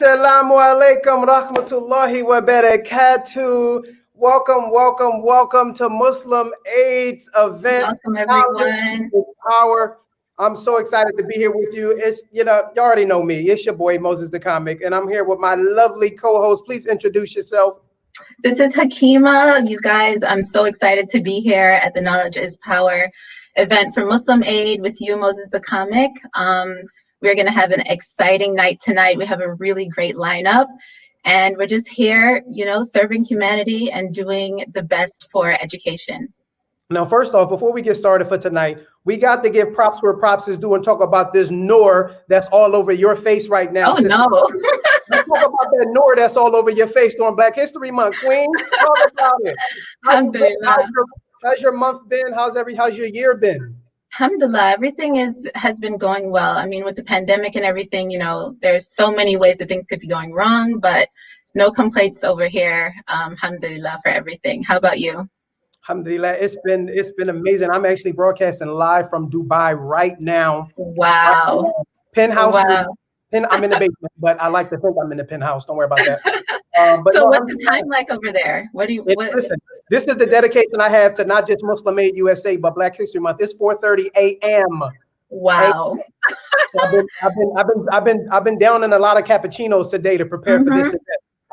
Assalamu alaikum rahmatullahi wa barakatuh. Welcome to Muslim Aid's event. Welcome everyone. Power. I'm so excited to be here with you. It's, you already know me. It's your boy Moses the Comic, and I'm here with my lovely co-host. Please introduce yourself. This is Hakima. You guys, I'm so excited to be here at the Knowledge is Power event for Muslim Aid with you, Moses the Comic. We're going to have an exciting night tonight. We have a really great lineup, and we're just here, serving humanity and doing the best for education. Now, first off, before we get started for tonight, we got to give props where props is due and talk about this Noor that's all over your face right now. Oh, sister. No. Let's talk about that Noor that's all over your face during Black History Month, Queen. Talk about it. How's your month been? How's your year been? Alhamdulillah, everything has been going well. I mean, with the pandemic and everything, there's so many ways that things could be going wrong, but no complaints over here. Alhamdulillah for everything. How about you? Alhamdulillah, it's been amazing. I'm actually broadcasting live from Dubai right now. Wow. Penthouse. Wow. I'm in the basement, but I like to think I'm in the penthouse. Don't worry about that. So what's the time like over there? Listen, this is the dedication I have to not just Muslim Aid USA, but Black History Month. It's 4:30 a.m. Wow. I've been down in a lot of cappuccinos today to prepare for this event.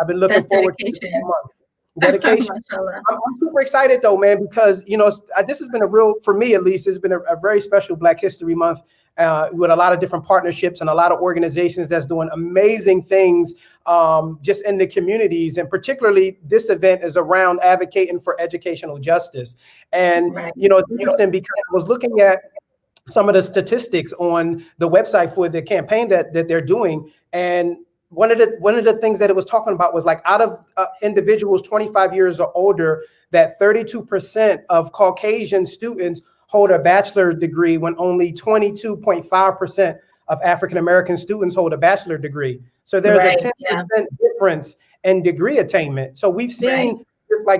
I've been looking forward to this month. Dedication. I'm super excited though, man, because this has been for me at least, it's been a very special Black History Month with a lot of different partnerships and a lot of organizations that's doing amazing things just in the communities. And particularly this event is around advocating for educational justice. And it's interesting because I was looking at some of the statistics on the website for the campaign that they're doing, and one of the things that it was talking about was like out of individuals 25 years or older, that 32% of Caucasian students hold a bachelor's degree when only 22.5% of African-American students hold a bachelor's degree. So there's a 10% difference in degree attainment. So we've seen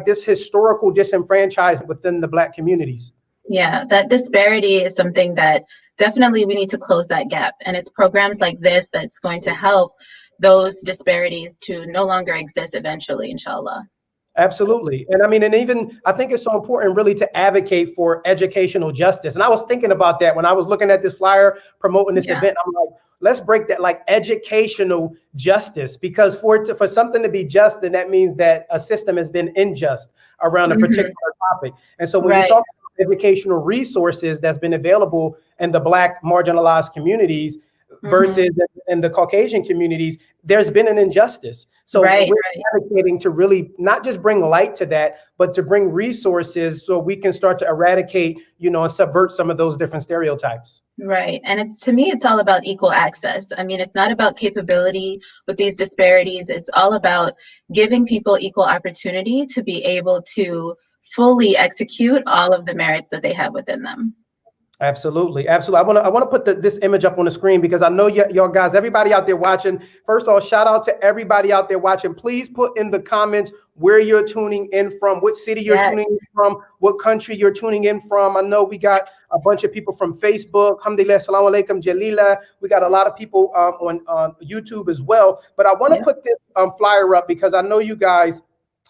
this historical disenfranchisement within the Black communities. Yeah, that disparity is something that definitely we need to close that gap. And it's programs like this that's going to help those disparities to no longer exist eventually, inshallah. Absolutely. And I think it's so important really to advocate for educational justice. And I was thinking about that when I was looking at this flyer promoting this event. I'm like, let's break that, like educational justice, because for something to be just, then that means that a system has been unjust around a particular topic. And so when you talk about educational resources that's been available in the Black marginalized communities versus in the Caucasian communities, there's been an injustice. So we're advocating to really not just bring light to that, but to bring resources so we can start to eradicate, and subvert some of those different stereotypes. Right. And to me, it's all about equal access. I mean, it's not about capability with these disparities. It's all about giving people equal opportunity to be able to fully execute all of the merits that they have within them. Absolutely. I want to put this image up on the screen because I know y'all guys, everybody out there watching. First of all, shout out to everybody out there watching. Please put in the comments where you're tuning in from, what city you're tuning in from, what country you're tuning in from. I know we got a bunch of people from Facebook. Alhamdulillah, assalamu alaikum, Jalila. We got a lot of people on YouTube as well. But I want to put this flyer up because I know you guys.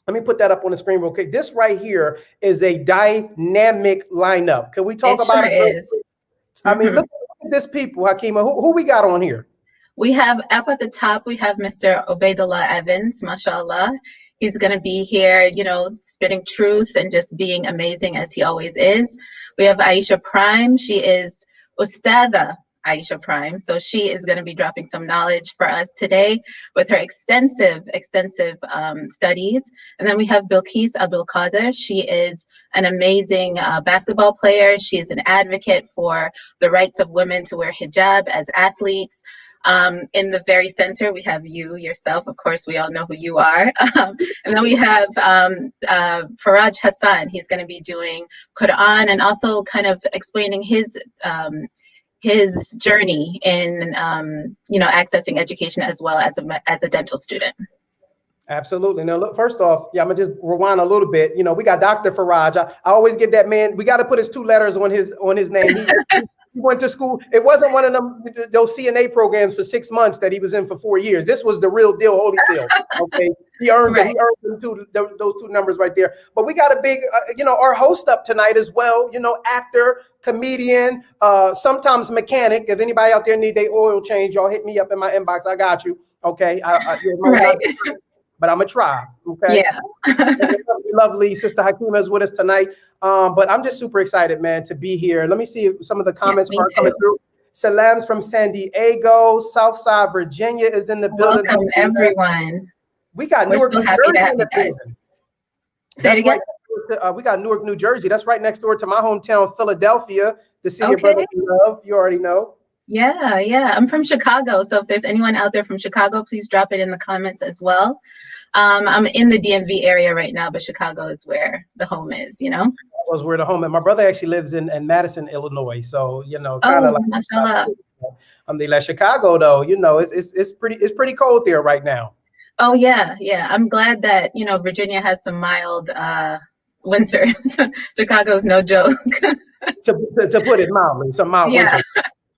Let me put that up on the screen real quick. This right here is a dynamic lineup. Can we talk about it? I mean, look at this people, Hakima. Who we got on here? We have up at the top, we have Mr. Ubaidullah Evans, mashallah. He's going to be here, spitting truth and just being amazing as he always is. We have Aisha Prime. She is Ustada Aisha Prime. So she is going to be dropping some knowledge for us today with her extensive studies. And then we have Bilqis Abdul Qadir. She is an amazing basketball player. She is an advocate for the rights of women to wear hijab as athletes. In the very center, we have you yourself. Of course, we all know who you are. And then we have Faraj Hassan. He's going to be doing Quran and also kind of explaining his journey in accessing education as well as a dental student. Absolutely. Now, look, first off, I'm gonna just rewind a little bit. We got Dr. Faraj. I always give that man. We got to put his 2 letters on his name. He went to school. It wasn't one of those CNA programs for 6 months that he was in for 4 years. This was the real deal, Holyfield. Okay, he earned right. He earned those two numbers right there. But we got a big, our host up tonight as well. Actor, comedian, sometimes mechanic. If anybody out there need their oil change, y'all hit me up in my inbox. I got you. Okay, right. But I'm gonna try. Okay. Yeah. Lovely sister Hakima is with us tonight. But I'm just super excited, man, to be here. Let me see if some of the comments are coming through. Salams from San Diego, Southside Virginia is in the building. Welcome, everyone. We got We're Newark, so New happy Jersey to have in the you guys. building. Say it again. We got Newark, New Jersey. That's right next door to my hometown, Philadelphia. To see your brother you love, you already know. Yeah. I'm from Chicago, so if there's anyone out there from Chicago, please drop it in the comments as well. I'm in the DMV area right now, but Chicago is where the home is, That was where the home is. My brother actually lives in Madison, Illinois. So, kind of like mashallah. Chicago though, it's pretty cold there right now. Oh yeah. I'm glad that, Virginia has some mild winters. Chicago's no joke. to put it mildly, some mild winter.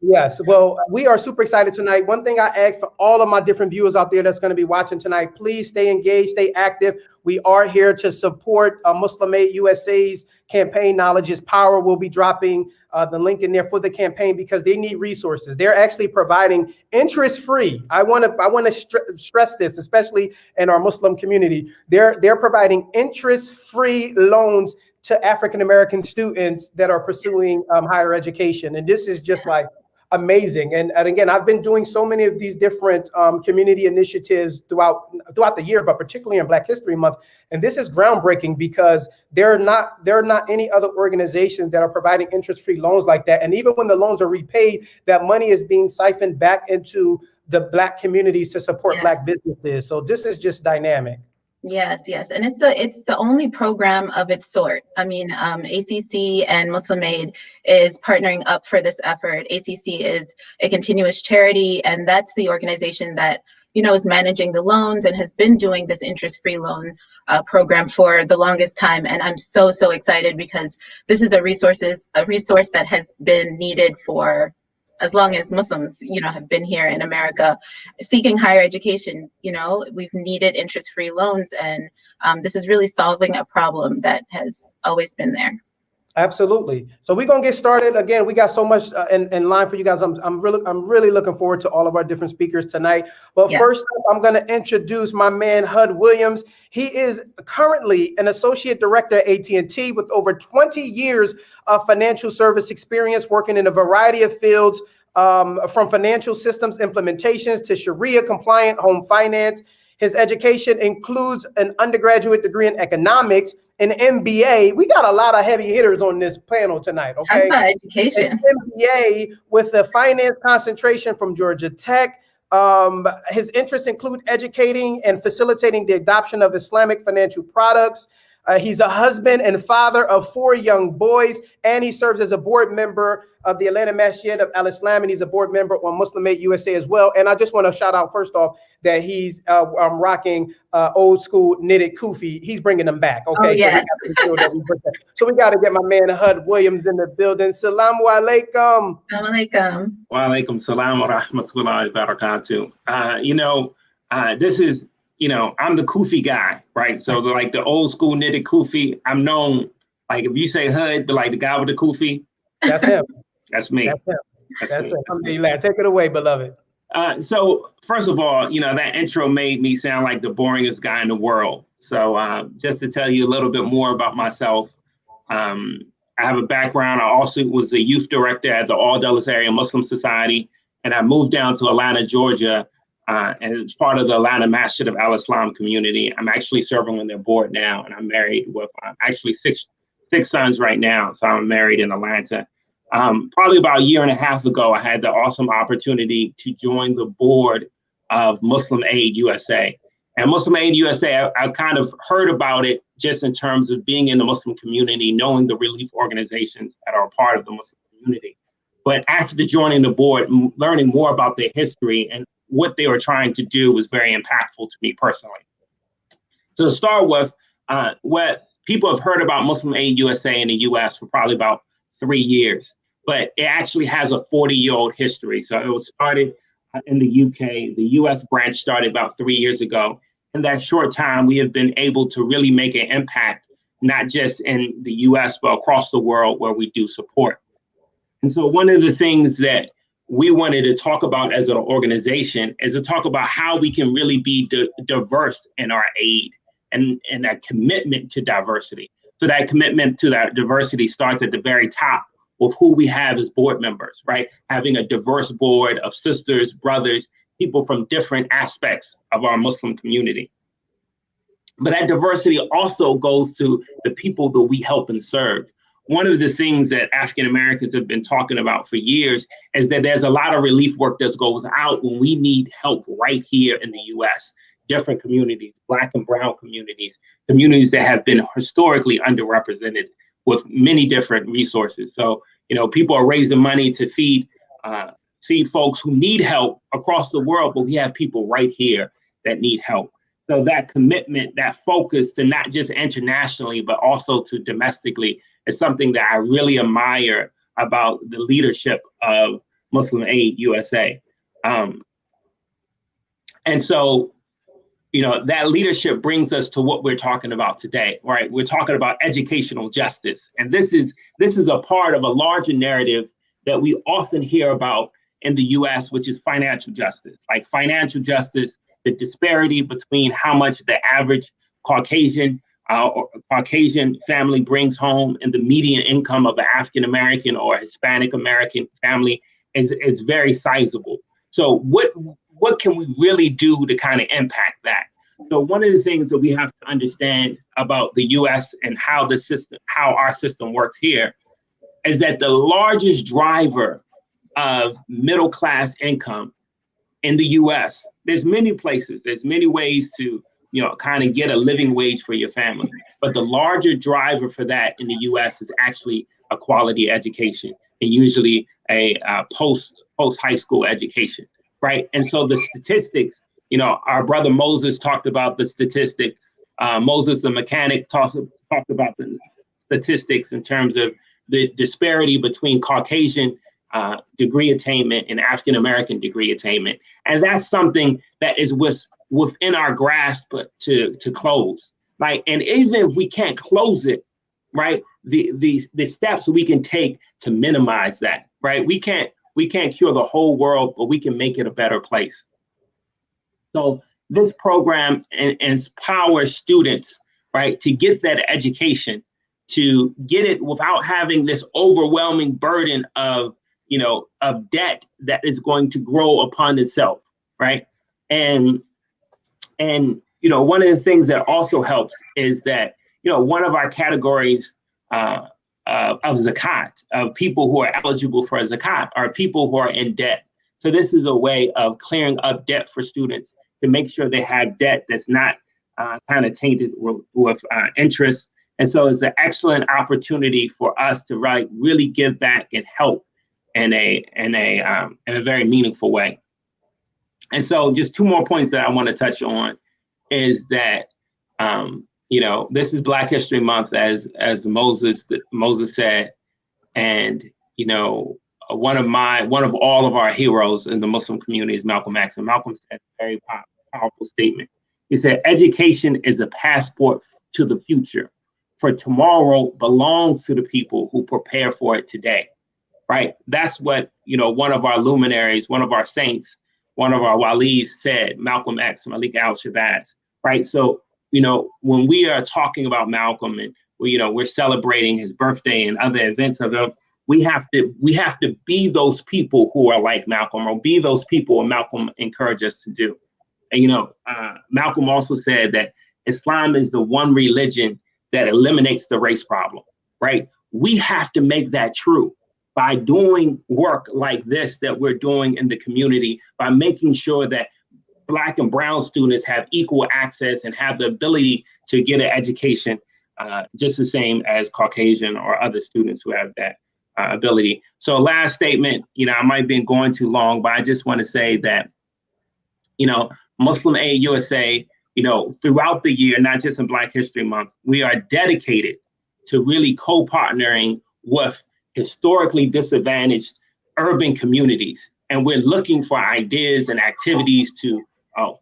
Yes. Well, we are super excited tonight. One thing I ask for all of my different viewers out there that's going to be watching tonight, please stay engaged, stay active. We are here to support Muslim Aid USA's campaign. Knowledge is power. We'll be dropping the link in there for the campaign because they need resources. They're actually providing interest-free. I want to stress this, especially in our Muslim community. They're providing interest-free loans to African-American students that are pursuing higher education. And this is just like amazing. And again, I've been doing so many of these different community initiatives throughout the year, but particularly in Black History Month. And this is groundbreaking because there are not any other organizations that are providing interest-free loans like that. And even when the loans are repaid, that money is being siphoned back into the Black communities to support Black businesses. So this is just dynamic. Yes. And it's the only program of its sort. I mean, ACC and Muslim Aid is partnering up for this effort. ACC is a continuous charity, and that's the organization that, is managing the loans and has been doing this interest-free loan program for the longest time. And I'm so excited because this is a resource that has been needed for as long as Muslims, have been here in America seeking higher education. We've needed interest-free loans, and this is really solving a problem that has always been there. Absolutely. So we're gonna get started. Again, we got so much in line for you guys. I'm really looking forward to all of our different speakers tonight. But first up, I'm gonna introduce my man Hud Williams. He is currently an associate director at AT&T with over 20 years of financial service experience, working in a variety of fields, from financial systems implementations to Sharia compliant home finance. His education includes an undergraduate degree in economics, an MBA. We got a lot of heavy hitters on this panel tonight. Okay, education. An MBA with a finance concentration from Georgia Tech. His interests include educating and facilitating the adoption of Islamic financial products. He's a husband and father of 4 young boys, and he serves as a board member of the Atlanta Masjid of Al-Islam, and he's a board member on Muslim Aid USA as well. And I just want to shout out first off that he's rocking old school knitted kufi. He's bringing them back. Okay, yes. So we got to get my man Hud Williams in the building. Salamu alaikum. Assalamu alaikum. Wa alaikum salam wa rahmatullahi wa barakatuh. This is, I'm the kufi guy, right? So like the old school knitted kufi, I'm known, like if you say Hud, but like the guy with the kufi. That's him. That's me. That's him. Take it away, beloved. So first of all, that intro made me sound like the boringest guy in the world. So just to tell you a little bit more about myself, I have a background. I also was a youth director at the All Dulles Area Muslim Society, and I moved down to Atlanta, Georgia, and it's part of the Atlanta Masjid of Al-Islam community. I'm actually serving on their board now, and I'm married with actually six sons right now. So I'm married in Atlanta. Probably about a year and a half ago, I had the awesome opportunity to join the board of Muslim Aid USA. And Muslim Aid USA, I kind of heard about it just in terms of being in the Muslim community, knowing the relief organizations that are a part of the Muslim community. But after joining the board, learning more about their history and what they were trying to do was very impactful to me personally. So to start with, what people have heard about Muslim Aid USA in the US for probably about 3 years. but it actually has a 40-year-old history. So it was started in the UK. The US branch started about 3 years ago. In that short time, we have been able to really make an impact, not just in the US, but across the world where we do support. And so one of the things that we wanted to talk about as an organization is to talk about how we can really be diverse in our aid and that commitment to diversity. So that commitment to that diversity starts at the very top with who we have as board members, right? Having a diverse board of sisters, brothers, people from different aspects of our Muslim community. But that diversity also goes to the people that we help and serve. One of the things that African Americans have been talking about for years is that there's a lot of relief work that goes out when we need help right here in the US. Different communities, Black and brown communities, communities that have been historically underrepresented with many different resources. So, people are raising money to feed folks who need help across the world, but we have people right here that need help. So that commitment, that focus to not just internationally, but also to domestically is something that I really admire about the leadership of Muslim Aid USA. And so, that leadership brings us to what we're talking about today, right? We're talking about educational justice. And this is a part of a larger narrative that we often hear about in the US, which is financial justice. Like financial justice, the disparity between how much the average Caucasian family brings home and the median income of an African American or Hispanic American family is very sizable. So what can we really do to kind of impact that? So one of the things that we have to understand about the US and how our system works here is that the largest driver of middle class income in the US, there's many places, there's many ways to kind of get a living wage for your family. But the larger driver for that in the US is actually a quality education, and usually a post high school education. Right. And so the statistics, our brother Moses talked about the statistics. Moses, the mechanic, talked about the statistics in terms of the disparity between Caucasian degree attainment and African American degree attainment. And that's something that is within our grasp to close. Like, and even if we can't close it, right, the steps we can take to minimize that, right? We can't cure the whole world, but we can make it a better place. So this program empowers students, right, to get that education, to get it without having this overwhelming burden of debt that is going to grow upon itself, right? And one of the things that also helps is that, one of our categories of zakat, of people who are eligible for zakat, are people who are in debt. So this is a way of clearing up debt for students to make sure they have debt that's not kind of tainted with interest. And so it's an excellent opportunity for us to really give back and help in a very meaningful way. And so just two more points that I want to touch on is that this is Black History Month, as Moses said, and one of all of our heroes in the Muslim community is Malcolm X. And Malcolm said a very powerful statement. He said, "Education is a passport to the future, for tomorrow belongs to the people who prepare for it today." Right? That's what one of our luminaries, one of our saints, one of our walis said, Malcolm X, Malik al-Shabazz. Right? So when we are talking about Malcolm and we're celebrating his birthday and other events of him, we have to be those people who are like Malcolm, or be those people who Malcolm encouraged us to do. And Malcolm also said that Islam is the one religion that eliminates the race problem. Right? We have to make that true by doing work like this that we're doing in the community, by making sure that Black and brown students have equal access and have the ability to get an education just the same as Caucasian or other students who have that ability. So last statement, I might have been going too long, but I just want to say that, Muslim Aid USA, throughout the year, not just in Black History Month, we are dedicated to really co-partnering with historically disadvantaged urban communities. And we're looking for ideas and activities to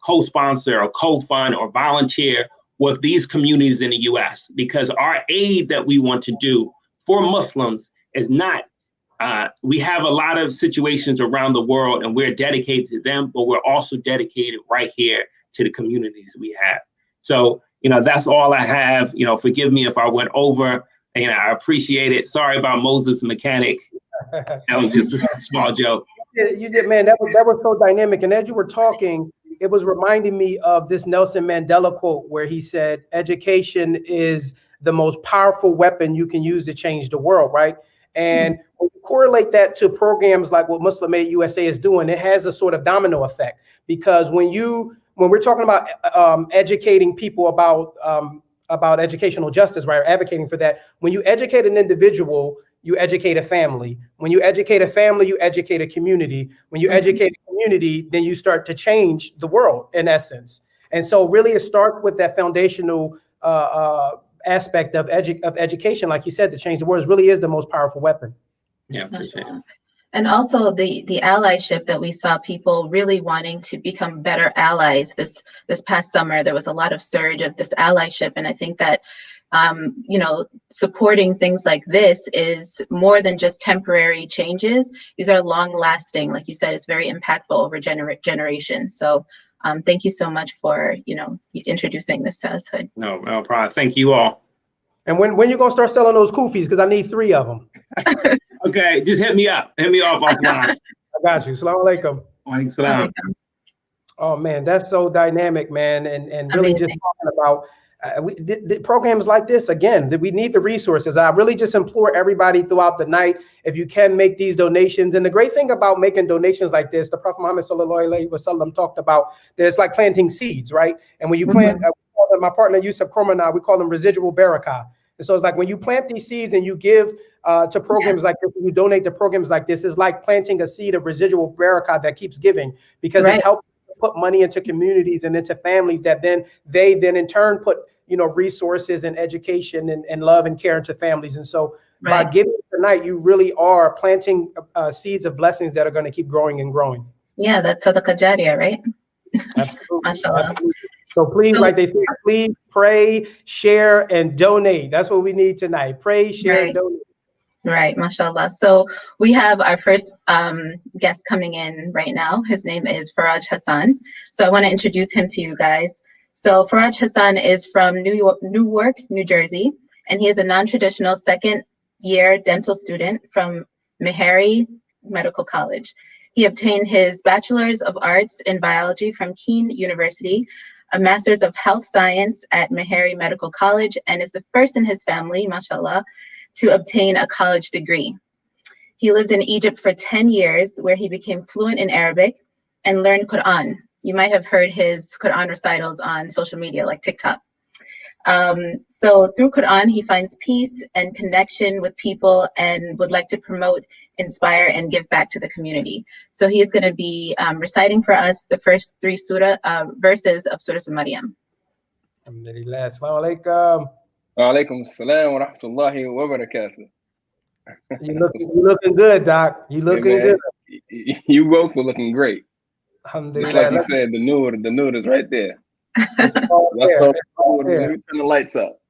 co-sponsor or co-fund or volunteer with these communities in the US, because our aid that we want to do for Muslims is not, we have a lot of situations around the world and we're dedicated to them, but we're also dedicated right here to the communities we have. So, that's all I have. Forgive me if I went over, and I appreciate it. Sorry about Moses the Mechanic. That was just a small joke. You did, man. That was so dynamic. And as you were talking, it was reminding me of this Nelson Mandela quote where he said, education is the most powerful weapon you can use to change the world, right? And when you correlate that to programs like what Muslim Aid USA is doing, it has a sort of domino effect, because when we're talking about educating people about educational justice, right, or advocating for that, when you educate an individual, you educate a family. When you educate a family, you educate a community. When you educate a community, then you start to change the world, in essence. And so really it starts with that foundational aspect of education, like you said, to change the world. It really is the most powerful weapon. Yeah, appreciate it. And also the allyship that we saw, people really wanting to become better allies. This past summer, there was a lot of surge of this allyship. And I think that supporting things like this is more than just temporary changes. These are long lasting. Like you said, it's very impactful over generations. So thank you so much for, introducing this to us, Hood. No problem. Thank you all. And when you going to start selling those kufis? Because I need 3 of them. Okay, just hit me up. Hit me up offline. I got you. Assalamu alaikum. Walaikum salam. Oh, man, that's so dynamic, man. And really just talking about the programs like this, again, that we need the resources. I really just implore everybody throughout the night, if you can make these donations. And the great thing about making donations like this, the Prophet Muhammad sallallahu alaihi wasallam talked about that it's like planting seeds, right? And when you plant, my partner Yusuf Kormana, we call them residual barakah. And so it's like when you plant these seeds and you give to programs like this, you donate to programs like this, it's like planting a seed of residual barakah that keeps giving, because it's helping put money into communities and into families that they in turn put resources and education and love and care into families. And so by giving tonight, you really are planting seeds of blessings that are going to keep growing and growing. Yeah, that's Sadaqah Jariyah, right? Absolutely. Mashallah. Absolutely. So please, like they say, please pray, share, and donate. That's what we need tonight. Pray, share, and donate. Right, mashallah. So we have our first guest coming in right now. His name is Faraj Hassan. So I want to introduce him to you guys. So Faraj Hassan is from Newark, New Jersey, and he is a non-traditional second-year dental student from Meharry Medical College. He obtained his Bachelor's of Arts in Biology from Keene University, a Master's of Health Science at Meharry Medical College, and is the first in his family, mashallah, to obtain a college degree. He lived in Egypt for 10 years, where he became fluent in Arabic and learned Quran. You might have heard his Quran recitals on social media like TikTok. So through Quran, he finds peace and connection with people and would like to promote, inspire, and give back to the community. So he is going to be reciting for us the first 3 verses of Surah Maryam. Alhamdulillah. Assalamu alaikum. Wa alaikum assalam wa rahmatullahi wa barakatuh. You looking good, Doc. You looking good. You both were looking great. Alhamdulillah. Just like you said, the nude is right there. Let's Let me turn the lights up.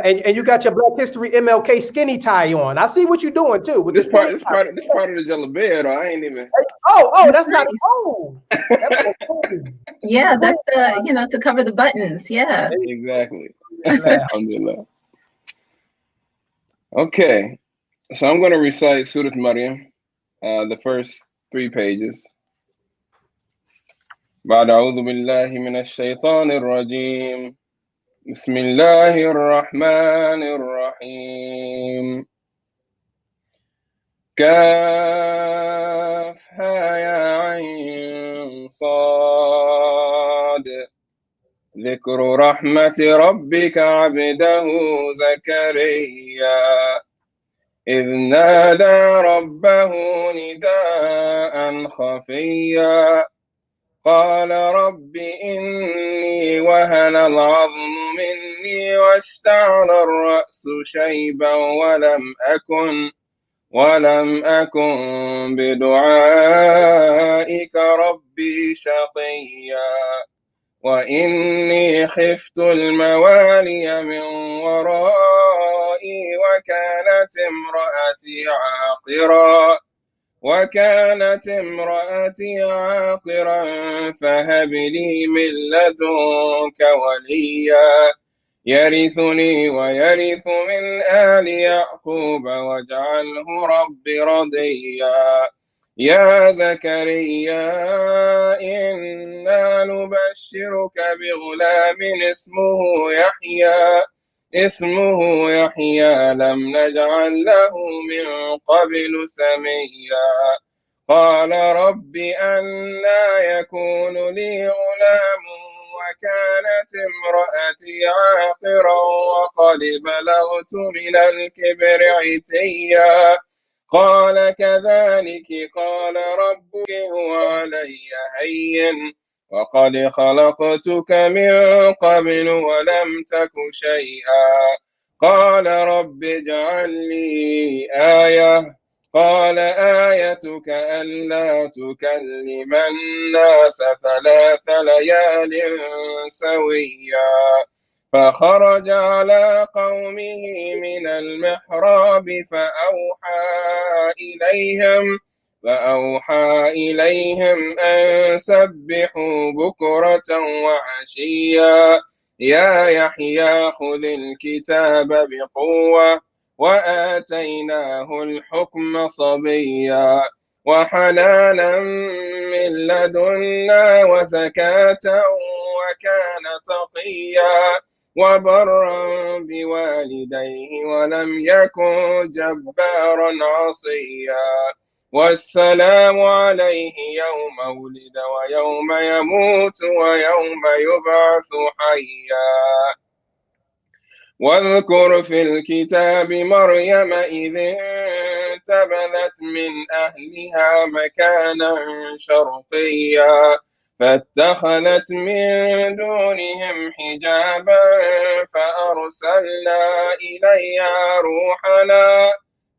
and you got your Black History MLK skinny tie on. I see what you're doing too. With this part of the jalabiyah, though. I ain't even. Oh, that's not. Oh, yeah, that's the to cover the buttons. Yeah, exactly. Alhamdulillah. Okay, so I'm going to recite Surah Maryam, the first 3 pages. بعد أعوذ بالله من الشيطان الرجيم بسم الله الرحمن الرحيم كافها يا عين صاد ذكر رحمة ربك عبده زكريا إذ نادى ربه نداء خفيا قال رب إني وهن العظم مني مني واشتعل الرأس شيبا ولم أكن بدعائك ربي شقيا وإني خفت الموالي من ورائي وكانت امرأتي عاقرا فهب لي من لدنك وليا يرثني ويرث من آل يعقوب واجعله رب رضيا يا زكريا إنا نبشرك بغلام اسمه يحيى لم نجعل له من قبل سميا قال رب أنى يكون لي غلام وكانت امرأتي عاقرا وقد بلغت من الكبر عتيا قال كذلك قال ربك هو علي هين وقد خلقتك من قبل ولم تك شيئا قال رب اجعل لي آية قال آيتك ألا تكلم الناس 3 ليال سويا فخرج على قومه من المحراب فأوحى إليهم أن سبحوا بكرة وعشيا يا يحيى خذ الكتاب بقوة وآتيناه الحكم صبيا وحنانا من لدنا وزكاة وكان تقيا وبرا بوالديه ولم يكن جبارا عصيا والسلام عليه يوم ولد ويوم يموت ويوم يبعث حيا واذكر في الكتاب مريم إذ انتبذت من أهلها مكانا شرقيا فاتخذت من دونهم حجابا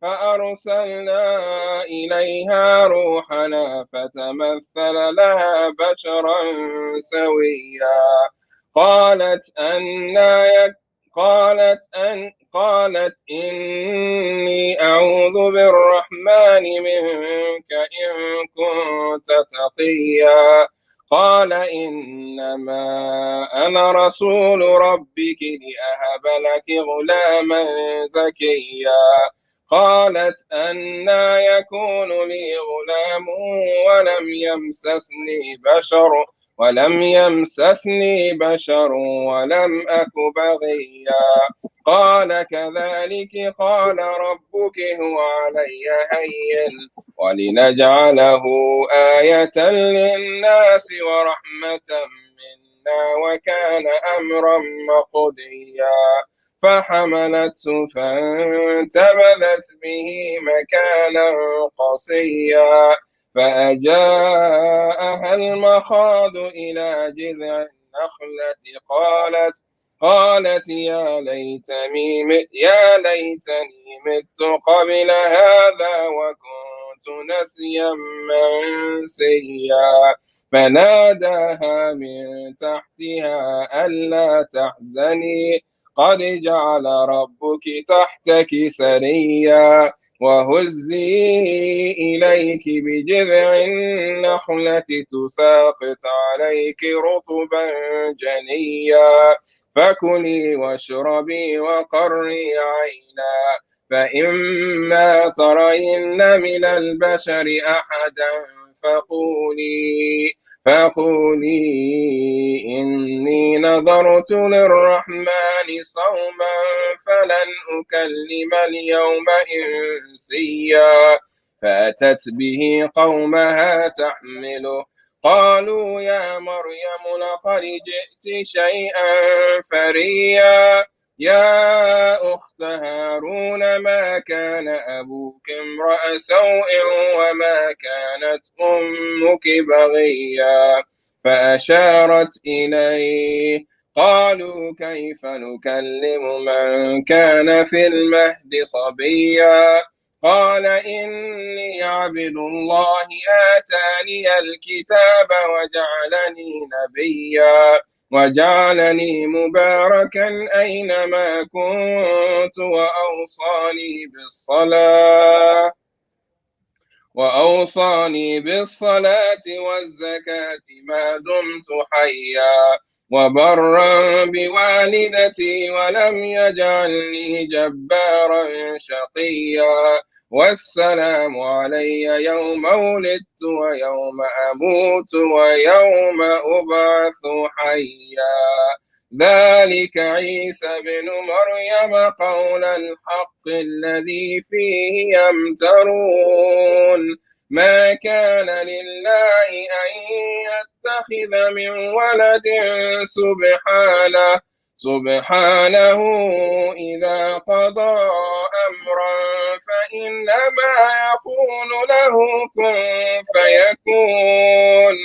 فأرسلنا إليها روحنا فتمثل لها بشرا سويا قالت إني أعوذ بالرحمن منك إن كنت تقيا قال إنما أنا رسول ربك لأهب لك غلاما زكيا قالت أنى يكون لي غلام ولم يمسسني بشر ولم أك بغيا قال كذلك قال ربك هو علي هين ولنجعله آية للناس ورحمة منا وكان أمرا مقضيا فحملته فانتبذت به مكانا قصيا فأجاءها المخاض إلى جذع النخلة قالت يا ليتني مت قبل هذا وكنت نسيا منسيا فناداها من تحتها ألا تحزني قد جعل ربك تحتك سريا وهزي إليك بجذع النخلة تساقط عليك رطبا جنيا فكلي واشربي وقري عينا فإما ترين من البشر أحدا فقولي إني نذرت للرحمن صوما فلن أكلم اليوم إنسيا فأتت به قومها تحمله قالوا يا مريم لقد جئت شيئا فريا يا أخت هارون ما كان أبوك امرأ سوء وما كانت أمك بغيا فأشارت إليه قالوا كيف نكلم من كان في المهد صبيا قال إني عبد الله آتاني الكتاب وجعلني مباركا أينما كنت وأوصاني بالصلاة والزكاة ما دمت حيا وبرا بوالدتي ولم يجعلني جبارا شقيا والسلام علي يوم ولدت ويوم أموت ويوم أبعث حيا ذلك عيسى بن مريم قول الحق الذي فيه يمترون ما كان لله أن يتخذ من ولد سبحانه إذا قضى أمرا فإنما يقول له كن فيكون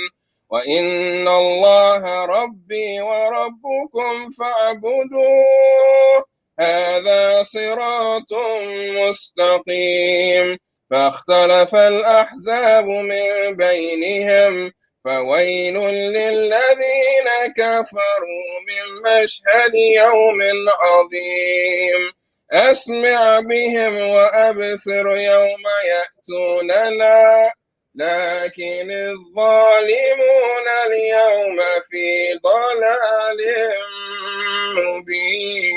وإن الله ربي وربكم فاعبدوه هذا صراط مستقيم فاختلف الأحزاب من بينهم فويل للذين كفروا من مشهد يوم عظيم أسمع بهم وأبصر يوم يأتوننا لكن الظالمون اليوم في ضلال مبين.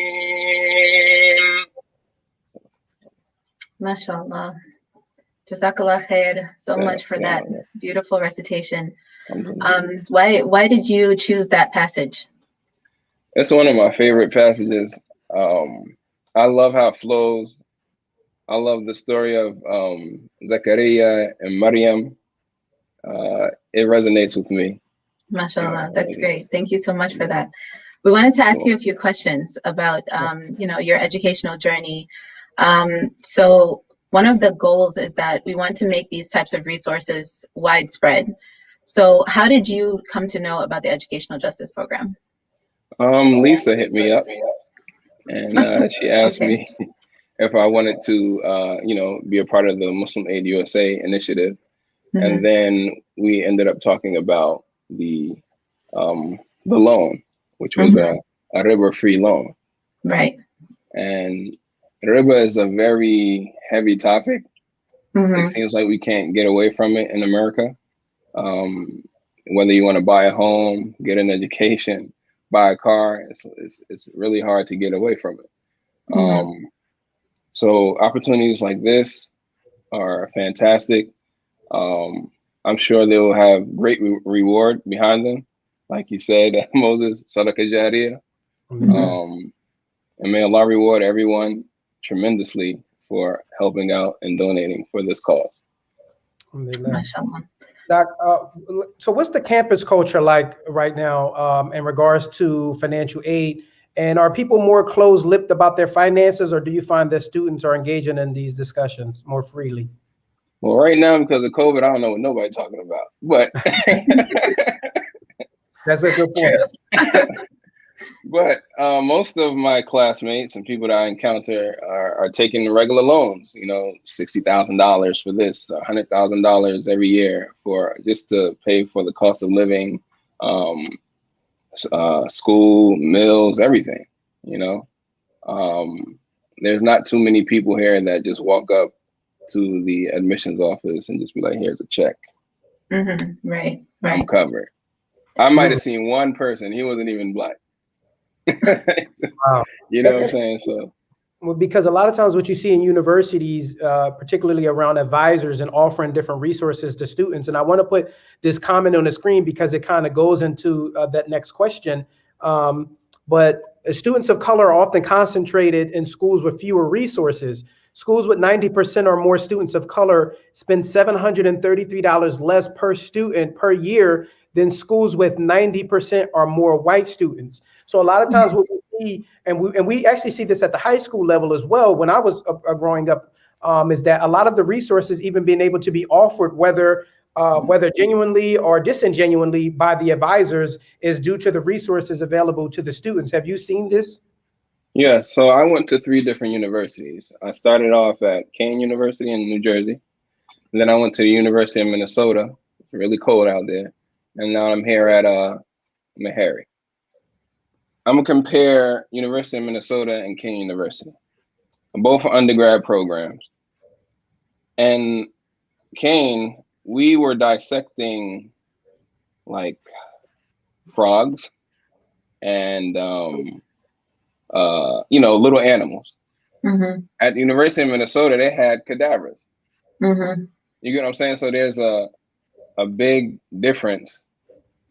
MashaAllah. Jazakallah khair so much for that beautiful recitation. Why did you choose that passage? It's one of my favorite passages. I love how it flows. I love the story of Zakaria and Maryam. It resonates with me. MashaAllah, that's great. Thank you so much for that. We wanted to ask you a few questions about your educational journey. So one of the goals is that we want to make these types of resources widespread. So how did you come to know about the Educational Justice Program? Lisa hit me up and she asked me if I wanted to, be a part of the Muslim Aid USA initiative. Mm-hmm. And then we ended up talking about the loan, which was a riba-free loan. Right. And riba is a very heavy topic. Mm-hmm. It seems like we can't get away from it in America. Whether you want to buy a home, get an education, buy a car, it's really hard to get away from it. Mm-hmm. So opportunities like this are fantastic. I'm sure they will have great reward behind them. Like you said, Moses, Sadaqah Jariyah. Mm-hmm. And may Allah reward everyone tremendously for helping out and donating for this cause. Doc, so what's the campus culture like right now in regards to financial aid? And are people more closed-lipped about their finances, or do you find that students are engaging in these discussions more freely? Well, right now, because of COVID, I don't know what nobody's talking about, but that's a good point. But most of my classmates and people that I encounter are taking regular loans, $60,000 for this, $100,000 every year for just to pay for the cost of living, school, meals, everything, There's not too many people here that just walk up to the admissions office and just be like, here's a check. Mm-hmm. Right. I'm covered. I might have seen one person, he wasn't even Black. Wow. You know what I'm saying? So, well, because a lot of times what you see in universities, particularly around advisors and offering different resources to students, and I want to put this comment on the screen because it kind of goes into that next question. But students of color are often concentrated in schools with fewer resources. Schools with 90% or more students of color spend $733 less per student per year than schools with 90% or more white students. So a lot of times what we see, and we actually see this at the high school level as well, when I was growing up, is that a lot of the resources even being able to be offered, whether whether genuinely or disingenuinely by the advisors, is due to the resources available to the students. Have you seen this? Yeah, so I went to 3 different universities. I started off at Kean University in New Jersey. And then I went to the University of Minnesota. It's really cold out there. And now I'm here at Meharry. I'm gonna compare University of Minnesota and Kean University. Both are undergrad programs. And Kean, we were dissecting like frogs and little animals. Mm-hmm. At the University of Minnesota, they had cadavers. Mm-hmm. You get what I'm saying? So there's a big difference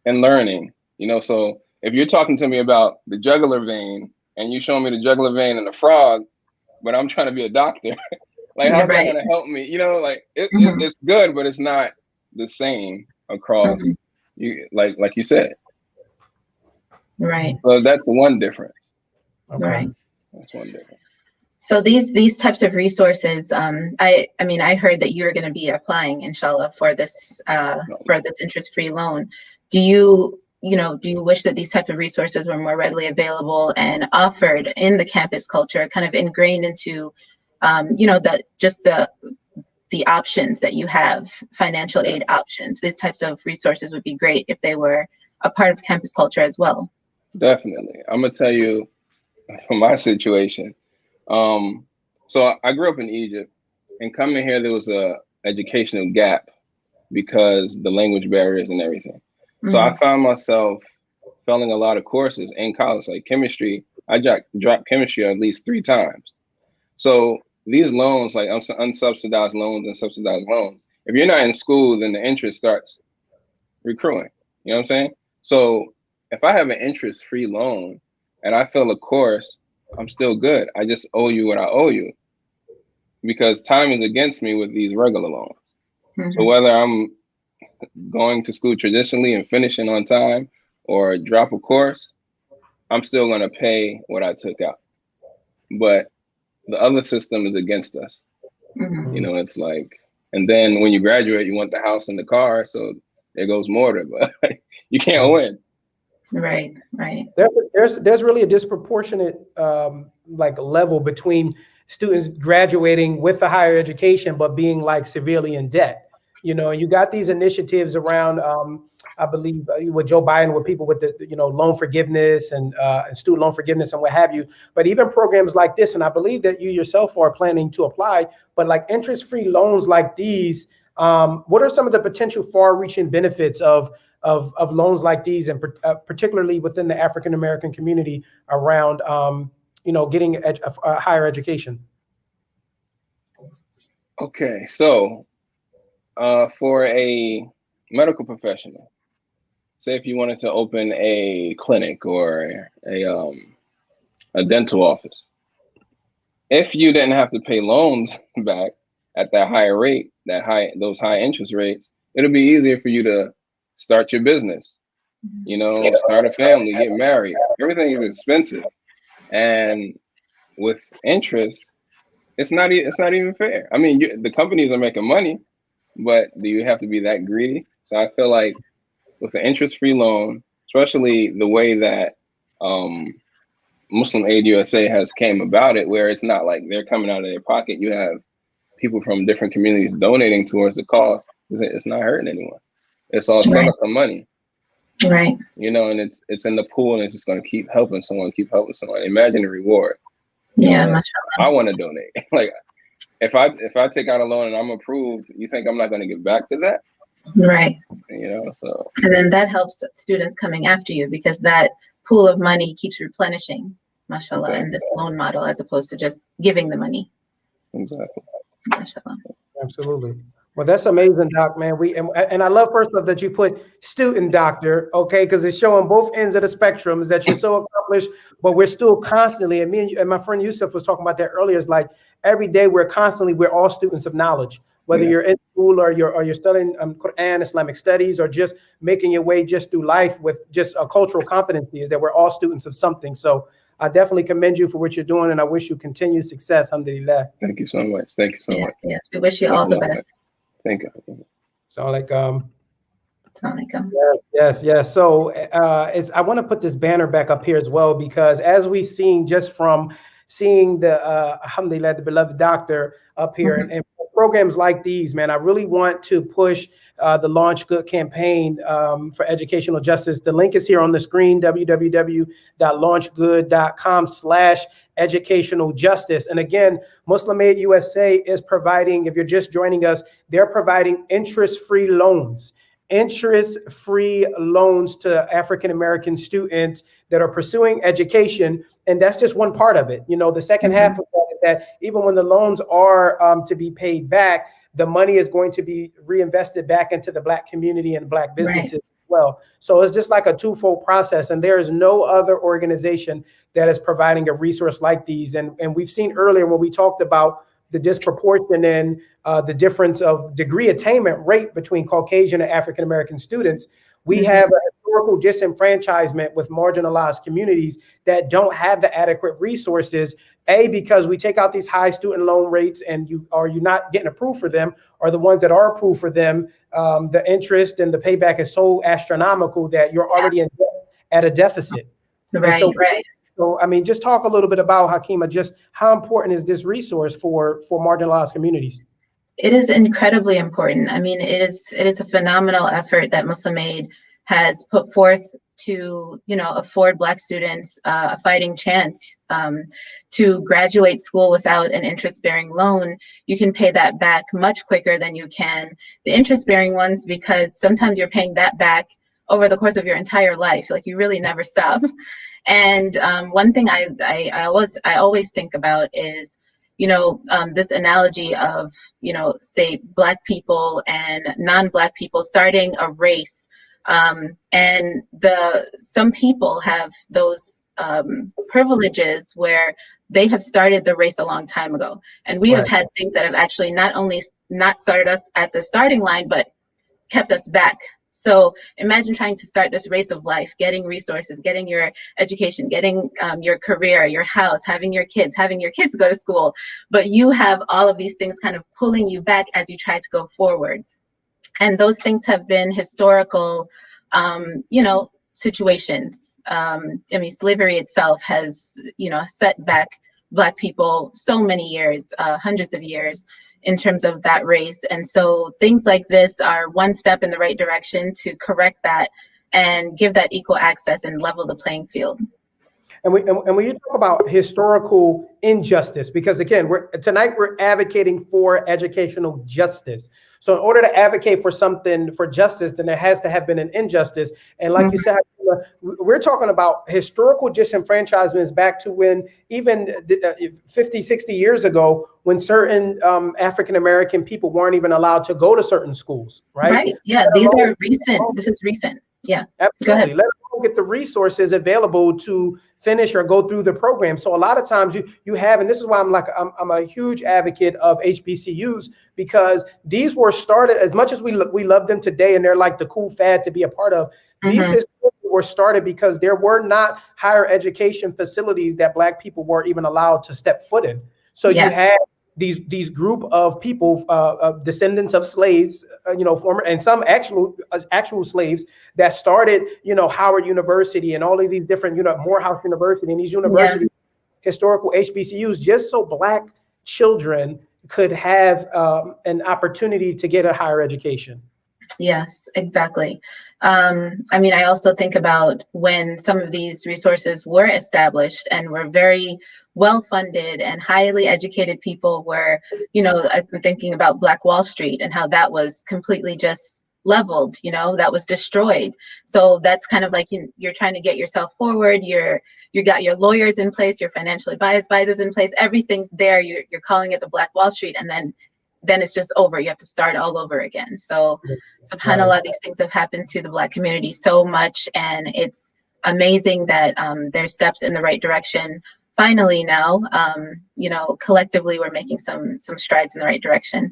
in learning. So if you're talking to me about the jugular vein and you show me the jugular vein and the frog, but I'm trying to be a doctor, like how's that gonna help me? It's good, but it's not the same across you, like you said. Right. So that's one difference. Okay. Right. That's one difference. So these types of resources, I heard that you're going to be applying, inshallah, for this interest-free loan. Do you wish that these types of resources were more readily available and offered in the campus culture, kind of ingrained into, the options that you have, financial aid options? These types of resources would be great if they were a part of campus culture as well. Definitely. I'm gonna tell you from my situation. So I grew up in Egypt, and coming here, there was a educational gap because the language barriers and everything. Mm-hmm. So I found myself failing a lot of courses in college, like chemistry. I dropped chemistry at least 3 times. So these loans, like unsubsidized loans and subsidized loans, if you're not in school, then the interest starts recruiting. You know what I'm saying? So if I have an interest-free loan and I fail a course, I'm still good. I just owe you what I owe you because time is against me with these regular loans. Mm-hmm. So whether I'm going to school traditionally and finishing on time or drop a course, I'm still going to pay what I took out. But the other system is against us. Mm-hmm. It's like, and then when you graduate, you want the house and the car. So there goes more, but you can't win. Right. There's really a disproportionate level between students graduating with a higher education but being like severely in debt. You got these initiatives around I believe with Joe Biden, with people with the loan forgiveness and student loan forgiveness and what have you. But even programs like this, and I believe that you yourself are planning to apply, but like interest-free loans like these, what are some of the potential far-reaching benefits of loans like these, and particularly within the African American community around getting a higher education? Okay, so for a medical professional, say if you wanted to open a clinic or a dental office, if you didn't have to pay loans back at that higher rate, those high interest rates, it'll be easier for you to start your business, start a family, get married. Everything is expensive, and with interest, it's not even fair. I mean, the companies are making money, but do you have to be that greedy? So I feel like with an interest-free loan, especially the way that Muslim Aid USA has came about it, where it's not like they're coming out of their pocket. You have people from different communities donating towards the cause. It's not hurting anyone. It's all Sadaqah money. Right. And it's in the pool, and it's just going to keep helping someone. Imagine the reward. Yeah, I want to donate. Like, if I take out a loan and I'm approved, you think I'm not going to give back to that? Right. So. And then that helps students coming after you because that pool of money keeps replenishing, mashallah, in this loan model as opposed to just giving the money. Exactly. Mashallah. Absolutely. Well, that's amazing, Doc, man. And I love first off that you put student doctor, okay, because it's showing both ends of the spectrum is that you're so accomplished, but we're still constantly, and me and my friend Yusuf was talking about that earlier, is like every day we're all students of knowledge, whether you're in school or you're studying Quran, Islamic studies, or just making your way just through life with just a cultural competency, is that we're all students of something. So I definitely commend you for what you're doing, and I wish you continued success. Alhamdulillah. Thank you so much. Thank you so much. Yes, we wish you all the best. Thank you. So like Yes. So I want to put this banner back up here as well, because as we've seen just from seeing the alhamdulillah, the beloved doctor up here, and programs like these, man, I really want to push the Launch Good campaign for educational justice. The link is here on the screen, www.launchgood.com/educational justice. And again, Muslim Aid USA is providing, if you're just joining us, they're providing interest-free loans to African-American students that are pursuing education. And that's just one part of it. You know, the second half of that is that even when the loans are to be paid back, the money is going to be reinvested back into the Black community and Black businesses as well. So it's just like a twofold process. And there is no other organization that is providing a resource like these. And we've seen earlier when we talked about the disproportion in the difference of degree attainment rate between Caucasian and African-American students, we have a historical disenfranchisement with marginalized communities that don't have the adequate resources, because we take out these high student loan rates and you're not getting approved for them, or the ones that are approved for them, the interest and the payback is so astronomical that you're already at a deficit. Right. So, I mean, just talk a little bit about, Hakima, just how important is this resource for marginalized communities? It is incredibly important. I mean, it is a phenomenal effort that Muslim Aid has put forth to, afford Black students a fighting chance to graduate school without an interest-bearing loan. You can pay that back much quicker than you can the interest-bearing ones, because sometimes you're paying that back over the course of your entire life. Like, you really never stop. And one thing I always think about is, this analogy of, say, Black people and non-Black people starting a race. And some people have those privileges where they have started the race a long time ago. And we have had things that have actually not only not started us at the starting line, but kept us back. So imagine trying to start this race of life, getting resources, getting your education, getting your career, your house, having your kids go to school. But you have all of these things kind of pulling you back as you try to go forward. And those things have been historical, situations. I mean, slavery itself has, set back Black people so many years, hundreds of years, in terms of that race. And so things like this are one step in the right direction to correct that and give that equal access and level the playing field. And when you talk about historical injustice, because again, tonight we're advocating for educational justice. So in order to advocate for something, for justice, then there has to have been an injustice. And like you said, we're talking about historical disenfranchisements back to when even 50, 60 years ago, when certain African-American people weren't even allowed to go to certain schools, right? Right, yeah, these are recent. This is recent, yeah. Absolutely. Go ahead. Let them get the resources available to finish or go through the program. So a lot of times you have, and this is why I'm a huge advocate of HBCUs, because these were started, as much as we love them today and they're like the cool fad to be a part of, these systems were started because there were not higher education facilities that Black people were even allowed to step foot in. So you had these group of people, descendants of slaves, former, and some actual slaves that started, Howard University and all of these different, Morehouse University and these universities, historical HBCUs, just so Black children could have an opportunity to get a higher education. Yes, exactly. I mean, I also think about when some of these resources were established and were very well-funded and highly educated people were, I'm thinking about Black Wall Street and how that was completely just leveled, that was destroyed. So that's kind of like you're trying to get yourself forward. You got your lawyers in place, your financial advisors in place, everything's there. You're calling it the Black Wall Street, and then it's just over. You have to start all over again. So subhanAllah, these things have happened to the Black community so much, and it's amazing that there's steps in the right direction. Finally now, collectively we're making some strides in the right direction.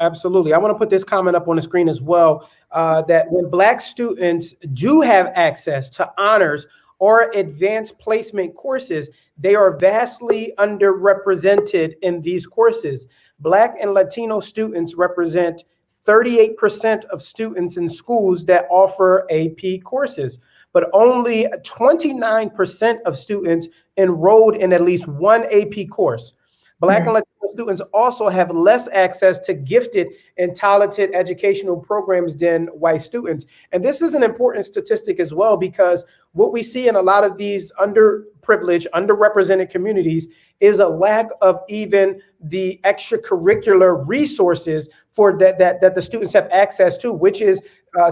Absolutely. I want to put this comment up on the screen as well, that when Black students do have access to honors or advanced placement courses, they are vastly underrepresented in these courses. Black and Latino students represent 38% of students in schools that offer AP courses, but only 29% of students enrolled in at least one AP course. Black and Latino students also have less access to gifted and talented educational programs than white students. And this is an important statistic as well, because what we see in a lot of these underprivileged, underrepresented communities is a lack of even the extracurricular resources for that the students have access to, which is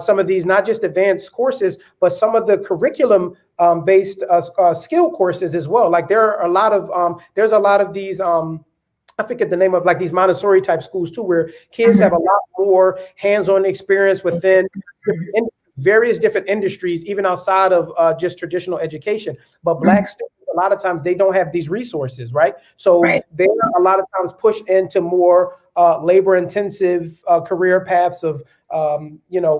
some of these, not just advanced courses, but some of the curriculum based skill courses as well. Like there are a lot of there's a lot of these I forget the name of, like, these Montessori type schools too, where kids have a lot more hands-on experience within various different industries, even outside of just traditional education. But Black students, a lot of times they don't have these resources, right? So they're a lot of times pushed into more labor-intensive career paths of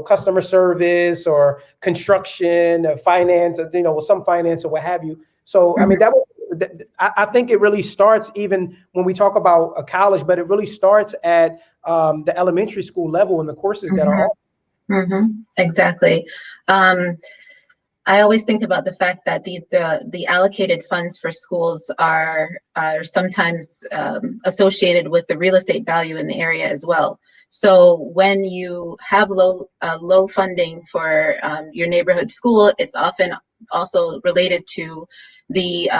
customer service or construction, finance, with some finance or what have you. So I mean, I think it really starts even when we talk about a college, but it really starts at the elementary school level and the courses that are offered. Exactly. I always think about the fact that the allocated funds for schools are sometimes associated with the real estate value in the area as well. So when you have low funding for your neighborhood school, it's often also related to the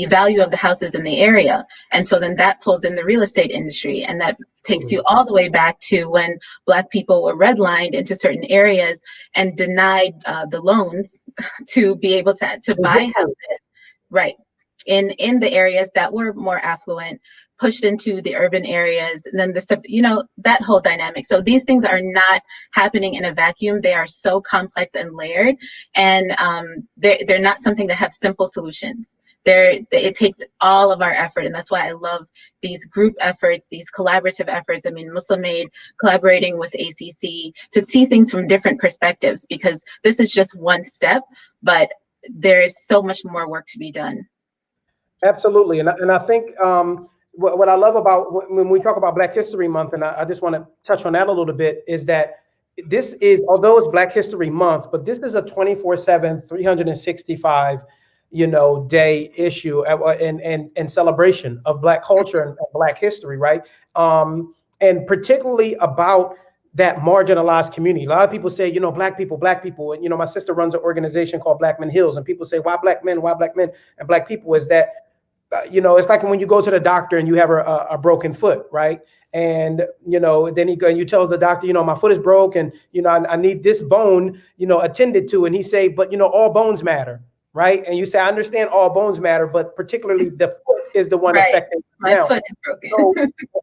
value of the houses in the area. And so then that pulls in the real estate industry, and that takes you all the way back to when Black people were redlined into certain areas and denied the loans to be able to buy houses, right, in the areas that were more affluent, pushed into the urban areas, and then that whole dynamic. So these things are not happening in a vacuum. They are so complex and layered, and they're not something that have simple solutions. It takes all of our effort, and that's why I love these group efforts, these collaborative efforts. I mean, Muslim Aid collaborating with ACC to see things from different perspectives, because this is just one step, but there is so much more work to be done. Absolutely, and I think what I love about when we talk about Black History Month, and I just want to touch on that a little bit, is that this is, although it's Black History Month, but this is a 24/7, 365 day issue and celebration of Black culture and Black history, right? And particularly about that marginalized community. A lot of people say, Black people, and my sister runs an organization called Black Men Heals, and people say, why Black men and Black people? Is that it's like when you go to the doctor and you have a broken foot, right? And then you tell the doctor, my foot is broke, and I need this bone attended to, and he say, but all bones matter, right? And you say, I understand all bones matter, but particularly the foot is the one affected. My foot is broken. So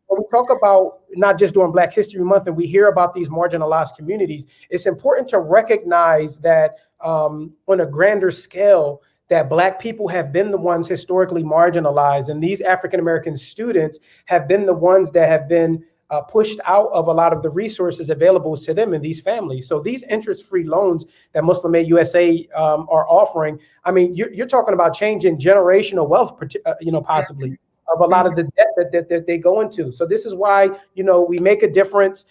when we talk about not just during Black History Month and we hear about these marginalized communities, it's important to recognize that on a grander scale, that Black people have been the ones historically marginalized, and these African-American students have been the ones that have been pushed out of a lot of the resources available to them in these families. So these interest-free loans that Muslim Aid USA are offering, I mean, you're talking about changing generational wealth, possibly, of a lot of the debt that they go into. So this is why, we make a difference.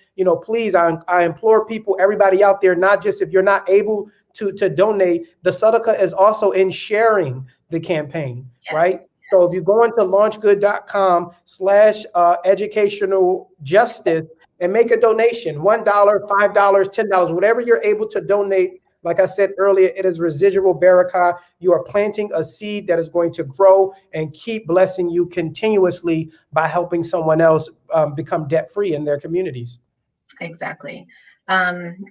Please, I implore people, everybody out there, not just if you're not able to donate, the sadaqah is also in sharing the campaign, right? So if you go into launchgood.com/educational justice and make a donation, $1, $5, $10, whatever you're able to donate. Like I said earlier, it is residual barakah. You are planting a seed that is going to grow and keep blessing you continuously by helping someone else become debt-free in their communities. Exactly. And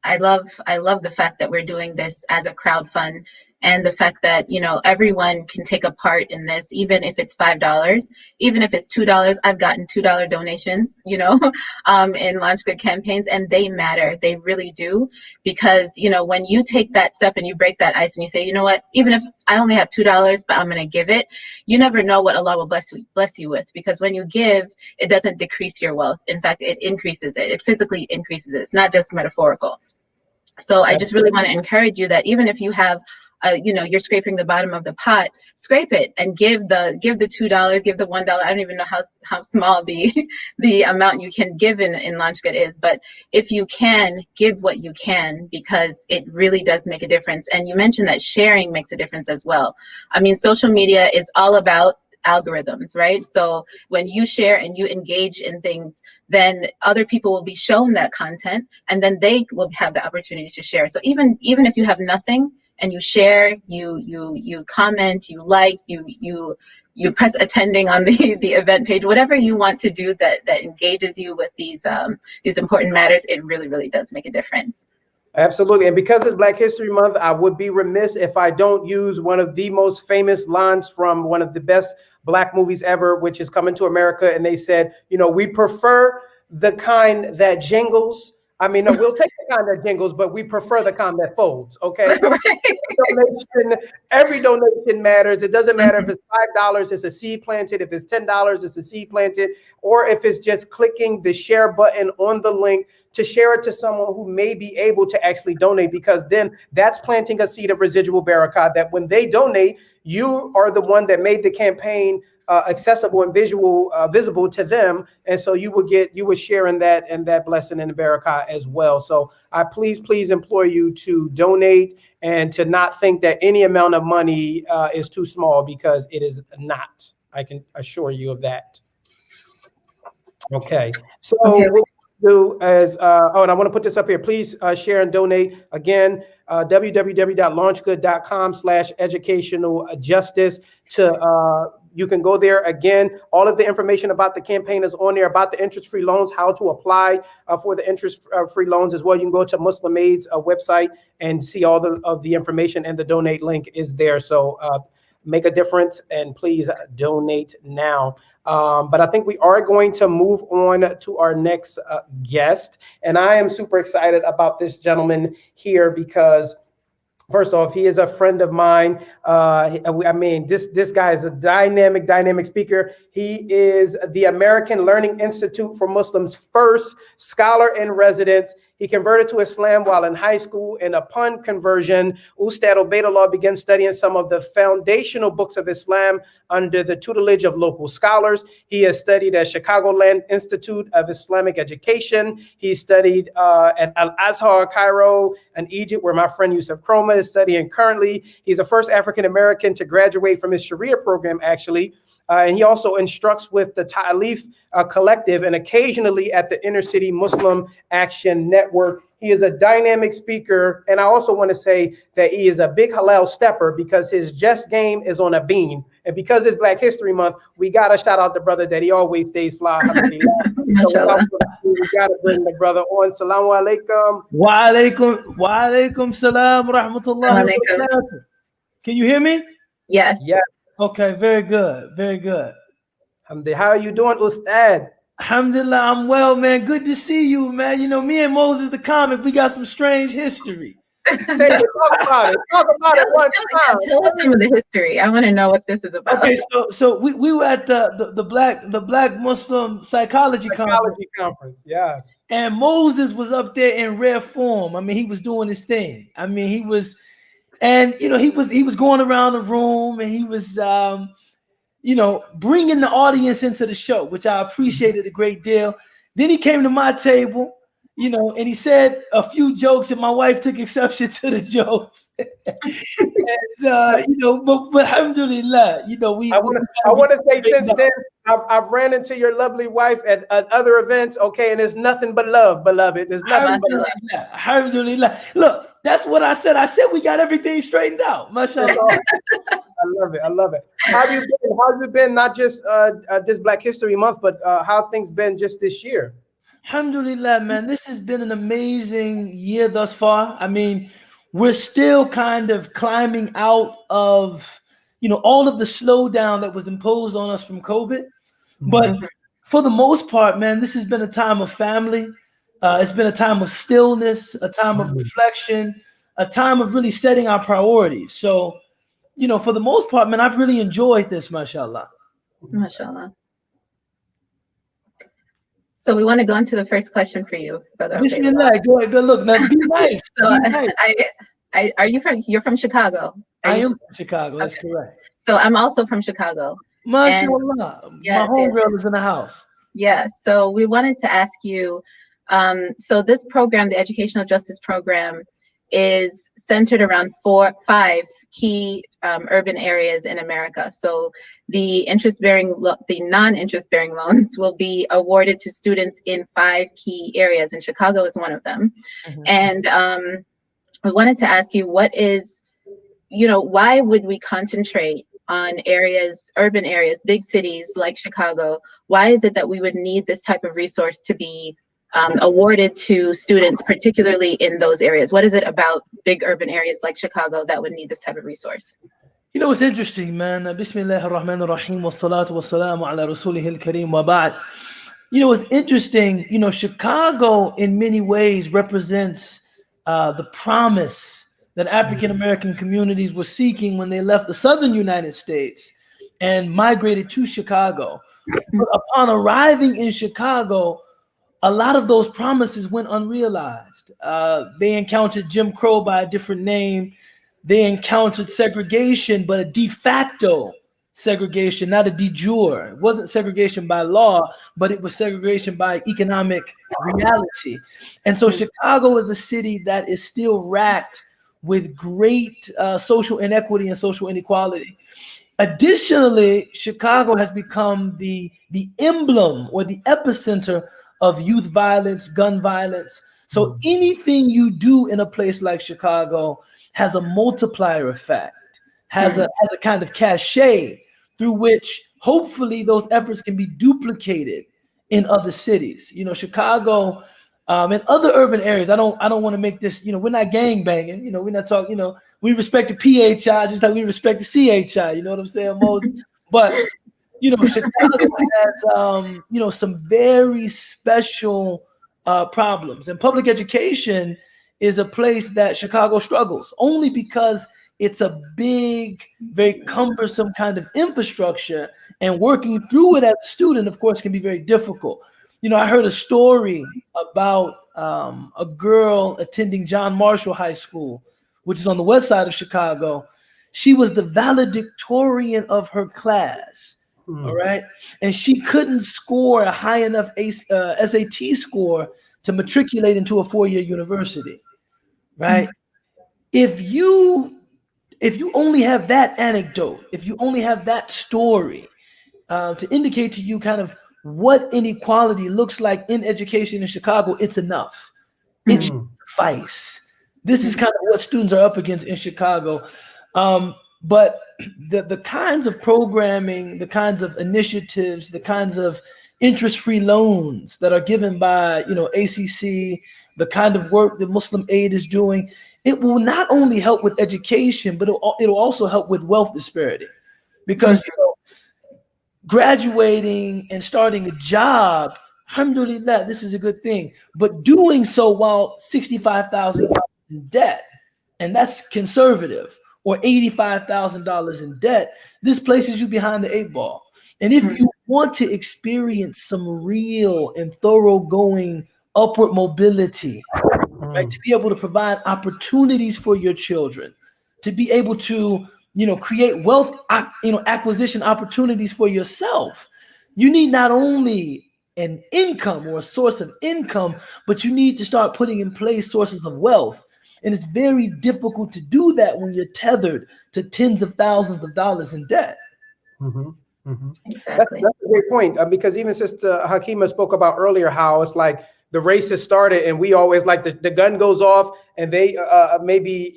I love the fact that we're doing this as a crowd fund, and the fact that everyone can take a part in this, even if it's $5, even if it's $2. I've gotten $2 donations, in Launch Good campaigns, and they matter. They really do, because when you take that step and you break that ice and you say, you know what, even if I only have $2, but I'm going to give it, you never know what Allah will bless you with, because when you give, it doesn't decrease your wealth. In fact, it increases it. It physically increases it. It's not just metaphorical. So I just really want to encourage you that even if you have you're scraping the bottom of the pot, scrape it and give the $2, give the $1. I don't even know how small the amount you can give in Launch Good is, but if you can, give what you can, because it really does make a difference. And you mentioned that sharing makes a difference as well. I mean, social media is all about algorithms, right? So when you share and you engage in things, then other people will be shown that content, and then they will have the opportunity to share. So even if you have nothing and you share, you comment, you like, you press attending on the event page, whatever you want to do that engages you with these important matters, it really, really does make a difference. Absolutely. And because it's Black History Month, I would be remiss if I don't use one of the most famous lines from one of the best Black movies ever, which is Coming to America. And they said, we prefer the kind that jingles. I mean, no, we'll take the kind that jingles, but we prefer the kind that folds. Okay. Every donation matters. It doesn't matter if it's $5, it's a seed planted. If it's $10, it's a seed planted. Or if it's just clicking the share button on the link to share it to someone who may be able to actually donate, because then that's planting a seed of residual barakah, that when they donate, you are the one that made the campaign accessible and visible to them, and so you would share in that blessing and the barakah as well. So I please implore you to donate and to not think that any amount of money is too small, because it is not. I can assure you of that. Okay, so what we'll do is, and I want to put this up here. Please share and donate. Again, www.launchgood.com/educational justice. You can go there. Again, all of the information about the campaign is on there, about the interest-free loans, how to apply for the interest-free loans as well. You can go to Muslim Aid's website and see all of the information, and the donate link is there. So make a difference, and please donate now. But I think we are going to move on to our next guest. And I am super excited about this gentleman here because, first off, he is a friend of mine. I mean, this guy is a dynamic speaker. He is the American Learning Institute for Muslims' first scholar in residence. He converted to Islam while in high school, and upon conversion, Ustad Ubaidullah began studying some of the foundational books of Islam under the tutelage of local scholars. He has studied at Chicagoland Institute of Islamic Education. He studied at Al-Azhar, Cairo, and Egypt, where my friend Yusuf Kroma is studying currently. He's the first African-American to graduate from his Sharia program, actually. And he also instructs with the Ta'alif Collective and occasionally at the Inner City Muslim Action Network. He is a dynamic speaker. And I also want to say that he is a big halal stepper, because his jest game is on a beam. And because it's Black History Month, we got to shout out the brother that he always stays fly. So we got to bring the brother on. Salamu alaikum. Wa alaikum salam rahmatullahi wa barakatuh. Can you hear me? Yes. Yes. Okay, very good. How are you doing, Ustad? Alhamdulillah, I'm well, man. Good to see you, man. Me and Moses the comic, we got some strange history. Talk about it one time. Tell us some of the history. I want to know what this is about. Okay, so we were at the Black Muslim Psychology Conference. Yes. And Moses was up there in rare form. I mean, he was doing his thing. I mean, he was going around the room, and he was bringing the audience into the show, which I appreciated a great deal. Then he came to my table, and he said a few jokes, and my wife took exception to the jokes. And but alhamdulillah, I want to say, since then, I've ran into your lovely wife at other events, okay, and it's nothing but love, beloved. There's nothing but love. Alhamdulillah. Look, that's what I said. I said we got everything straightened out. MashaAllah. I love it. How have you been? Not just Black History Month, but how have things been just this year? Alhamdulillah, man. This has been an amazing year thus far. I mean, we're still kind of climbing out of, all of the slowdown that was imposed on us from COVID. But for the most part, man, this has been a time of family. It's been a time of stillness, a time of reflection, a time of really setting our priorities. So, for the most part, man, I've really enjoyed this, mashallah. Mashallah. So we want to go into the first question for you, Brother. Bismillah, go look. Now, be nice. So be nice. You're from Chicago? I am from Chicago. That's correct. So I'm also from Chicago. MashaAllah. Yes, my homegirl is in the house. Yeah. So we wanted to ask you, so this program, the Educational Justice Program, is centered around 5 key urban areas in America. So the non-interest bearing loans will be awarded to students in 5 key areas, and Chicago is one of them. Mm-hmm. And we wanted to ask you, why would we concentrate on urban areas, big cities like Chicago? Why is it that we would need this type of resource to be awarded to students, particularly in those areas? What is it about big urban areas like Chicago that would need this type of resource? It's interesting, man. Bismillah ar-Rahman ar-Rahim wa salatu wa salamu ala rasulih al-Kareem wa ba'd. It's interesting, Chicago in many ways represents the promise that African American communities were seeking when they left the southern United States and migrated to Chicago. But upon arriving in Chicago, a lot of those promises went unrealized. They encountered Jim Crow by a different name. They encountered segregation, but a de facto segregation, not a de jure. It wasn't segregation by law, but it was segregation by economic reality. And so Chicago is a city that is still racked with great social inequity and social inequality. Additionally, Chicago has become the emblem or the epicenter of youth violence, gun violence. So anything you do in a place like Chicago has a multiplier effect, has a kind of cachet through which hopefully those efforts can be duplicated in other cities. Chicago and other urban areas. I don't want to make this, we're not gang banging, we're not talking, we respect the PHI just like we respect the CHI, you know what I'm saying, Moses? But Chicago has, some very special problems. And public education is a place that Chicago struggles only because it's a big, very cumbersome kind of infrastructure. And working through it as a student, of course, can be very difficult. I heard a story about a girl attending John Marshall High School, which is on the west side of Chicago. She was the valedictorian of her class. All right. And she couldn't score a high enough SAT score to matriculate into a 4-year university. Right. If you only have that anecdote, if you only have that story to indicate to you kind of what inequality looks like in education in Chicago, it's enough. It should suffice. This is kind of what students are up against in Chicago. But the kinds of programming, the kinds of initiatives, the kinds of interest-free loans that are given by, ACC, the kind of work that Muslim Aid is doing, it will not only help with education, but it'll also help with wealth disparity. Because graduating and starting a job, alhamdulillah, this is a good thing. But doing so while $65,000 in debt, and that's conservative, or $85,000 in debt, this places you behind the 8 ball. And if you want to experience some real and thoroughgoing upward mobility, right, to be able to provide opportunities for your children, to be able to, create wealth, acquisition opportunities for yourself, you need not only an income or a source of income, but you need to start putting in place sources of wealth. And it's very difficult to do that when you're tethered to tens of thousands of dollars in debt. Exactly. That's a great point, because even Sister Hakima spoke about earlier how it's like the race has started and we always like the gun goes off and they maybe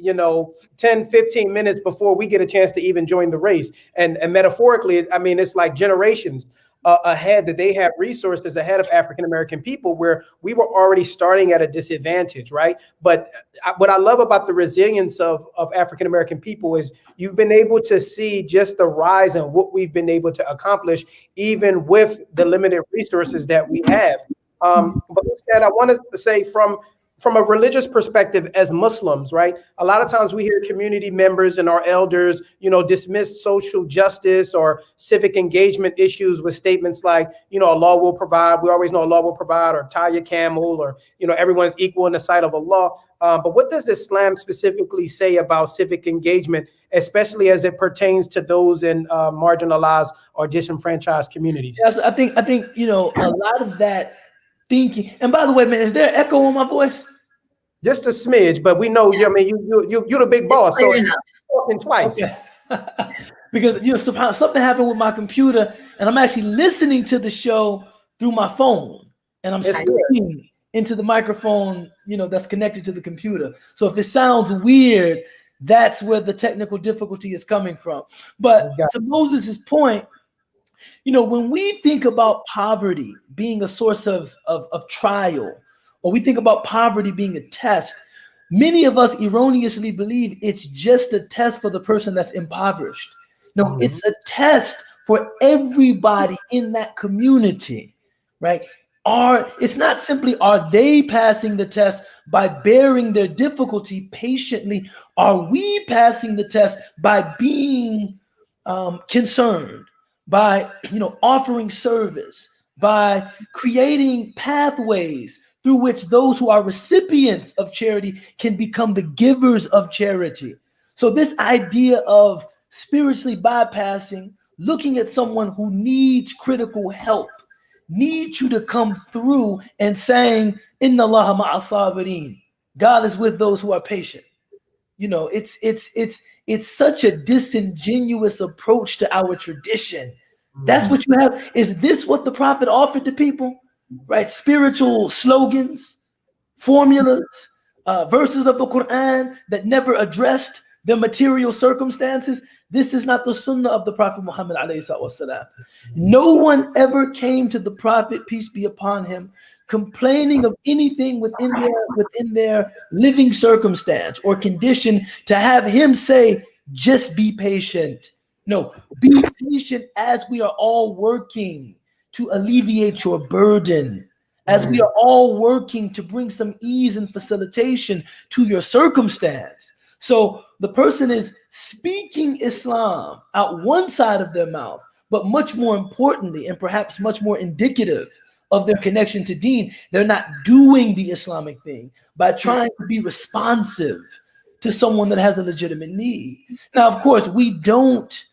10, 15 minutes before we get a chance to even join the race. And metaphorically, I mean, it's like generations ahead that they have resources ahead of African-American people where we were already starting at a disadvantage, right? But what I love about the resilience of African-American people is you've been able to see just the rise and what we've been able to accomplish, even with the limited resources that we have. But instead, I wanted to say from a religious perspective as Muslims, right? A lot of times we hear community members and our elders, dismiss social justice or civic engagement issues with statements like, Allah will provide. We always know Allah will provide, or tie your camel, or, everyone's equal in the sight of Allah. But what does Islam specifically say about civic engagement, especially as it pertains to those in marginalized or disenfranchised communities? Yes, I think a lot of that thinking. And by the way, man, is there echo on my voice? Just a smidge, but we know. I mean, you're the big boss, so you're talking twice. Okay. Because something happened with my computer, and I'm actually listening to the show through my phone, and I'm speaking into the microphone, that's connected to the computer. So if it sounds weird, that's where the technical difficulty is coming from. But to Moses's point, when we think about poverty being a source of trial, or we think about poverty being a test, many of us erroneously believe it's just a test for the person that's impoverished. No, it's a test for everybody in that community, right? It's not simply are they passing the test by bearing their difficulty patiently. Are we passing the test by being concerned, by offering service, by creating pathways through which those who are recipients of charity can become the givers of charity? So this idea of spiritually bypassing, looking at someone who needs critical help, needs you to come through and saying, Inna Allaha ma'as sabirin. God is with those who are patient. It's such a disingenuous approach to our tradition. That's what you have. Is this what the prophet offered to people? Right? Spiritual slogans, formulas, verses of the Quran that never addressed their material circumstances. This is not the sunnah of the Prophet Muhammad alayhi salatu. No one ever came to the Prophet, peace be upon him, complaining of anything within their living circumstance or condition to have him say, just be patient. No, be patient as we are all working to alleviate your burden, as we are all working to bring some ease and facilitation to your circumstance. So the person is speaking Islam out one side of their mouth, but much more importantly, and perhaps much more indicative of their connection to Deen, they're not doing the Islamic thing by trying to be responsive to someone that has a legitimate need. Now, of course, we don't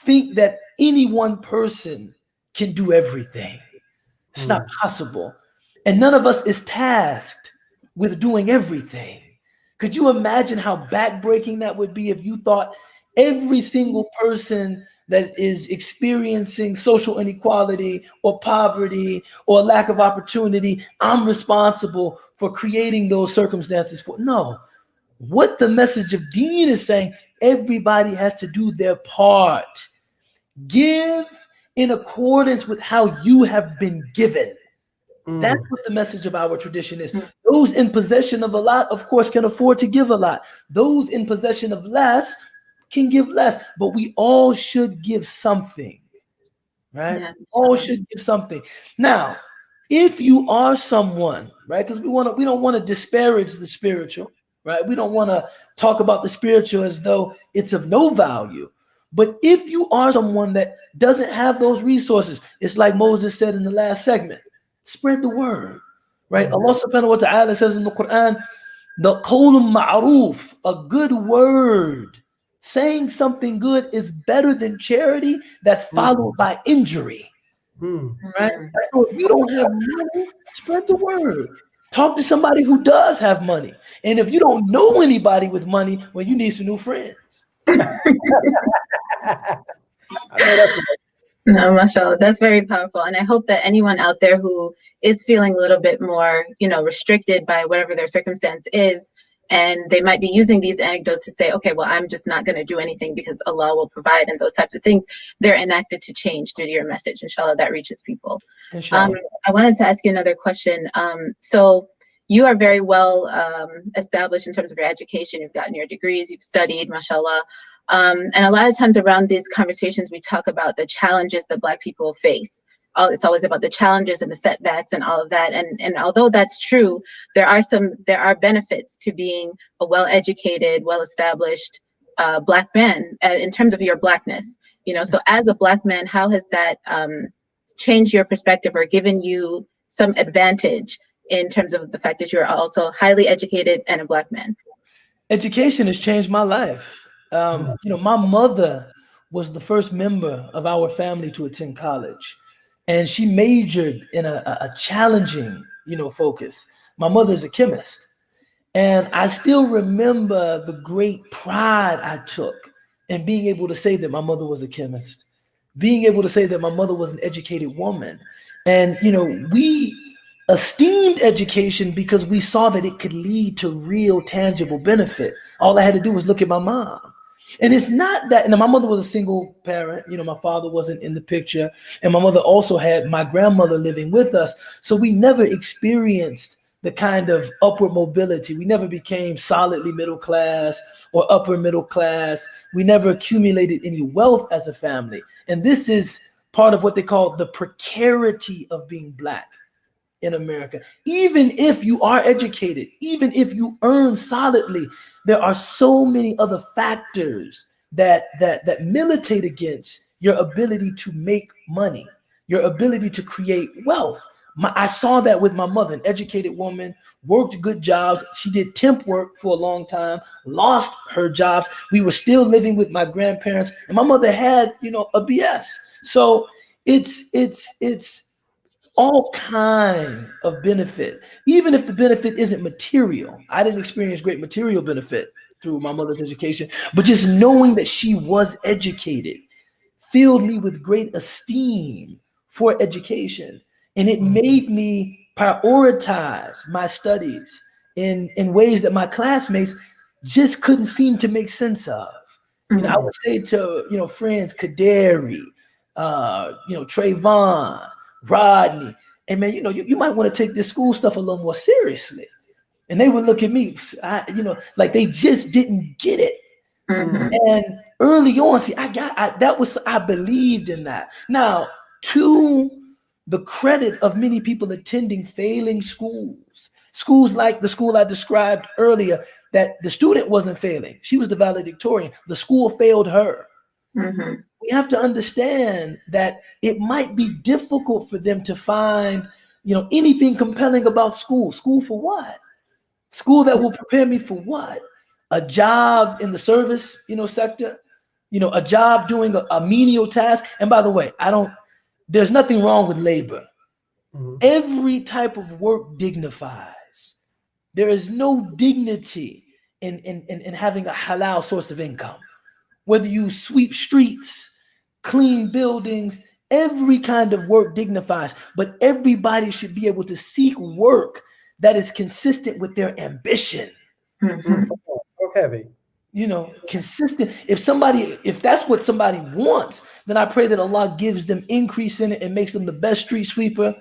think that any one person can do everything. It's not possible. And none of us is tasked with doing everything. Could you imagine how backbreaking that would be if you thought every single person that is experiencing social inequality or poverty or lack of opportunity, I'm responsible for creating those circumstances for? No. What the message of Deen is saying, everybody has to do their part. Give in accordance with how you have been given. That's what the message of our tradition is. Those in possession of a lot, of course, can afford to give a lot. Those in possession of less can give less, but we all should give something, right? Yeah, all should give something. Now, if you are someone, right, because we don't want to disparage the spiritual, right? We don't want to talk about the spiritual as though it's of no value. But if you are someone that doesn't have those resources, it's like Moses said in the last segment, spread the word, right? Allah subhanahu wa ta'ala says in the Quran, the qawlun ma'roof, a good word, saying something good is better than charity that's followed by injury, right? So if you don't have money, spread the word. Talk to somebody who does have money. And if you don't know anybody with money, well, you need some new friends. No, mashallah, that's very powerful. And I hope that anyone out there who is feeling a little bit more, restricted by whatever their circumstance is, and they might be using these anecdotes to say, okay, well, I'm just not going to do anything because Allah will provide and those types of things, they're enacted to change through your message. Inshallah, that reaches people. I wanted to ask you another question. So you are very well established in terms of your education. You've gotten your degrees, you've studied, mashallah. And a lot of times around these conversations, we talk about the challenges that Black people face. It's always about the challenges and the setbacks and all of that. And although that's true, there are benefits to being a well-educated, well-established Black man in terms of your Blackness. So as a Black man, how has that changed your perspective or given you some advantage in terms of the fact that you're also highly educated and a Black man? Education has changed my life. My mother was the first member of our family to attend college, and she majored in a challenging, focus. My mother is a chemist, and I still remember the great pride I took in being able to say that my mother was a chemist, being able to say that my mother was an educated woman. And, we esteemed education because we saw that it could lead to real tangible benefit. All I had to do was look at my mom. And it's not that, my mother was a single parent, my father wasn't in the picture. And my mother also had my grandmother living with us. So we never experienced the kind of upward mobility. We never became solidly middle class or upper middle class. We never accumulated any wealth as a family. And this is part of what they call the precarity of being Black in America. Even if you are educated, even if you earn solidly, there are so many other factors that militate against your ability to make money, your ability to create wealth. I saw that with my mother, an educated woman, worked good jobs. She did temp work for a long time, lost her jobs. We were still living with my grandparents, and my mother had, a BS. So it's all kind of benefit, even if the benefit isn't material. I didn't experience great material benefit through my mother's education, but just knowing that she was educated filled me with great esteem for education. And it made me prioritize my studies in ways that my classmates just couldn't seem to make sense of. I would say to, friends, Kaderi, Trayvon, Rodney, and man, you might want to take this school stuff a little more seriously. And they would look at me, like they just didn't get it. And early on, I believed in that. Now, to the credit of many people attending failing schools like the school I described earlier, that the student wasn't failing. She was the valedictorian. The school failed her. We have to understand that it might be difficult for them to find, anything compelling about school. School for what? School that will prepare me for what? A job in the service, sector, a job doing a menial task. And by the way, there's nothing wrong with labor. Every type of work dignifies. There is no dignity in having a halal source of income. Whether you sweep streets, clean buildings, every kind of work dignifies, but everybody should be able to seek work that is consistent with their ambition. Heavy. Consistent. If that's what somebody wants, then I pray that Allah gives them increase in it and makes them the best street sweeper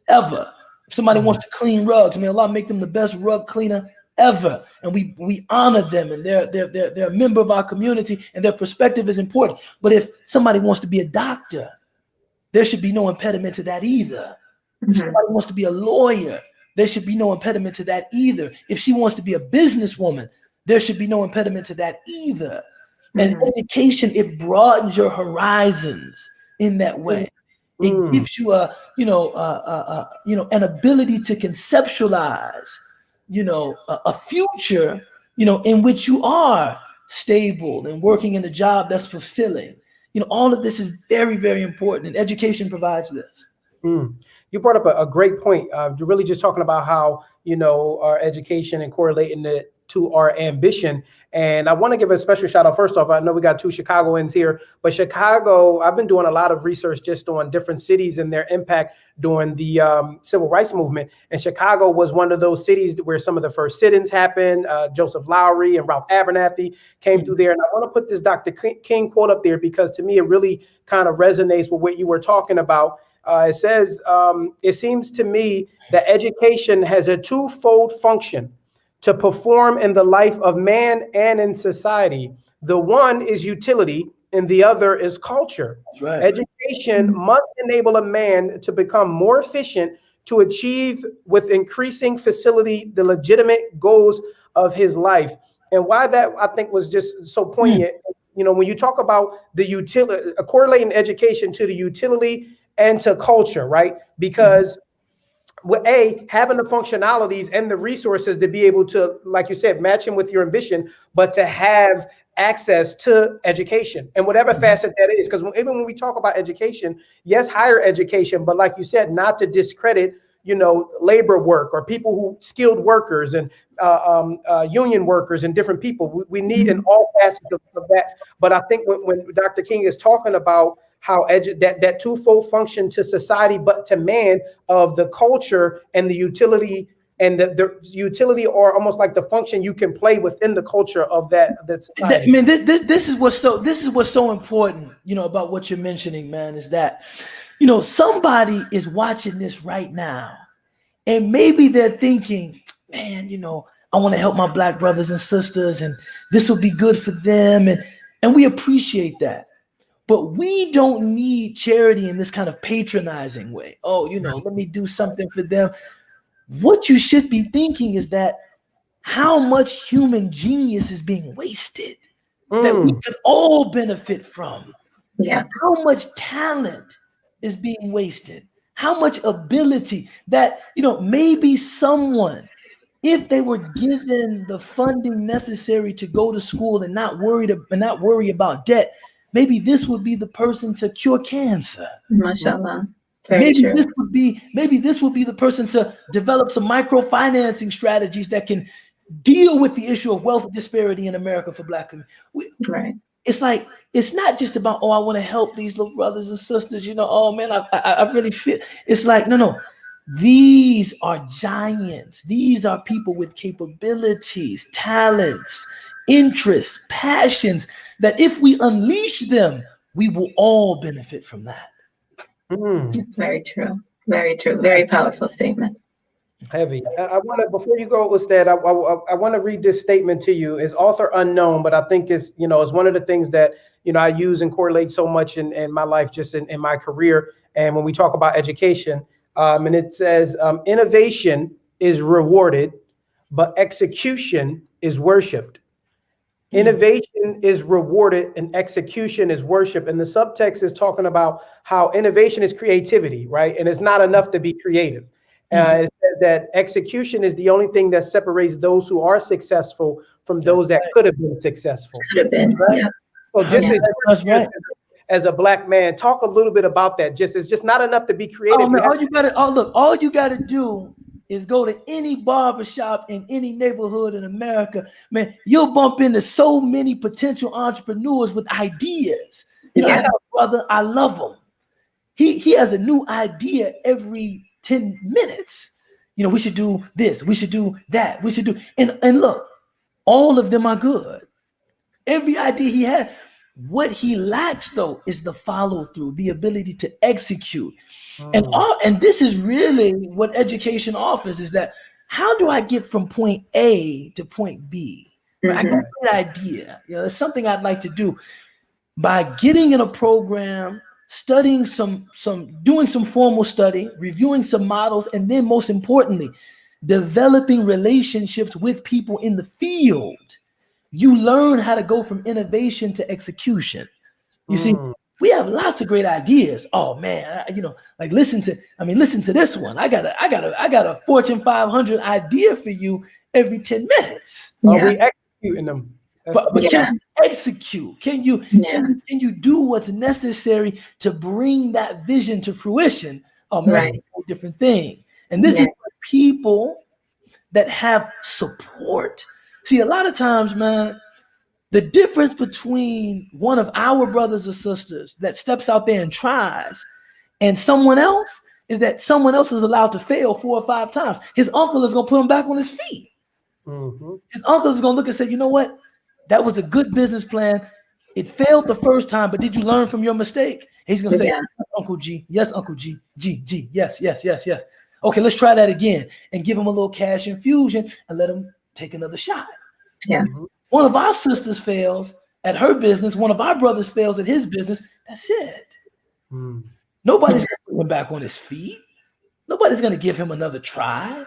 ever. If somebody wants to clean rugs, may Allah make them the best rug cleaner ever. And we honor them, and they're a member of our community, and their perspective is important. But if somebody wants to be a doctor, there should be no impediment to that either. If somebody wants to be a lawyer, there should be no impediment to that either. If she wants to be a businesswoman, there should be no impediment to that either. And education, it broadens your horizons in that way. It gives you an ability to conceptualize, a future, in which you are stable and working in a job that's fulfilling. All of this is very, very important, and education provides this. You brought up a great point. You're really just talking about how, our education and correlating it to our ambition. And I want to give a special shout out. First off, I know we got 2 Chicagoans here, but Chicago, I've been doing a lot of research just on different cities and their impact during the civil rights movement. And Chicago was one of those cities where some of the first sit-ins happened. Joseph Lowry and Ralph Abernathy came through there. And I want to put this Dr. King quote up there because to me, it really kind of resonates with what you were talking about. It says, it seems to me that education has a twofold function to perform in the life of man and in society. The one is utility and the other is culture. Right. Education must enable a man to become more efficient to achieve with increasing facility the legitimate goals of his life. And why that I think was just so poignant, when you talk about the utility, correlating education to the utility and to culture, right? Because having the functionalities and the resources to be able to, like you said, match them with your ambition, but to have access to education and whatever facet that is. Because even when we talk about education, yes, higher education, but like you said, not to discredit, labor work or people who skilled workers and union workers and different people. We need in all facets of that. But I think when Dr. King is talking about how that twofold function to society, but to man, of the culture and the utility, and the utility, or almost like the function you can play within the culture of that. I mean, this is what's so important, about what you're mentioning, man, is that, somebody is watching this right now, and maybe they're thinking, man, I want to help my Black brothers and sisters, and this will be good for them, and we appreciate that. But we don't need charity in this kind of patronizing way. Oh, let me do something for them. What you should be thinking is that how much human genius is being wasted that we could all benefit from. Yeah. How much talent is being wasted? How much ability that, maybe someone, if they were given the funding necessary to go to school and not worry about debt, maybe this would be the person to cure cancer. MashaAllah. Maybe this would be the person to develop some microfinancing strategies that can deal with the issue of wealth disparity in America for Black community. Right. It's like, it's not just about, I want to help these little brothers and sisters, oh man, I really feel. It's like, no. These are giants. These are people with capabilities, talents, interests, passions, that if we unleash them, we will all benefit from that. It's very true. Very true. Very powerful statement. Heavy. I want to, before you go, Ustad, I want to read this statement to you. It's author unknown, but I think it's one of the things that, I use and correlate so much in my life, just in my career. And when we talk about education, and it says, innovation is rewarded, but execution is worshiped. Innovation is rewarded and execution is worship. And the subtext is talking about how innovation is creativity, right? And it's not enough to be creative. It says that execution is the only thing that separates those who are successful from those that could have been successful. Could have been, right? yeah. So just as a Black man, talk a little bit about that. It's just not enough to be creative. Oh, man, all you gotta do is go to any barbershop in any neighborhood in America, man. You'll bump into so many potential entrepreneurs with ideas. I got a brother, I love him. He has a new idea every 10 minutes. We should do this, we should do that, we should do, and look, all of them are good. Every idea he had. What he lacks, though, is the follow through, the ability to execute. And this is really what education offers, is that how do I get from point A to point B? Right? I got a good idea. It's something I'd like to do. By getting in a program, studying doing some formal study, reviewing some models, and then most importantly, developing relationships with people in the field, you learn how to go from innovation to execution. You see, we have lots of great ideas. Oh man, like listen to this one. I got a Fortune 500 idea for you every 10 minutes. Are we executing them? But can you execute? Can you do what's necessary to bring that vision to fruition? Oh man, that's a whole different thing. And this is for people that have support. See, a lot of times, man, the difference between one of our brothers or sisters that steps out there and tries and someone else is that someone else is allowed to fail 4 or 5 times. His uncle is going to put him back on his feet. His uncle is going to look and say, you know what? That was a good business plan. It failed the first time, but did you learn from your mistake? He's going to say, Uncle G. Yes, Uncle G. G. Yes. Okay, let's try that again and give him a little cash infusion and let him take another shot. Yeah. One of our sisters fails at her business. One of our brothers fails at his business. That's it. Nobody's going to put him back on his feet. Nobody's going to give him another try.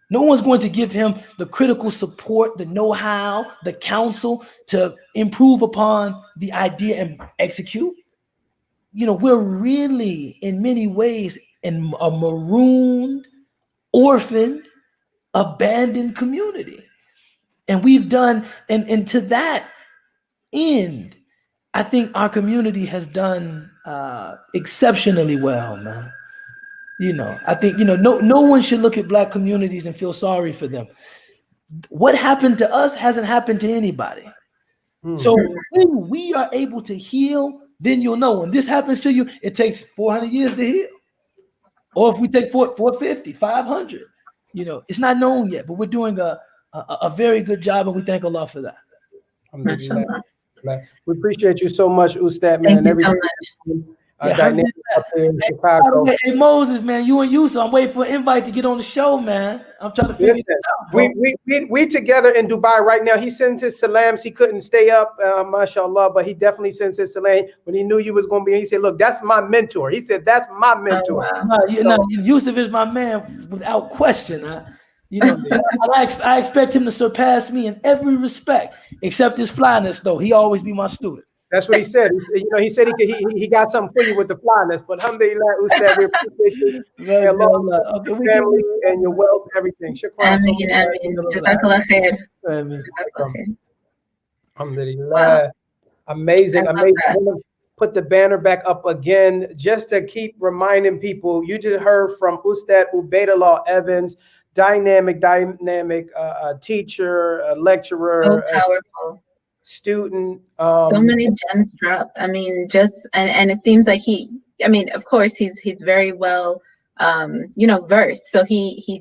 No one's going to give him the critical support, the know-how, the counsel to improve upon the idea and execute. We're really, in many ways, a marooned, orphaned, abandoned community. And we've done, and to that end, I think our community has done exceptionally well, man. I think, no one should look at Black communities and feel sorry for them. What happened to us hasn't happened to anybody. So when we are able to heal, then you'll know. When this happens to you, it takes 400 years to heal. Or if we take 450, 500, it's not known yet, but we're doing a very good job, and we thank Allah for that. We appreciate you so much, Ustad, man. Thank you so much. Dynamic up there in Chicago. Hey, Moses, man, you and Yusuf, I'm waiting for an invite to get on the show, man. I'm trying to figure this out. Bro. We together in Dubai right now. He sends his salams. He couldn't stay up, mashallah, but he definitely sends his salam. When he knew you was going to be, he said, look, that's my mentor. He said, that's my mentor. Oh, wow. Yusuf is my man without question. I expect him to surpass me in every respect, except his flyness, though. He always be my student. That's what he said. He said he got something for you with the flyness. But alhamdulillah, Ustad, we appreciate you. Your family and your wealth, everything. Shukran. Jazakallah khair. Alhamdulillah. Amazing. I'm gonna put the banner back up again just to keep reminding people. You just heard from Ustad Ubaidullah Evans, dynamic teacher, lecturer. So powerful. Student. So many gems dropped. I mean, and it seems like of course he's very well versed. So he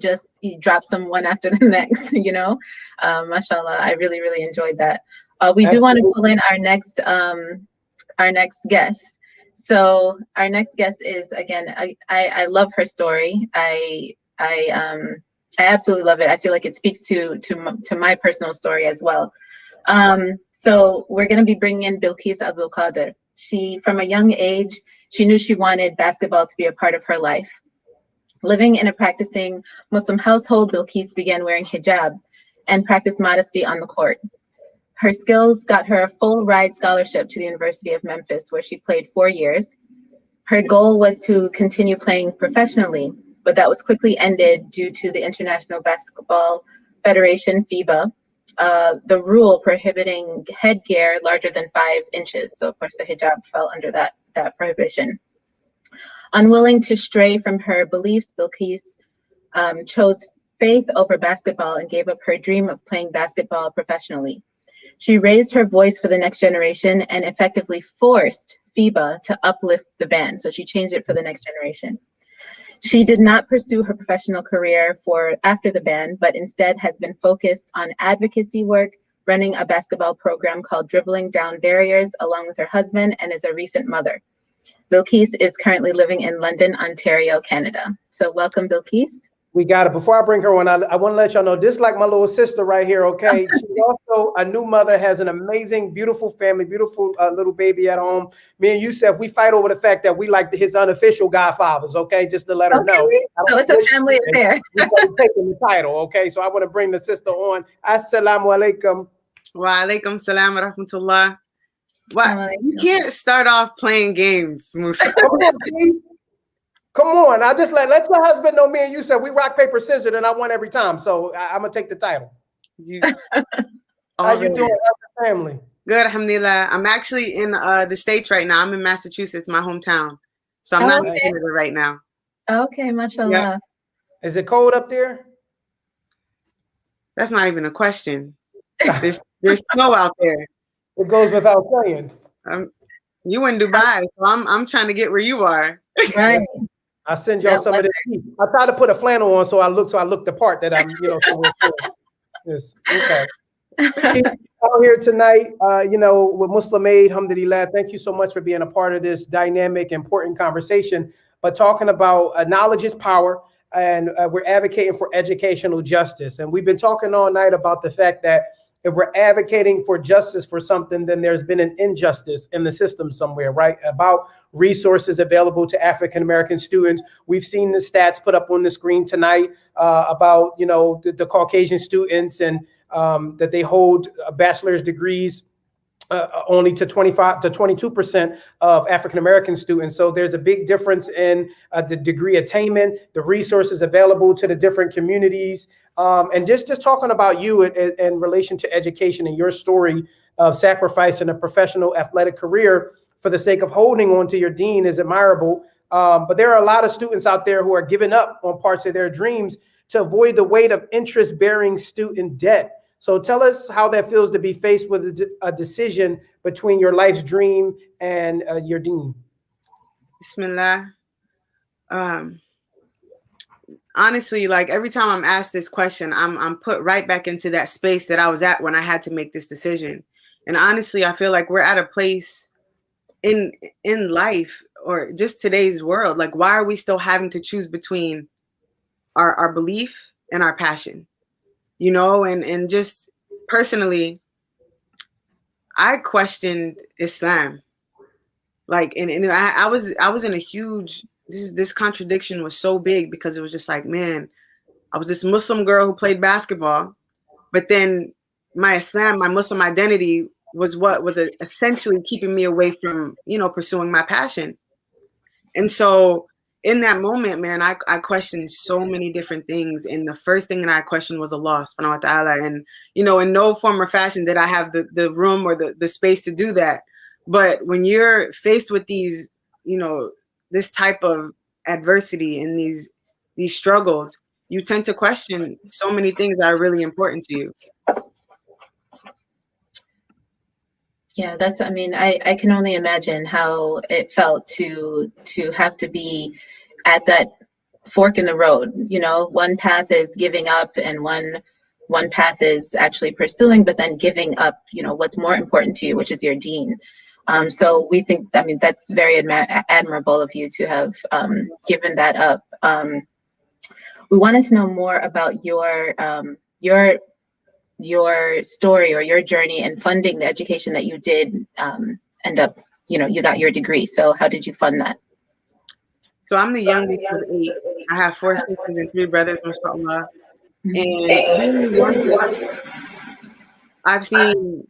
drops them one after the next, mashallah. I really, really enjoyed that. We do want to pull in our next guest. So our next guest is, again, I love her story. I absolutely love it. I feel like it speaks to my personal story as well. So we're going to be bringing in Bilqis Abdul Qadir. From a young age, she knew she wanted basketball to be a part of her life. Living in a practicing Muslim household, Bilqis began wearing hijab and practiced modesty on the court. Her skills got her a full ride scholarship to the University of Memphis, where she played 4 years. Her goal was to continue playing professionally, but that was quickly ended due to the International Basketball Federation, FIBA, the rule prohibiting headgear larger than 5 inches. So of course the hijab fell under that prohibition. Unwilling to stray from her beliefs, Bilqis chose faith over basketball and gave up her dream of playing basketball professionally. She raised her voice for the next generation and effectively forced FIBA to uplift the ban. So she changed it for the next generation. She did not pursue her professional career after the ban, but instead has been focused on advocacy work, running a basketball program called Dribbling Down Barriers along with her husband, and is a recent mother. Bilqis is currently living in London, Ontario, Canada. So welcome, Bilqis. We got it. Before I bring her on, I want to let y'all know this is like my little sister right here, okay? She's also a new mother, has an amazing, beautiful family, beautiful little baby at home. Me and Yusuf, we fight over the fact that we like his unofficial godfathers, okay? Just to let her know. So it's a family affair. We're taking the title, okay? So I want to bring the sister on. Assalamu alaikum. Wa alaikum salam wa rahmatullah. You can't start off playing games, Musa. Come on, I just let your husband know me and you said we rock, paper, scissors, and I won every time. So I'm gonna take the title. How you doing? How's the family? Good, alhamdulillah. I'm actually in the States right now. I'm in Massachusetts, my hometown. So I'm not in Canada right now. Okay, mashallah. Yeah. Is it cold up there? That's not even a question. There's snow out there. It goes without saying. You in Dubai, so I'm trying to get where you are. Right. I'll send y'all some of this. I try to put a flannel on so I look the part that I'm, yes. Okay. Out here tonight, with Muslim Aid, alhamdulillah. Thank you so much for being a part of this dynamic, important conversation. But talking about knowledge is power, and we're advocating for educational justice. And we've been talking all night about the fact that if we're advocating for justice for something, then there's been an injustice in the system somewhere, right? About resources available to African-American students. We've seen the stats put up on the screen tonight about, the Caucasian students and that they hold bachelor's degrees only to 25 to 22% of African-American students. So there's a big difference in the degree attainment, the resources available to the different communities. And just talking about you in relation to education and your story of sacrificing a professional athletic career for the sake of holding on to your dean is admirable. But there are a lot of students out there who are giving up on parts of their dreams to avoid the weight of interest-bearing student debt. So tell us how that feels to be faced with a decision between your life's dream and your dean. Bismillah. Honestly, like every time I'm asked this question, I'm put right back into that space that I was at when I had to make this decision. And honestly, I feel like we're at a place in life or just today's world. Like, why are we still having to choose between our belief and our passion? You know, and just personally, I questioned Islam. Like, and I was in a huge, this contradiction was so big because it was just like, man, I was this Muslim girl who played basketball, but then my Islam, my Muslim identity was what was essentially keeping me away from, you know, pursuing my passion. And so in that moment, man, I questioned so many different things. And the first thing that I questioned was Allah subhanahu wa ta'ala. And, you know, in no form or fashion did I have the room or the space to do that. But when you're faced with these, you know, this type of adversity and these struggles, you tend to question so many things that are really important to you. Yeah, I mean, I can only imagine how it felt to have to be at that fork in the road. You know, one path is giving up and one path is actually pursuing, but then giving up, you know, what's more important to you, which is your dean. So we think, I mean, that's very admirable of you to have given that up. We wanted to know more about your story or your journey in funding the education that you did end up, you know, you got your degree. So how did you fund that? So I'm the youngest of 8. I have 4 sisters and 3 brothers, mashallah. And I've seen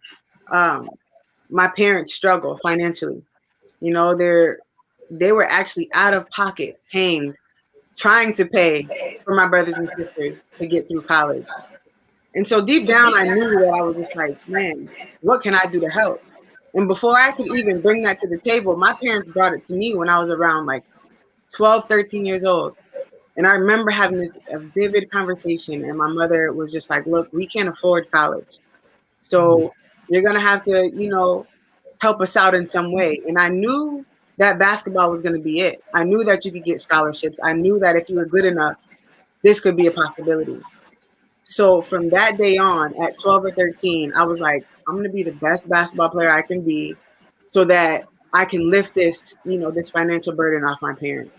my parents struggle financially. You know, they were actually out of pocket trying to pay for my brothers and sisters to get through college. And so deep down, I knew that I was just like, man, what can I do to help? And before I could even bring that to the table, my parents brought it to me when I was around like 12, 13 years old. And I remember having a vivid conversation, and my mother was just like, look, we can't afford college. So you're going to have to, you know, help us out in some way. And I knew that basketball was going to be it. I knew that you could get scholarships. I knew that if you were good enough, this could be a possibility. So from that day on, at 12 or 13, I was like, I'm going to be the best basketball player I can be so that I can lift this, you know, this financial burden off my parents.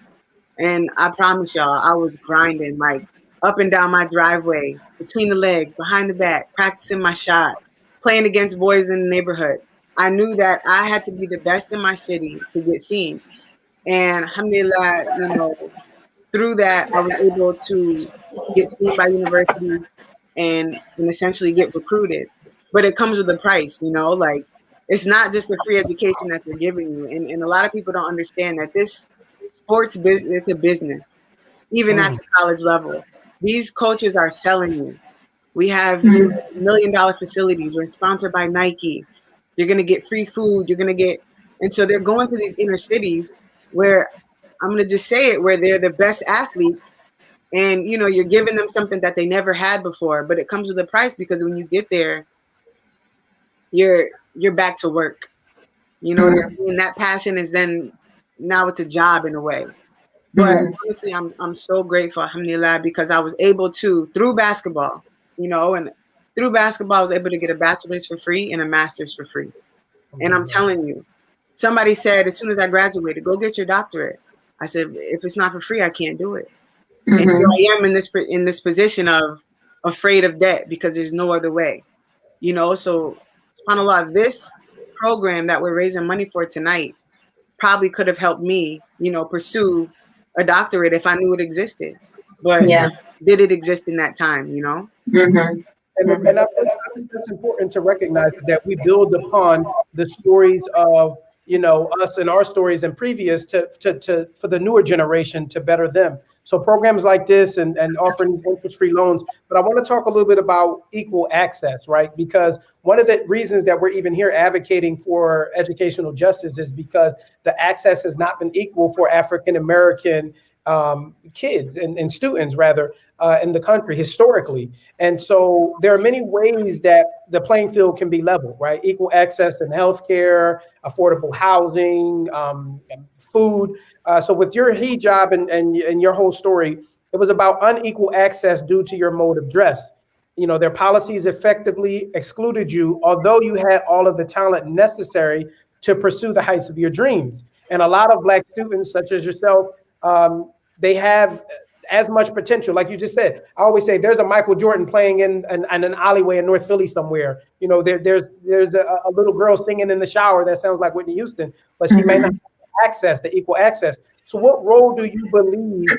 And I promise y'all, I was grinding like up and down my driveway, between the legs, behind the back, practicing my shot, playing against boys in the neighborhood. I knew that I had to be the best in my city to get seen. And alhamdulillah, you know, through that, I was able to get seen by universities and essentially get recruited. But it comes with a price, you know, like it's not just a free education that they're giving you. And a lot of people don't understand that this sports business is a business, even at the college level. These coaches are selling you. We have $1 million facilities. We're sponsored by Nike. You're going to get free food. You're going to get, and so they're going to these inner cities where I'm going to just say it, where they're the best athletes. And, you know, you're giving them something that they never had before, but it comes with a price because when you get there, you're back to work. You know, and that passion is then, now it's a job in a way. But honestly, I'm so grateful, alhamdulillah, because I was able to, through basketball, you know, and through basketball, I was able to get a bachelor's for free and a master's for free. And I'm telling you, somebody said, as soon as I graduated, go get your doctorate. I said, if it's not for free, I can't do it. And here I am in this position of afraid of debt because there's no other way, you know. So, subhanAllah, this program that we're raising money for tonight probably could have helped me, you know, pursue a doctorate if I knew it existed. But did it exist in that time, you know? And I think that's important to recognize, is that we build upon the stories of, you know, us and our stories and previous to for the newer generation to better them. So programs like this and offering these interest-free loans. But I want to talk a little bit about equal access, right? Because one of the reasons that we're even here advocating for educational justice is because the access has not been equal for African-American kids and students, rather, in the country historically. And so there are many ways that the playing field can be leveled, right? Equal access in healthcare, affordable housing, food. So with your hijab and your whole story, it was about unequal access due to your mode of dress. You know, their policies effectively excluded you, although you had all of the talent necessary to pursue the heights of your dreams. And a lot of Black students, such as yourself, they have as much potential. Like you just said, I always say there's a Michael Jordan playing in an alleyway in North Philly somewhere. You know, there's a little girl singing in the shower that sounds like Whitney Houston, but she may not have access to equal access. So what role do you believe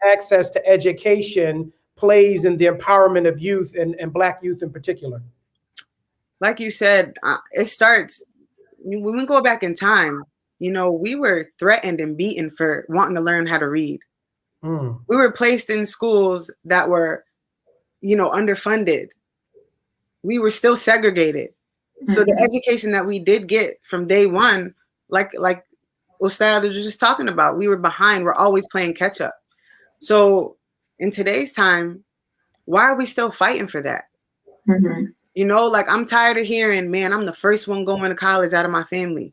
access to education plays in the empowerment of youth and Black youth in particular? Like you said, it starts when we go back in time. You know, we were threatened and beaten for wanting to learn how to read. We were placed in schools that were, you know, underfunded. We were still segregated. So the education that we did get from day one, like Ustad was just talking about, we were behind. We're always playing catch up. So in today's time, why are we still fighting for that? You know, like, I'm tired of hearing, man, I'm the first one going to college out of my family.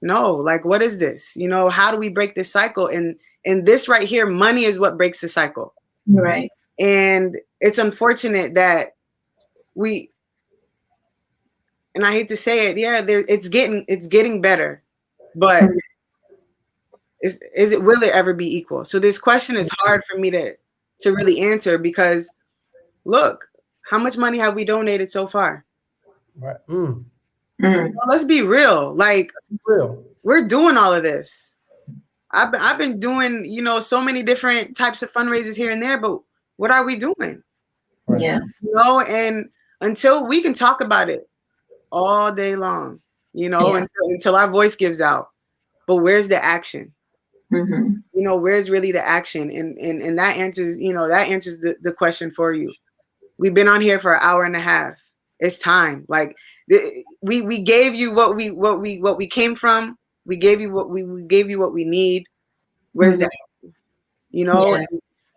No, like, what is this? You know, how do we break this cycle? And this right here, money is what breaks the cycle. Right. And it's unfortunate that and I hate to say it, yeah, it's getting better, but will it ever be equal? So this question is hard for me to really answer, because look, how much money have we donated so far? Right. Well, let's be real. Like, we're doing all of this. I've been doing, you know, so many different types of fundraisers here and there, but what are we doing? Yeah. You know, and until we can talk about it all day long, you know, until our voice gives out. But where's the action? You know, where's really the action? And that answers, you know, that answers the question for you. We've been on here for an hour and a half. It's time. Like, we gave you what we came from. We gave you what we gave you what we need. Where's that? You know,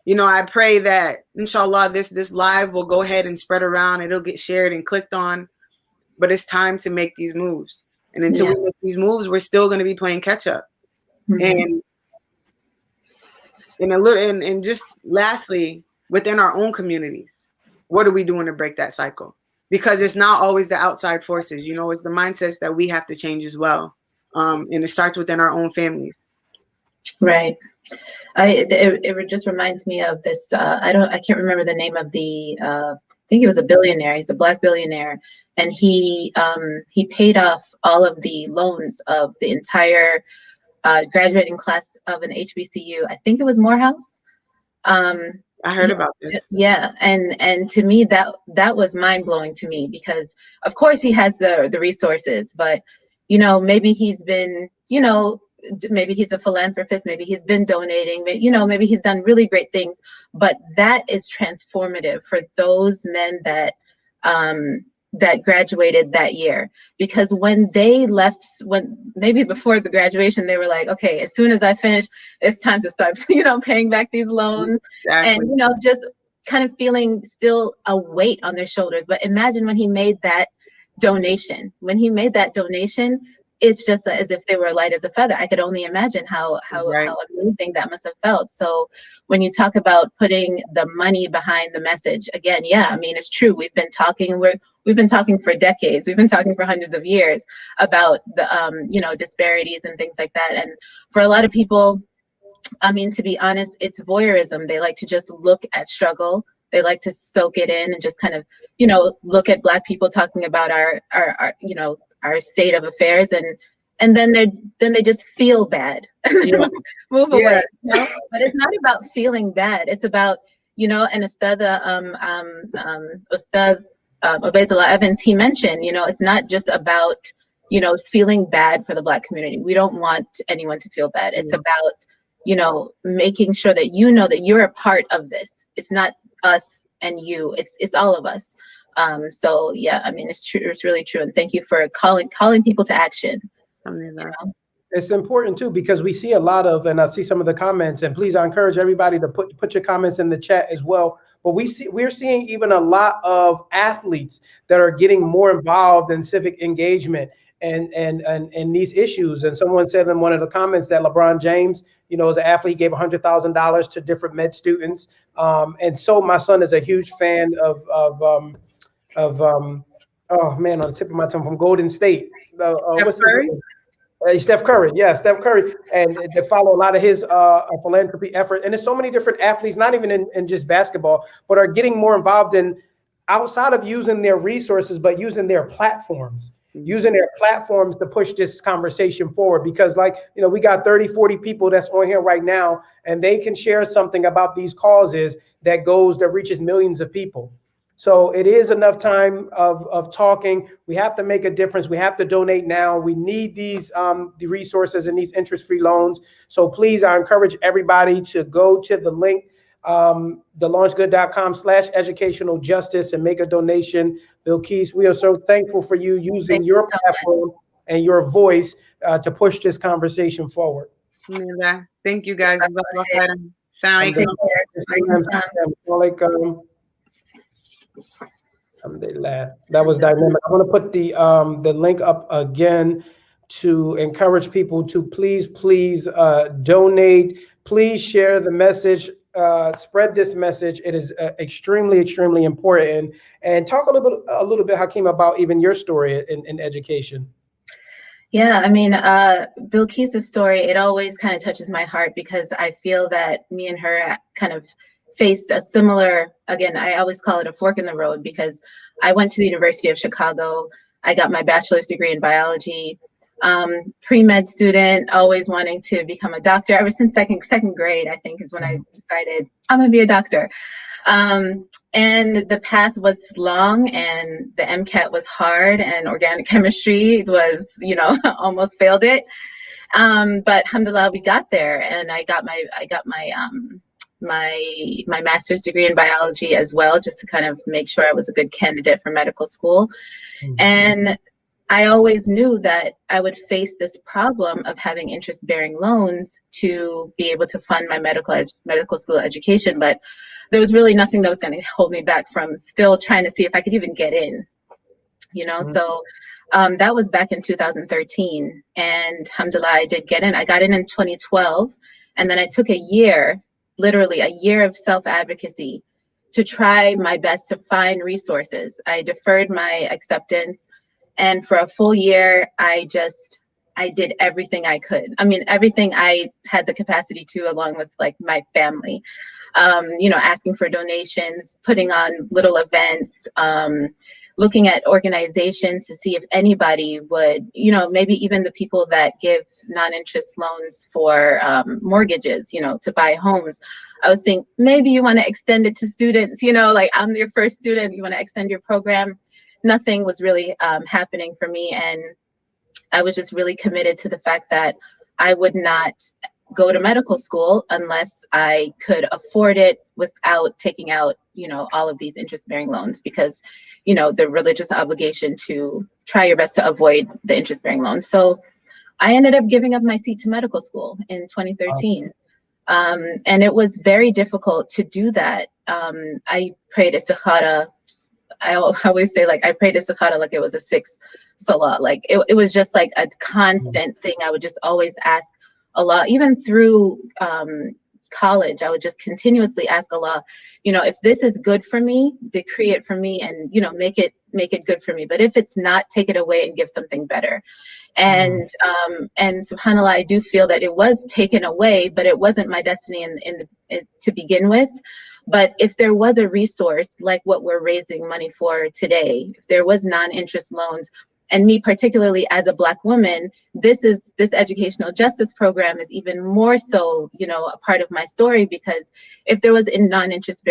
you know, I pray that inshallah this live will go ahead and spread around. It'll get shared and clicked on. But it's time to make these moves. And until we make these moves, we're still going to be playing catch up. And just lastly, within our own communities, what are we doing to break that cycle? Because it's not always the outside forces. You know, it's the mindsets that we have to change as well. And it starts within our own families. Right. It just reminds me of this. I can't remember the name of the. I think he was a billionaire. He's a Black billionaire, and he paid off all of the loans of the entire graduating class of an HBCU. I think it was Morehouse. I heard about this. Yeah, and to me that was mind blowing to me, because of course he has the resources, but you know, maybe he's been, you know, maybe he's a philanthropist, maybe he's been donating, you know, maybe he's done really great things, but that is transformative for those men that that graduated that year. Because when they left, when maybe before the graduation, they were like, okay, as soon as I finish, it's time to start, you know, paying back these loans. And, you know, just kind of feeling still a weight on their shoulders. But imagine when he made that donation, it's just as if they were light as a feather. I could only imagine how amazing that must have felt. So when you talk about putting the money behind the message, again, yeah, I mean, it's true. We've been talking for decades. We've been talking for hundreds of years about the, you know, disparities and things like that. And for a lot of people, I mean, to be honest, it's voyeurism. They like to just look at struggle. They like to soak it in and just kind of, you know, look at Black people talking about our you know, our state of affairs, and then they just feel bad and move away. You know? But it's not about feeling bad. It's about, you know, and Ustad Ubaidullah Evans, he mentioned, it's not just about, feeling bad for the Black community. We don't want anyone to feel bad. It's about, making sure that that you're a part of this. It's not us and you. It's all of us. So yeah, I mean, it's true. It's really true. And thank you for calling people to action. It's important too, because we see a lot of, and I see some of the comments, and please, I encourage everybody to put your comments in the chat as well. But we're seeing even a lot of athletes that are getting more involved in civic engagement and these issues. And someone said in one of the comments that LeBron James, as an athlete, gave $100,000 to different med students. And so my son is a huge fan of oh man, on the tip of my tongue, from Golden State. What's his name? Steph Curry, yeah, Steph Curry, and they follow a lot of his philanthropy effort. And there's so many different athletes, not even in just basketball, but are getting more involved in outside of using their resources, but using their platforms, to push this conversation forward. Because we got 30, 40 people that's on here right now, and they can share something about these causes that reaches millions of people. So it is enough time of talking. We have to make a difference. We have to donate now. We need these the resources and these interest-free loans. So please, I encourage everybody to go to the link, thelaunchgood.com/educational justice, and make a donation. Bilquis, we are so thankful for you using your platform and your voice to push this conversation forward. Thank you, guys. That was dynamic. I'm going to put the link up again to encourage people to please donate. Please share the message. Spread this message. It is extremely, extremely important. And talk a little bit, Hakeem, about even your story in education. Yeah, I mean, Bilquis' story, it always kind of touches my heart, because I feel that me and her kind of faced a similar, again, I always call it a fork in the road, because I went to the University of Chicago. I got my bachelor's degree in biology. Pre-med student, always wanting to become a doctor. Ever since second grade, I think, is when I decided I'm gonna be a doctor. And the path was long, and the MCAT was hard, and organic chemistry was, almost failed it. But alhamdulillah, we got there, and I got my master's degree in biology as well, just to kind of make sure I was a good candidate for medical school. And I always knew that I would face this problem of having interest-bearing loans to be able to fund my medical school education, but there was really nothing that was going to hold me back from still trying to see if I could even get in, So that was back in 2013, and alhamdulillah, I did get in. I got in 2012, and then I took a year, literally a year of self-advocacy to try my best to find resources. I deferred my acceptance, and for a full year, I did everything I could. I mean, everything I had the capacity to, along with my family, asking for donations, putting on little events, looking at organizations to see if anybody would, maybe even the people that give non-interest loans for mortgages, to buy homes. I was thinking, maybe you want to extend it to students, I'm your first student, you want to extend your program. Nothing was really happening for me. And I was just really committed to the fact that I would not go to medical school unless I could afford it without taking out, all of these interest-bearing loans, because, the religious obligation to try your best to avoid the interest-bearing loans. So I ended up giving up my seat to medical school in 2013. And it was very difficult to do that. I prayed istikhara. I always say, I prayed istikhara like it was a 6th salah. It was just a constant thing. I would just always ask Allah, even through college, I would just continuously ask Allah, if this is good for me, decree it for me, and make it good for me. But if it's not, take it away and give something better. And subhanAllah, I do feel that it was taken away, but it wasn't my destiny to begin with. But if there was a resource like what we're raising money for today, if there was non-interest loans, and me particularly as a Black woman, this educational justice program is even more so, a part of my story, because if there was in non-interest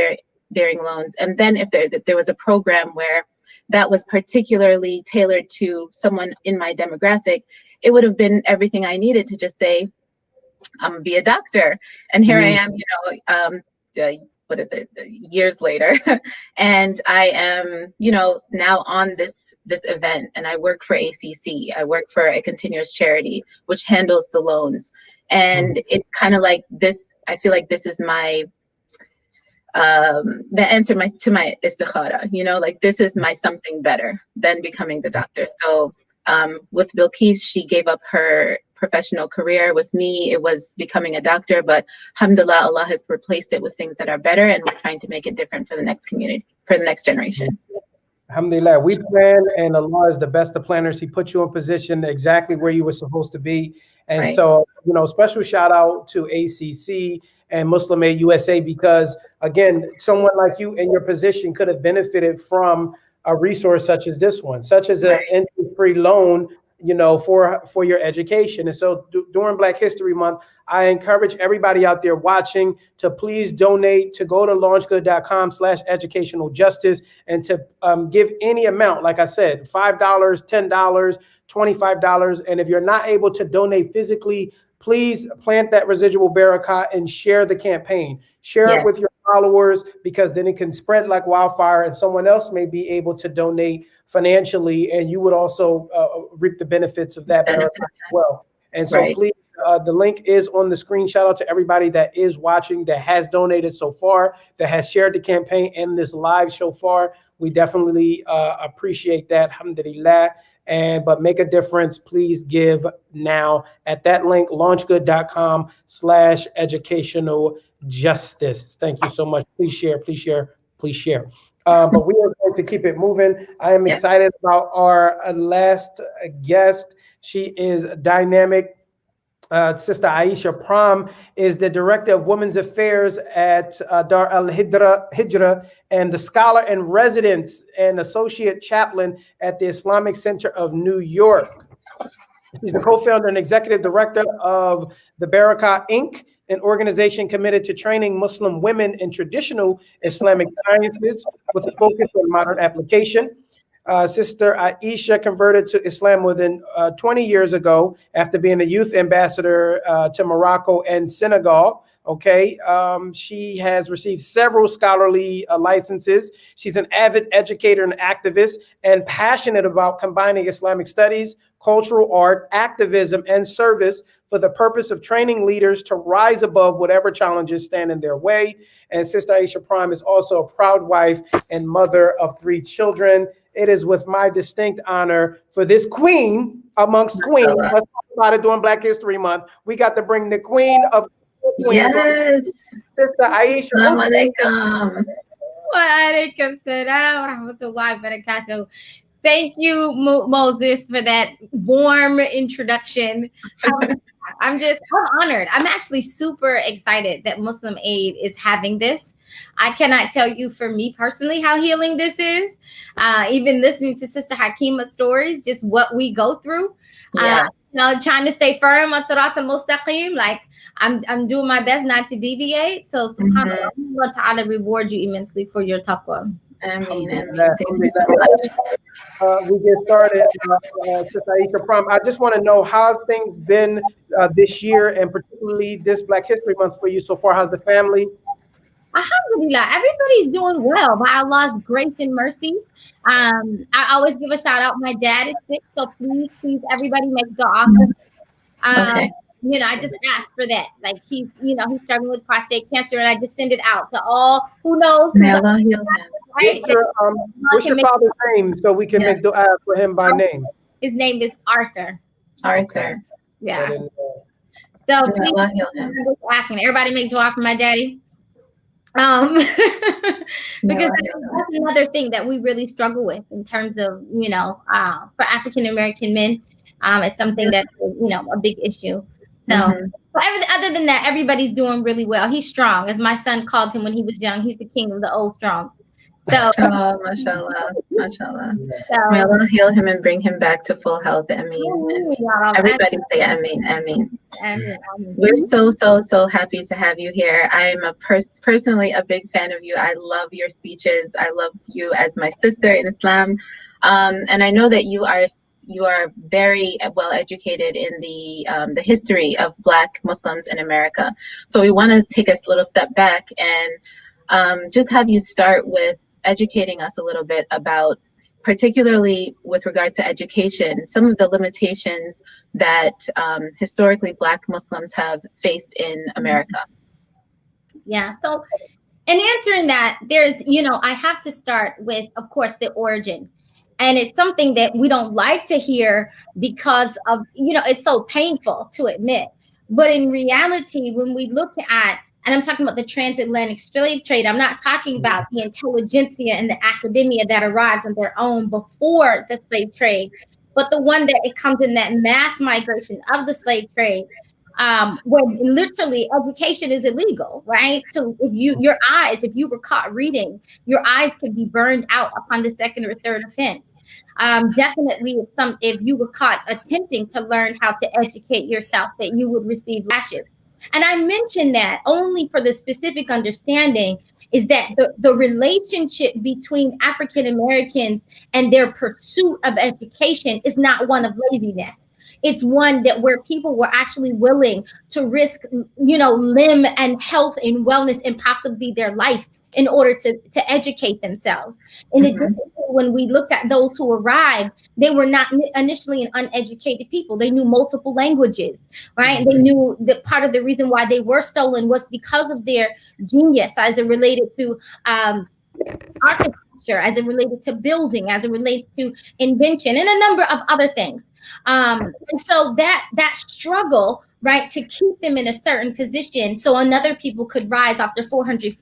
bearing loans, and then if there was a program where that was particularly tailored to someone in my demographic, it would have been everything I needed to just say, I'm gonna be a doctor. And here I am, what is it, years later. And I am, now on this event, and I work for ACC. I work for a continuous charity, which handles the loans. And it's kind of like this, I feel like this is my, the answer to my istikhara, like this is my something better than becoming the doctor. So with Bilqis, she gave up her professional career. With me, it was becoming a doctor, but alhamdulillah, Allah has replaced it with things that are better, and we're trying to make it different for the next community, for the next generation. Alhamdulillah, we plan, and Allah is the best of planners. He put you in position exactly where you were supposed to be. And Right. So, special shout out to ACC and Muslim Aid USA, because again, someone like you in your position could have benefited from a resource such as this one, such as an interest-free loan, for your education. And so during Black History Month, I encourage everybody out there watching to please donate, to go to launchgood.com/educational justice, and to give any amount, like I said, $5, $10, $25. And if you're not able to donate physically, please plant that residual barakah and share the campaign. Share it with your followers, because then it can spread like wildfire, and someone else may be able to donate financially, and you would also reap the benefits of that barakah as well. And so please, the link is on the screen. Shout out to everybody that is watching, that has donated so far, that has shared the campaign and this live so far. We definitely appreciate that. Alhamdulillah. But make a difference. Please give now at that link, launchgood.com/educational justice. Thank you so much. Please share, please share, please share. But we are going to keep it moving. I am excited about our last guest. She is dynamic. Sister Aisha Pram is the Director of Women's Affairs at Dar al-Hijra and the Scholar in Residence and Associate Chaplain at the Islamic Center of New York. She's the co-founder and executive director of the Barakah Inc., an organization committed to training Muslim women in traditional Islamic sciences with a focus on modern application. Sister Aisha converted to Islam more than 20 years ago after being a youth ambassador to Morocco and Senegal. Okay, she has received several scholarly licenses. She's an avid educator and activist, and passionate about combining Islamic studies, cultural art, activism, and service for the purpose of training leaders to rise above whatever challenges stand in their way. And Sister Aisha Prime is also a proud wife and mother of 3 children. It is with my distinct honor for this queen amongst queens. Let's talk about it during Black History Month. We got to bring the queen of queens. Yes. Sister Aisha. Assalamu alaikum. Wa alaikum salam wa rahmatullahi wa barakatuh. Thank you, Moses, for that warm introduction. I'm honored. I'm actually super excited that Muslim Aid is having this. I cannot tell you for me personally how healing this is. Even listening to Sister Hakima's stories, just what we go through. Trying to stay firm on Sirat al-Mustaqim. Like I'm doing my best not to deviate. So subhanAllah, Allah Ta'ala reward you immensely for your taqwa. Thank you so much. We get started, Sister Aisha Pram. I just want to know how things been this year, and particularly this Black History Month for you so far. How's the family? Alhamdulillah, everybody's doing well by Allah's grace and mercy. I always give a shout out. My dad is sick, so please, everybody make dua. I just asked for that. Like he's struggling with prostate cancer, and I just send it out to all who knows. Right? What's your father's name so we can make dua for him by name? His name is Arthur. Arthur. Yeah. So please, I'm just asking everybody make dua for my daddy. Because that's another thing that we really struggle with in terms of, for African American men. It's something that's, a big issue. So, other than that, everybody's doing really well. He's strong. As my son called him when he was young, he's the king of the old strong. So, oh, mashallah, mashallah. May Allah heal him and bring him back to full health. Ameen. Everybody say ameen, ameen. We're so happy to have you here. I'm personally a big fan of you. I love your speeches. I love you as my sister in Islam. And I know that you are very well educated in the history of Black Muslims in America. So we want to take a little step back and just have you start with educating us a little bit about, particularly with regards to education, some of the limitations that historically Black Muslims have faced in America. Yeah, so in answering that, there's, I have to start with, of course, the origin. And it's something that we don't like to hear because of, it's so painful to admit. But in reality, when we look at, and I'm talking about the transatlantic slave trade, I'm not talking about the intelligentsia and the academia that arrived on their own before the slave trade, but the one that it comes in that mass migration of the slave trade, where literally education is illegal, right? So if you were caught reading, your eyes could be burned out upon the second or third offense. Definitely, if you were caught attempting to learn how to educate yourself, that you would receive lashes. And I mention that only for the specific understanding is that the relationship between African Americans and their pursuit of education is not one of laziness. It's one that where people were actually willing to risk, limb and health and wellness and possibly their life in order to educate themselves. In addition, when we looked at those who arrived, they were not initially an uneducated people. They knew multiple languages, right? They knew that part of the reason why they were stolen was because of their genius as it related to architecture, as it related to building, as it relates to invention, and a number of other things. And so that struggle, right, to keep them in a certain position so another people could rise after 400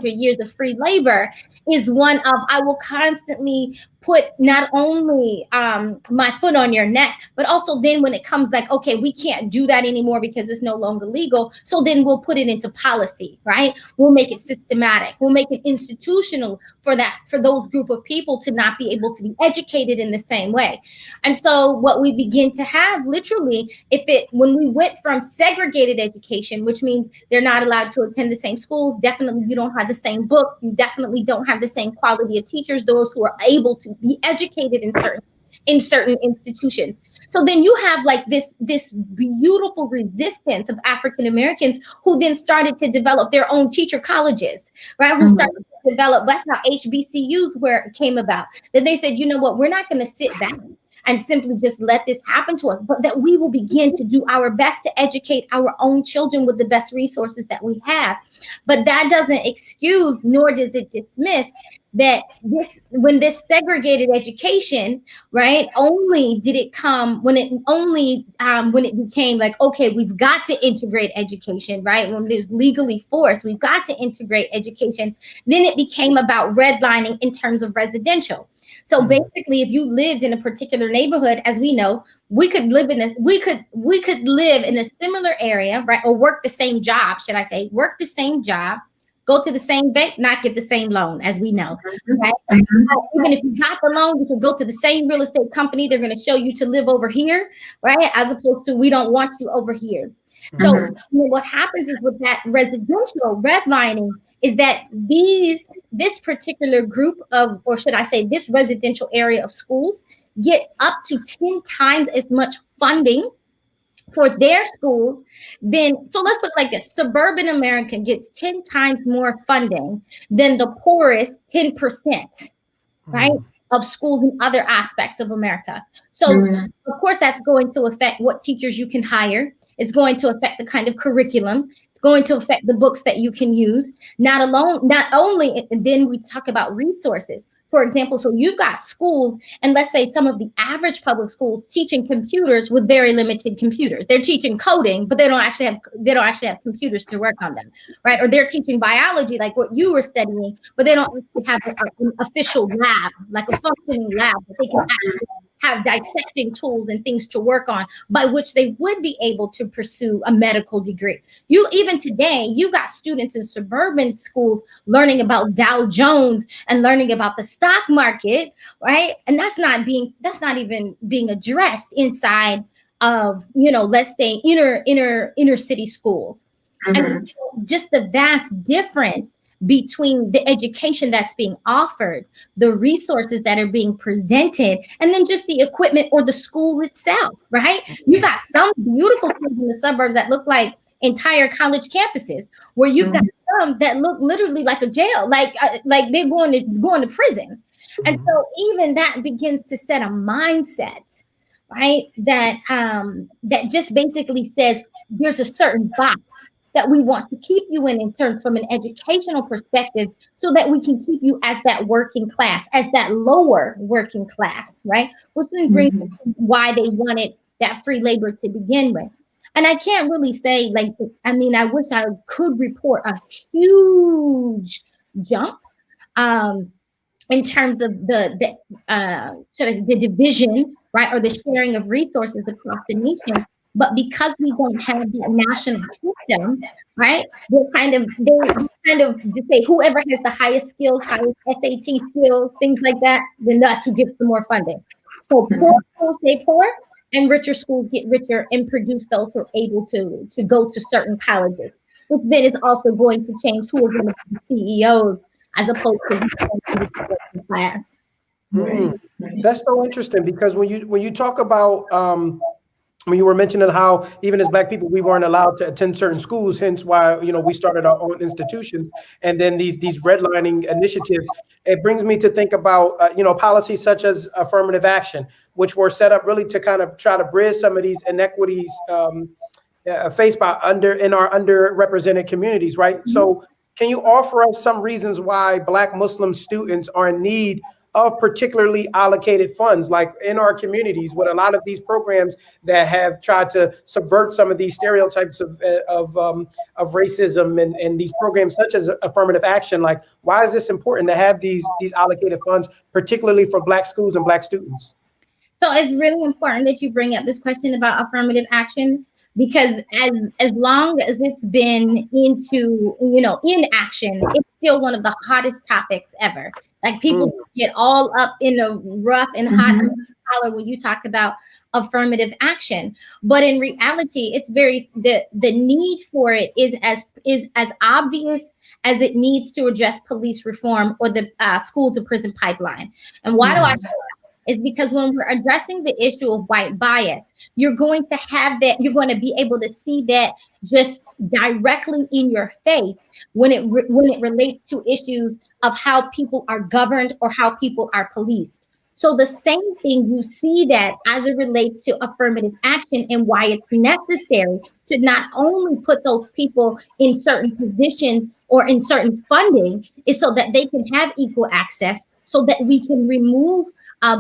years of free labor is one of, I will constantly put not only my foot on your neck, but also then when it comes like, okay, we can't do that anymore because it's no longer legal. So then we'll put it into policy, right? We'll make it systematic. We'll make it institutional for those group of people to not be able to be educated in the same way. And so what we begin to have literally, when we went from segregated education, which means they're not allowed to attend the same schools, definitely you don't have the same books, you definitely don't have the same quality of teachers, those who are able to be educated in certain institutions. So then you have like this beautiful resistance of African Americans who then started to develop their own teacher colleges, right? Who started to develop, that's how HBCUs came about. That they said, you know what, we're not going to sit back and simply just let this happen to us, but that we will begin to do our best to educate our own children with the best resources that we have. But that doesn't excuse, nor does it dismiss that when this segregated education, right, only did it come when it became like, okay, we've got to integrate education, right? When it was legally forced, we've got to integrate education. Then it became about redlining in terms of residential. So basically, if you lived in a particular neighborhood, as we know, we could live in a similar area, right? Or work the same job, should I say, go to the same bank, not get the same loan, as we know, right? Even if you got the loan, you can go to the same real estate company. They're going to show you to live over here, right? As opposed to, we don't want you over here. So what happens is with that residential redlining is that this particular group of, or should I say this residential area of schools, get up to 10 times as much funding for their schools than, so let's put it like this, suburban America gets 10 times more funding than the poorest 10%, right, of schools in other aspects of America. So of course that's going to affect what teachers you can hire. It's going to affect the kind of curriculum. It's going to affect the books that you can use. Not only, and then we talk about resources. For example, so you've got schools, and let's say some of the average public schools teaching computers with very limited computers. They're teaching coding, but they don't actually have computers to work on them, right? Or they're teaching biology, like what you were studying, but they don't actually have an official lab, like a functioning lab that they can actually have dissecting tools and things to work on by which they would be able to pursue a medical degree. You even today, you got students in suburban schools learning about Dow Jones and learning about the stock market, right? And that's not even being addressed inside of, let's say inner city schools. And just the vast difference between the education that's being offered, the resources that are being presented, and then just the equipment or the school itself, right? You got some beautiful schools in the suburbs that look like entire college campuses, where you've got some that look literally like a jail, like they're going to prison. And so even that begins to set a mindset, right? That just basically says there's a certain box that we want to keep you in terms from an educational perspective, so that we can keep you as that working class, as that lower working class, right? Which then brings why they wanted that free labor to begin with. And I can't really say, I wish I could report a huge jump in terms of the division, right, or the sharing of resources across the nation. But because we don't have the national system, right, they kind of just say whoever has the highest skills, highest SAT skills, things like that, then that's who gets the more funding. So poor schools stay poor, and richer schools get richer and produce those who are able to go to certain colleges, which then is also going to change who are going to be CEOs as opposed to the working class. That's so interesting, because when you talk about when you were mentioning how even as Black people, we weren't allowed to attend certain schools, hence why, we started our own institutions, and then these redlining initiatives, it brings me to think about, policies such as affirmative action, which were set up really to kind of try to bridge some of these inequities faced by in our underrepresented communities, right? So can you offer us some reasons why Black Muslim students are in need of particularly allocated funds, like in our communities, with a lot of these programs that have tried to subvert some of these stereotypes of racism, and these programs such as affirmative action? Like, why is this important to have these allocated funds, particularly for Black schools and Black students? So it's really important that you bring up this question about affirmative action, because as long as it's been in action, it's still one of the hottest topics ever. Like, people get all up in the rough and hot collar when you talk about affirmative action. But in reality, it's the need for it is as obvious as it needs to address police reform or the school to prison pipeline. And why do I say that? Is because when we're addressing the issue of white bias, you're going to have that, you're going to be able to see that just directly in your face when it relates to issues of how people are governed or how people are policed. So the same thing, you see that as it relates to affirmative action and why it's necessary to not only put those people in certain positions or in certain funding, is so that they can have equal access, so that we can remove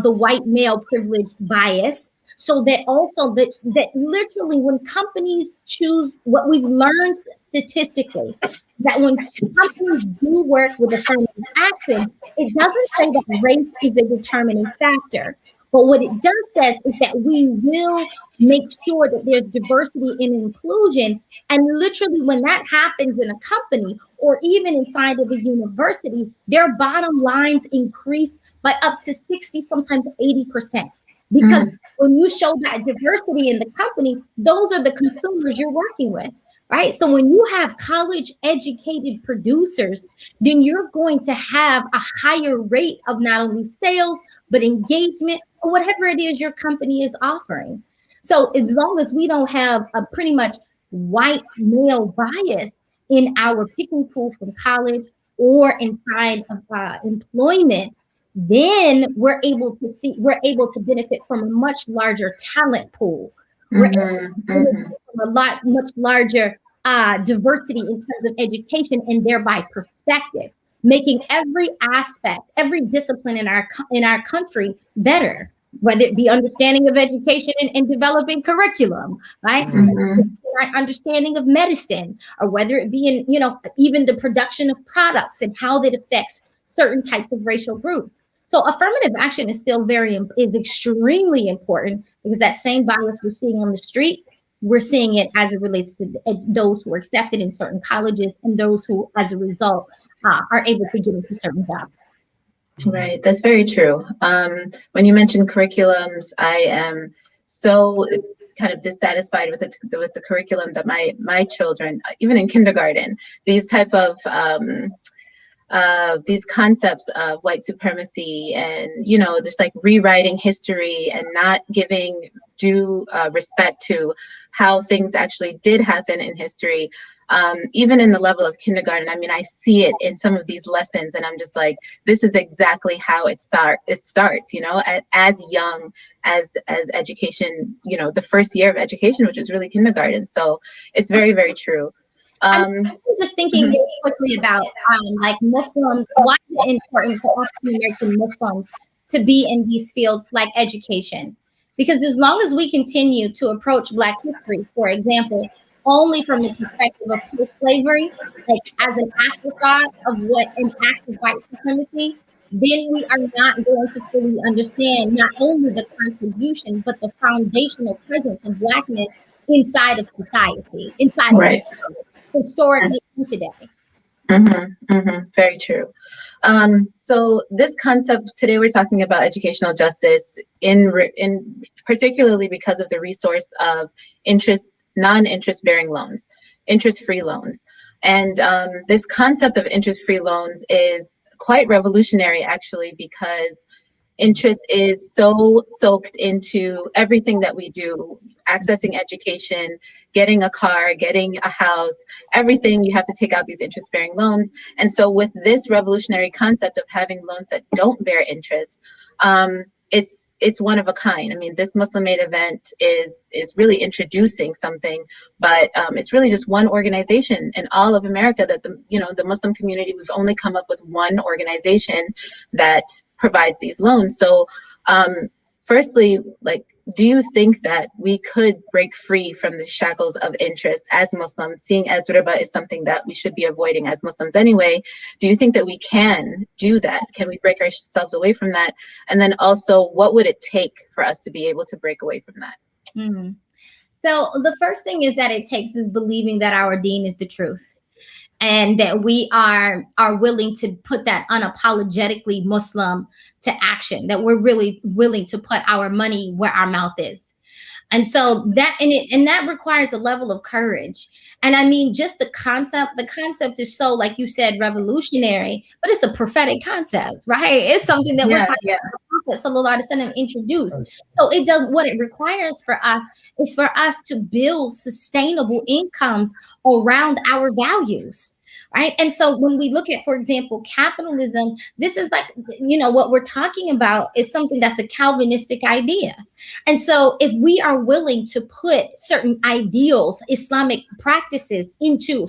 the white male privilege bias, so that also that literally when companies choose, what we've learned statistically, that when companies do work with affirmative action, it doesn't say that race is a determining factor. But what it does says is that we will make sure that there's diversity and inclusion. And literally when that happens in a company or even inside of a university, their bottom lines increase by up to 60, sometimes 80%. Because when you show that diversity in the company, those are the consumers you're working with, right? So when you have college educated producers, then you're going to have a higher rate of not only sales, but engagement, or whatever it is your company is offering. So as long as we don't have a pretty much white male bias in our picking pool from college or inside of employment, then we're able to benefit from a much larger talent pool. We're able to benefit from much larger diversity in terms of education and thereby perspective, making every aspect, every discipline in our country better, whether it be understanding of education and developing curriculum, right? Our understanding of medicine, or whether it be in, even the production of products and how that affects certain types of racial groups. So affirmative action is still is extremely important, because that same bias we're seeing on the street, we're seeing it as it relates to those who are accepted in certain colleges and those who, as a result, are able to get into certain jobs. Right, that's very true. When you mentioned curriculums, I am so kind of dissatisfied with the curriculum that my children, even in kindergarten, these type of these concepts of white supremacy and, you know, just like rewriting history and not giving due respect to how things actually did happen in history. Even in the level of kindergarten, I mean, I see it in some of these lessons, and I'm just like, this is exactly how it starts, you know, as young as education, you know, the first year of education, which is really kindergarten. So it's very, very true. I'm just thinking quickly about like Muslims. Why is it important for African American Muslims to be in these fields like education? Because as long as we continue to approach Black history, for example, only from the perspective of post-slavery, like as an afterthought of what an act of white supremacy, then we are not going to fully understand not only the contribution, but the foundational presence of Blackness inside of society, inside of historically and today. Very true. So this concept today, we're talking about educational justice in particularly because of the resource of non-interest bearing loans, interest-free loans. And this concept of interest-free loans is quite revolutionary, actually, because interest is so soaked into everything that we do, accessing education, getting a car, getting a house, everything, you have to take out these interest-bearing loans. And so with this revolutionary concept of having loans that don't bear interest, it's one of a kind. I mean, this Muslim Aid event is really introducing something, but it's really just one organization in all of America that the Muslim community, we've only come up with one organization that provides these loans. So firstly, like, do you think that we could break free from the shackles of interest as Muslims, seeing as riba is something that we should be avoiding as Muslims anyway? Do you think that we can do that? Can we break ourselves away from that? And then also, what would it take for us to be able to break away from that? So the first thing is that it takes is believing that our deen is the truth, and that we are willing to put that unapologetically Muslim to action, that we're really willing to put our money where our mouth is. And so that, and that requires a level of courage. And I mean, just the concept is so, like you said, revolutionary, but it's a prophetic concept, right? It's something that we're talking about, the Prophet Sallallahu Alaihi Wasallam introduced. So it does, what it requires for us is for us to build sustainable incomes around our values. Right. And so when we look at, for example, capitalism, this is like, what we're talking about is something that's a Calvinistic idea. And so if we are willing to put certain ideals, Islamic practices into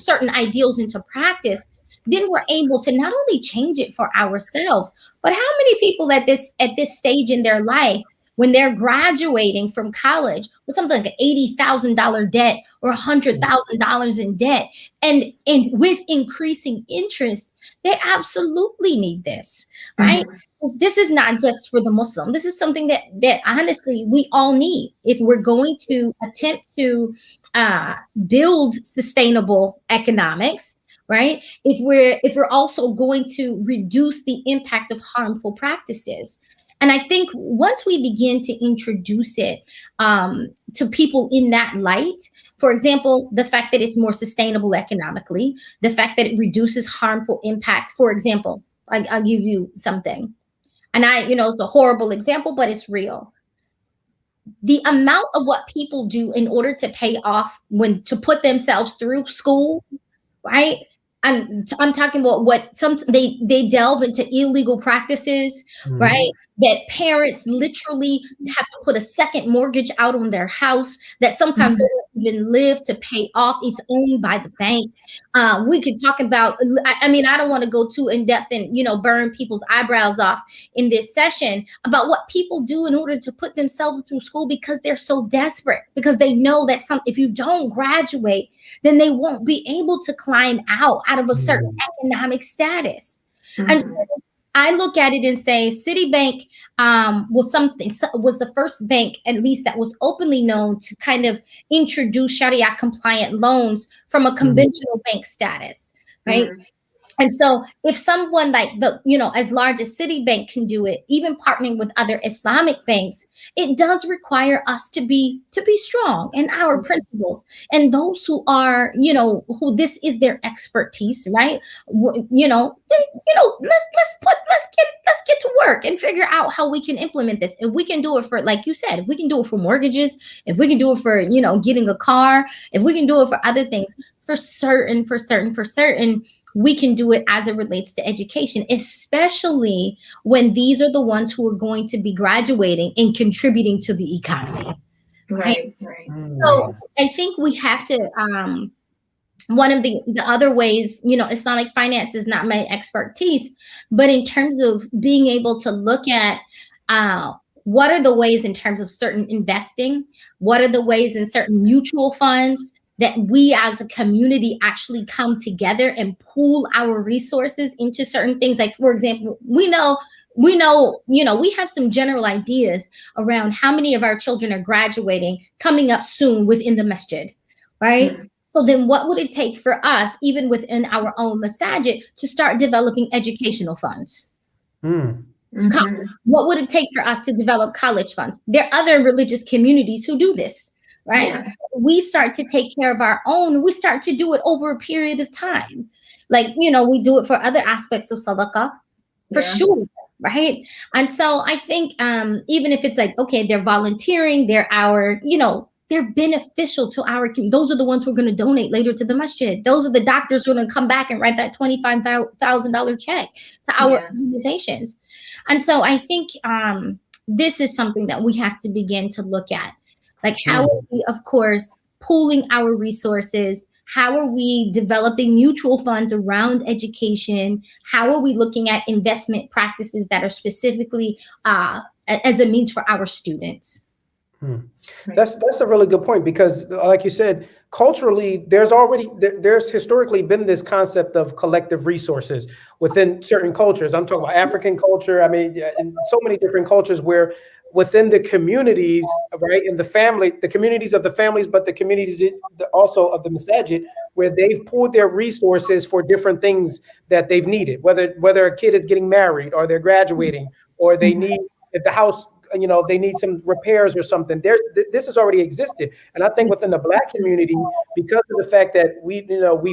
practice, then we're able to not only change it for ourselves, but how many people at this stage in their life, when they're graduating from college with something like an $80,000 debt or $100,000 in debt, and with increasing interest, they absolutely need this, right? This is not just for the Muslim. This is something that honestly we all need if we're going to attempt to build sustainable economics, right? If we're also going to reduce the impact of harmful practices. And I think once we begin to introduce it to people in that light, for example, the fact that it's more sustainable economically, the fact that it reduces harmful impact. For example, I'll give you something. And it's a horrible example, but it's real. The amount of what people do in order to pay off, to put themselves through school, right? I'm talking about what they delve into illegal practices, right? That parents literally have to put a second mortgage out on their house that sometimes they don't even live to pay off. It's owned by the bank. We could talk about, I mean, I don't want to go too in depth and, burn people's eyebrows off in this session about what people do in order to put themselves through school because they're so desperate, because they know that if you don't graduate, then they won't be able to climb out of a certain economic status. And so I look at it and say Citibank was the first bank, at least that was openly known to kind of introduce Sharia compliant loans from a conventional bank status, right? And so if someone like as large as Citibank can do it, even partnering with other Islamic banks, it does require us to be strong in our principles. And those who are, who this is their expertise, right? Let's get to work and figure out how we can implement this. If we can do it for, like you said, if we can do it for mortgages, if we can do it for, getting a car, if we can do it for other things, for certain, we can do it as it relates to education, especially when these are the ones who are going to be graduating and contributing to the economy. Right. So I think we have to, one of the other ways, Islamic finance is not my expertise, but in terms of being able to look at what are the ways in terms of certain investing, what are the ways in certain mutual funds, that we as a community actually come together and pool our resources into certain things. Like, for example, we have some general ideas around how many of our children are graduating coming up soon within the masjid, right? So then what would it take for us, even within our own masajid, to start developing educational funds? What would it take for us to develop college funds? There are other religious communities who do this. Right? Yeah. We start to take care of our own. We start to do it over a period of time. Like, we do it for other aspects of sadaqah, for sure. Right. And so I think even if it's like, okay, they're volunteering, they're our, they're beneficial to our community. Those are the ones who are going to donate later to the masjid. Those are the doctors who are going to come back and write that $25,000 check to our organizations. And so I think this is something that we have to begin to look at. Like, how are we, of course, pooling our resources? How are we developing mutual funds around education? How are we looking at investment practices that are specifically as a means for our students? That's a really good point, because like you said, culturally, there's historically been this concept of collective resources within certain cultures. I'm talking about African culture. I mean, in so many different cultures where within the communities, right, in the communities of the families, but the communities also of the masajid, where they've pooled their resources for different things that they've needed, whether a kid is getting married or they're graduating, or they need, if the house, they need some repairs or something. This has already existed. And I think within the Black community, because of the fact that we've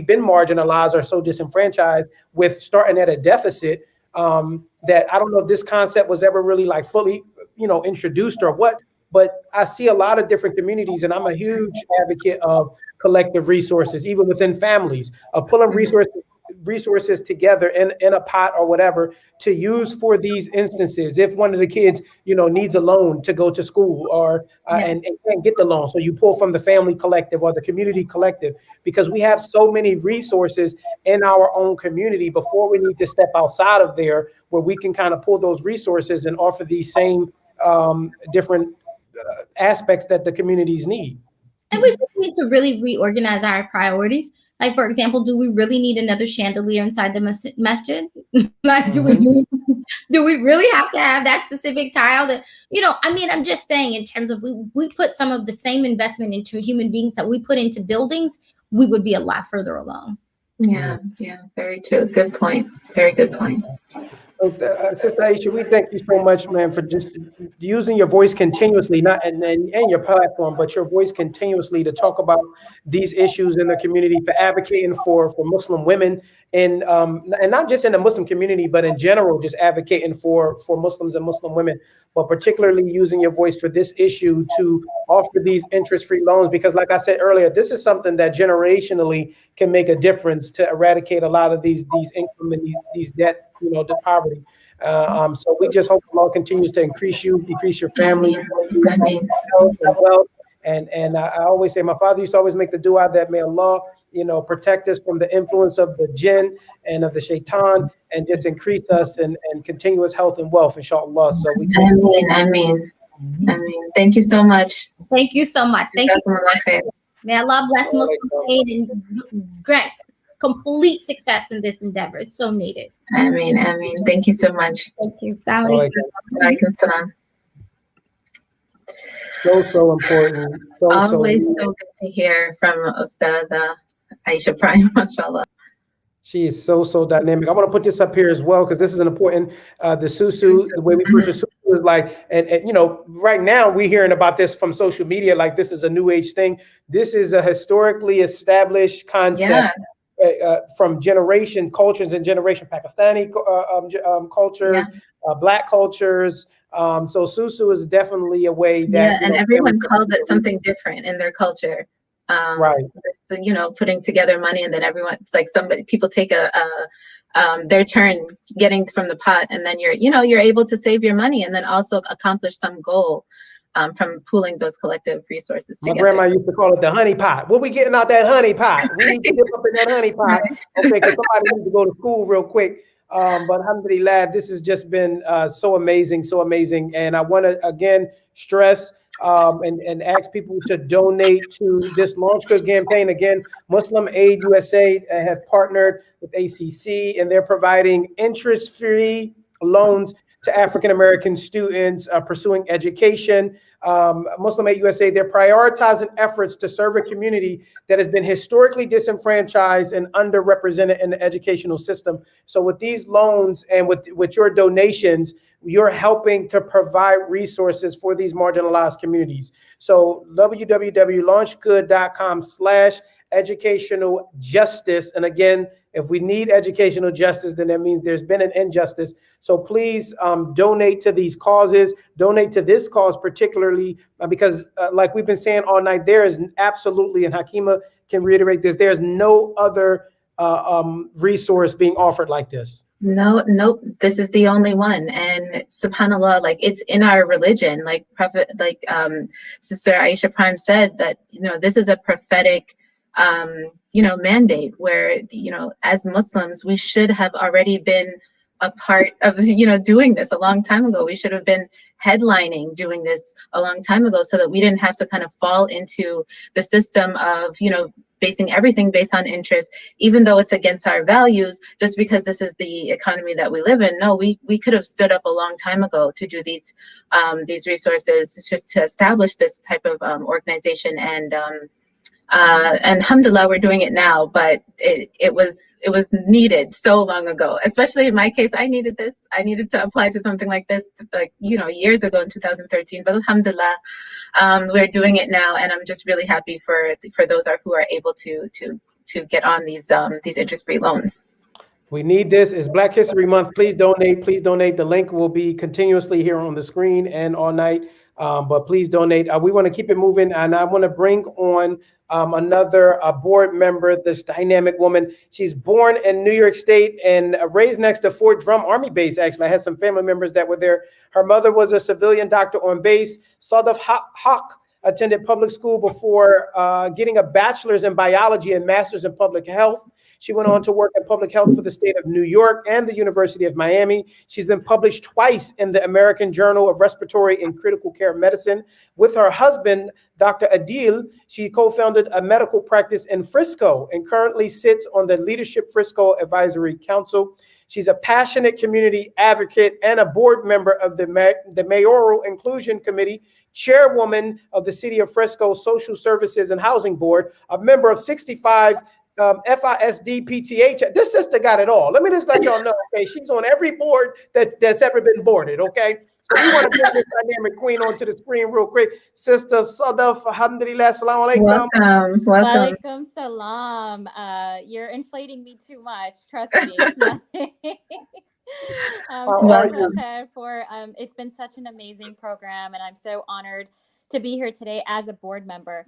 been marginalized or so disenfranchised with starting at a deficit, that I don't know if this concept was ever really like fully introduced or what, but I see a lot of different communities, and I'm a huge advocate of collective resources, even within families, of pulling resources together in a pot or whatever to use for these instances. If one of the kids, needs a loan to go to school or and can't get the loan, so you pull from the family collective or the community collective, because we have so many resources in our own community before we need to step outside of there, where we can kind of pull those resources and offer these same different aspects that the communities need. And we just need to really reorganize our priorities. Like, for example, do we really need another chandelier inside the masjid? Like, do we really have to have that specific tile? That, I'm just saying, in terms of we put some of the same investment into human beings that we put into buildings, we would be a lot further along. Yeah, very true. Good point. Very good point. Sister Aisha, we thank you so much, man, for just using your voice continuously, not and your platform, but your voice continuously to talk about these issues in the community, for advocating for Muslim women, and not just in the Muslim community, but in general, just advocating for Muslims and Muslim women, but particularly using your voice for this issue to offer these interest-free loans, because like I said earlier, this is something that generationally can make a difference to eradicate a lot of these income and these debt, the poverty. So we just hope Allah continues to increase your family, health and wealth. And I always say, my father used to always make the dua that may Allah, protect us from the influence of the jinn and of the shaitan, and just increase us and continuous health and wealth, inshallah. So we Ameen. Thank you so much. Thank you so much. Thank you. May Allah bless Muslim aid and grant complete success in this endeavor. It's so needed. I mean, thank you so much. Thank you. Walaikum salam. So important. Always so good to hear from Ustadha Aisha Prime, mashallah. She is so dynamic. I want to put this up here as well because this is an important. The susu, the way we purchase susu is like, and you know, right now we're hearing about this from social media, like this is a new age thing. This is a historically established concept from generation cultures and generation Pakistani cultures, Black cultures. So susu is definitely a way that and everyone calls it something different in their culture. Right. You know, putting together money, and then everyone, it's like people take their turn getting from the pot, and then you're able to save your money and then also accomplish some goal from pooling those collective resources together. My grandma used to call it the honey pot. What we getting out that honey pot? We need to dip up in that honey pot. Okay, because somebody needs to go to school real quick. But alhamdulillah, this has just been so amazing. And I want to again stress and ask people to donate to this Launch Good campaign. Again, Muslim Aid USA have partnered with ACC, and they're providing interest-free loans to African-American students pursuing education. Muslim Aid USA, they're prioritizing efforts to serve a community that has been historically disenfranchised and underrepresented in the educational system. So with these loans and with your donations, you're helping to provide resources for these marginalized communities. So www.launchgood.com/educational justice. And again, if we need educational justice, then that means there's been an injustice. So please donate to these causes, donate to this cause particularly, because like we've been saying all night, there is absolutely, and Hakima can reiterate this, there's no other resource being offered like this. Nope. This is the only one. And subhanAllah, like it's in our religion, like Sister Aisha Prime said that, this is a prophetic, mandate where, as Muslims, we should have already been a part of, doing this a long time ago. We should have been headlining doing this a long time ago so that we didn't have to kind of fall into the system of, basing everything based on interest, even though it's against our values, just because this is the economy that we live in. No, we could have stood up a long time ago to do these resources, just to establish this type of organization. And alhamdulillah, we're doing it now, but it was needed so long ago. Especially in my case, I needed this. I needed to apply to something like this, years ago in 2013. But alhamdulillah, we're doing it now, and I'm just really happy for those who are able to get on these interest-free loans. We need this. It's Black History Month. Please donate. Please donate. The link will be continuously here on the screen and all night. But please donate. We want to keep it moving, and I want to bring on another board member, this dynamic woman. She's born in New York State and raised next to Fort Drum Army Base. Actually, I had some family members that were there. Her mother was a civilian doctor on base. Sadaf Haq attended public school before getting a bachelor's in biology and master's in public health. She went on to work in public health for the state of New York and the University of Miami. She's been published twice in the American Journal of Respiratory and Critical Care Medicine. With her husband, Dr. Adil, she co-founded a medical practice in Frisco and currently sits on the Leadership Frisco Advisory Council. She's a passionate community advocate and a board member of the Mayoral Inclusion Committee, chairwoman of the City of Frisco Social Services and Housing Board, a member of 65 FISD PTH. This sister got it all. Let me just let y'all know, okay? She's on every board that's ever been boarded, okay? So we want to bring this dynamic queen onto the screen real quick. Sister Sadaf, alhamdulillah, assalamu alaikum. Welcome. Walaikum salam. You're inflating me too much. Trust me, it's nothing. It's been such an amazing program, and I'm so honored to be here today as a board member.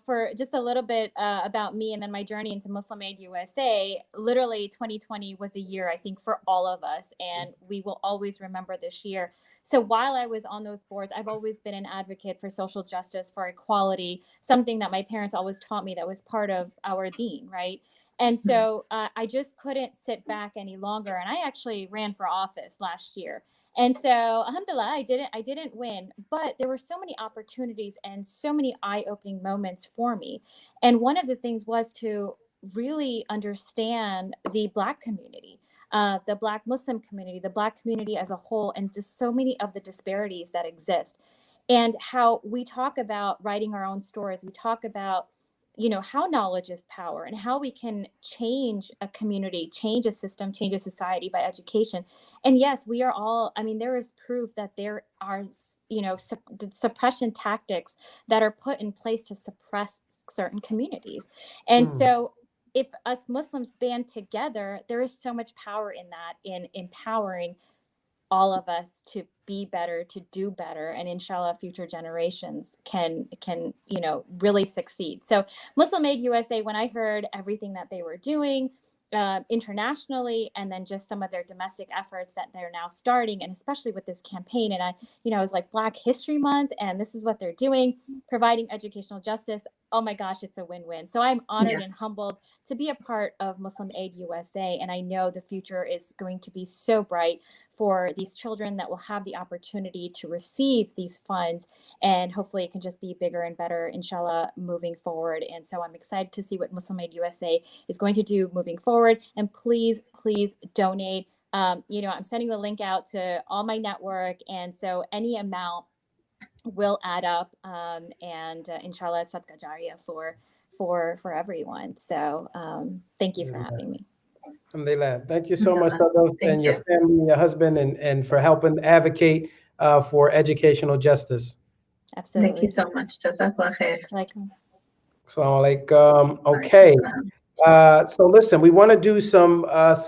For just a little bit about me and then my journey into Muslim Aid USA, literally 2020 was a year, I think, for all of us, and we will always remember this year. So while I was on those boards, I've always been an advocate for social justice, for equality, something that my parents always taught me that was part of our deen, right? And so I just couldn't sit back any longer, and I actually ran for office last year. And so, alhamdulillah, I didn't win, but there were so many opportunities and so many eye-opening moments for me. And one of the things was to really understand the Black community, the Black Muslim community, the Black community as a whole, and just so many of the disparities that exist. And how we talk about writing our own stories, we talk about, you know, how knowledge is power and how we can change a community, change a system, change a society by education. And yes, we are all, I mean, there is proof that there are, you know, suppression tactics that are put in place to suppress certain communities. And so if us Muslims band together, there is so much power in that, in empowering all of us to be better, to do better, and inshallah future generations can you know, really succeed. So Muslim Aid USA, when I heard everything that they were doing internationally, and then just some of their domestic efforts that they're now starting, and especially with this campaign, and I, you know, I was like, Black History Month, and this is what they're doing, providing educational justice. Oh my gosh, it's a win-win. So I'm honored and humbled to be a part of Muslim Aid USA, and I know the future is going to be so bright for these children that will have the opportunity to receive these funds, and hopefully it can just be bigger and better, inshallah, moving forward. And so I'm excited to see what Muslim Aid USA is going to do moving forward. And please, please donate. You know, I'm sending the link out to all my network, and so any amount will add up, and inshallah, sadqa jariyah for everyone. So thank you for having me. Alhamdulillah. Thank you so much, and your family, and your husband, and for helping advocate for educational justice. Absolutely. Thank you so much. Jazakallah khair. Assalamu alaikum. Okay. So listen, we want to do some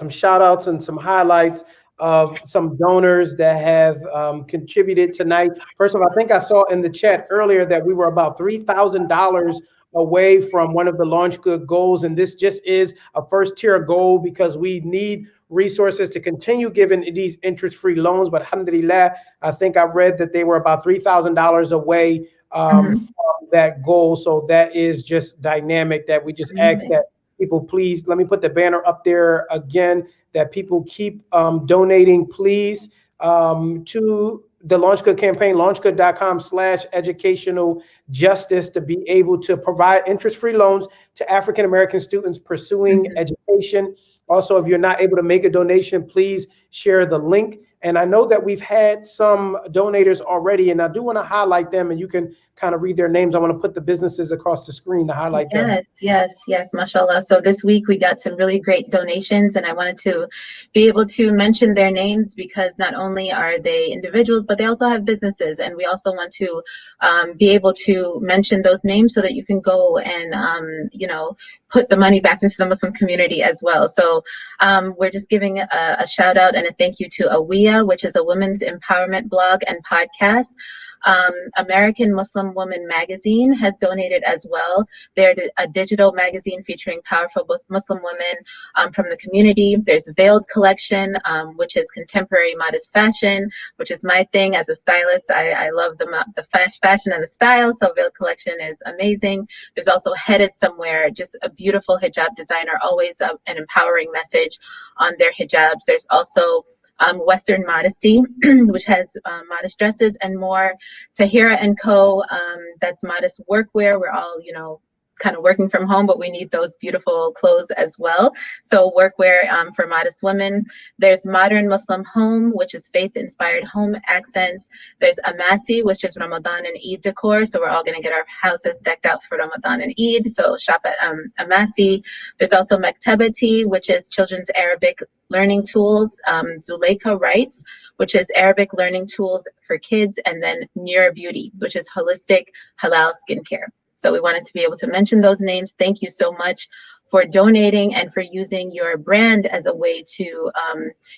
shout outs and some highlights of some donors that have contributed tonight. First of all, I think I saw in the chat earlier that we were about $3,000 away from one of the Launch Good goals, and this just is a first tier goal because we need resources to continue giving these interest-free loans. But alhamdulillah, I think I read that they were about $3,000 away from that goal. So that is just dynamic, that we just ask that people please, let me put the banner up there again, that people keep donating, please, to the Launch Good campaign, launchgood.com/educational justice, to be able to provide interest-free loans to African-American students pursuing education. Also, if you're not able to make a donation, please share the link. And I know that we've had some donators already, and I do want to highlight them, and you can kind of read their names. I want to put the businesses across the screen to highlight them. Yes, mashallah. So this week we got some really great donations, and I wanted to be able to mention their names because not only are they individuals, but they also have businesses, and we also want to be able to mention those names so that you can go and you know, put the money back into the Muslim community as well. So we're just giving a shout out and a thank you to Awiya, which is a women's empowerment blog and podcast. American Muslim Woman Magazine has donated as well. They're a digital magazine featuring powerful Muslim women from the community. There's Veiled Collection, which is contemporary modest fashion, which is my thing as a stylist. I love the fashion and the style, so Veiled Collection is amazing. There's also Headed Somewhere, just a beautiful hijab designer, always an empowering message on their hijabs. There's also Western Modesty, which has modest dresses and more. Tahira & Co., that's modest workwear. We're all, you know, kind of working from home, but we need those beautiful clothes as well. So workwear for modest women. There's Modern Muslim Home, which is faith-inspired home accents. There's Amasi, which is Ramadan and Eid decor. So we're all going to get our houses decked out for Ramadan and Eid. So shop at Amasi. There's also Maktabati, which is children's Arabic learning tools. Zuleika Writes, which is Arabic learning tools for kids. And then Nura Beauty, which is holistic halal skincare. So we wanted to be able to mention those names. Thank you so much for donating and for using your brand as a way to,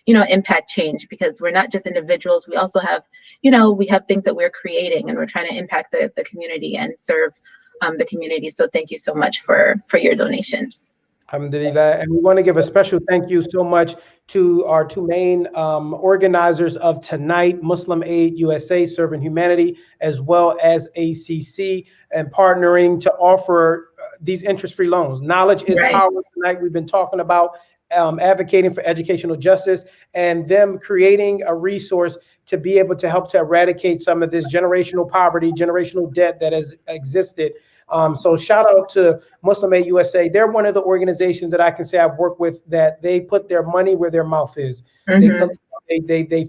you know, impact change, because we're not just individuals. We also have, you know, we have things that we're creating, and we're trying to impact the community and serve the community. So thank you so much for your donations. Alhamdulillah. And we want to give a special thank you so much to our two main organizers of tonight, Muslim Aid USA, Serving Humanity, as well as ACC, and partnering to offer these interest-free loans. Knowledge is power. Tonight we've been talking about advocating for educational justice, and them creating a resource to be able to help to eradicate some of this generational poverty, generational debt that has existed So shout out to Muslim Aid USA. They're one of the organizations that I can say I've worked with that they put their money where their mouth is. They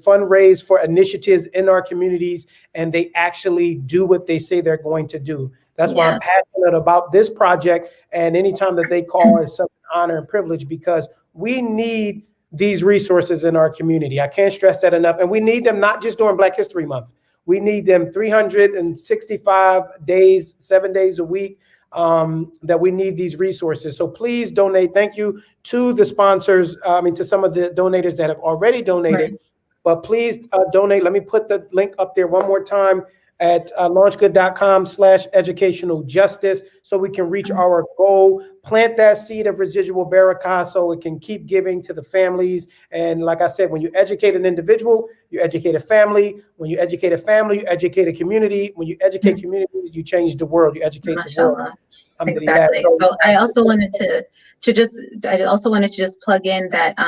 fundraise for initiatives in our communities, and they actually do what they say they're going to do. That's why I'm passionate about this project. And anytime that they call is such an honor and privilege, because we need these resources in our community. I can't stress that enough. And we need them not just during Black History Month. We need them 365 days, 7 days a week, that we need these resources. So please donate. Thank you to the sponsors, to some of the donators that have already donated, but please donate. Let me put the link up there one more time at launchgood.com/educational justice, so we can reach our goal, plant that seed of residual barakah so it can keep giving to the families. And like I said, when you educate an individual, you educate a family. When you educate a family, you educate a community. When you educate communities, you change the world. You educate the world. Exactly. So I also wanted to just plug in that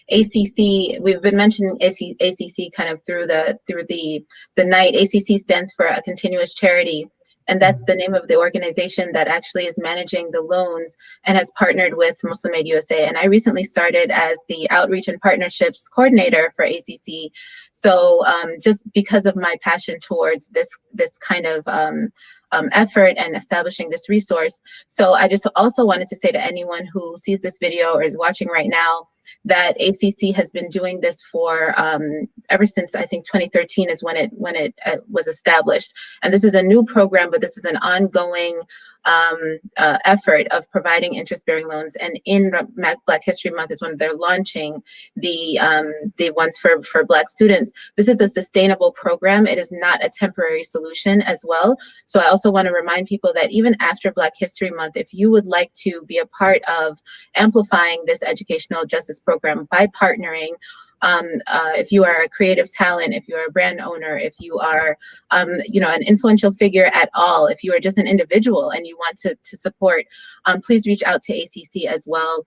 ACC. We've been mentioning ACC kind of through the night. ACC stands for a continuous charity, and that's the name of the organization that actually is managing the loans and has partnered with Muslim Aid USA. And I recently started as the outreach and partnerships coordinator for ACC. So just because of my passion towards this kind of effort and establishing this resource. So I just also wanted to say to anyone who sees this video or is watching right now that ACC has been doing this for ever since I think 2013 is when it was established. And this is a new program, but this is an ongoing effort of providing interest-bearing loans. And in Black History Month is when they're launching the ones for Black students. This is a sustainable program. It is not a temporary solution as well. So I also want to remind people that even after Black History Month, if you would like to be a part of amplifying this educational justice program by partnering, if you are a creative talent, if you are a brand owner, if you are, an influential figure at all, if you are just an individual and you want to support, please reach out to ACC as well.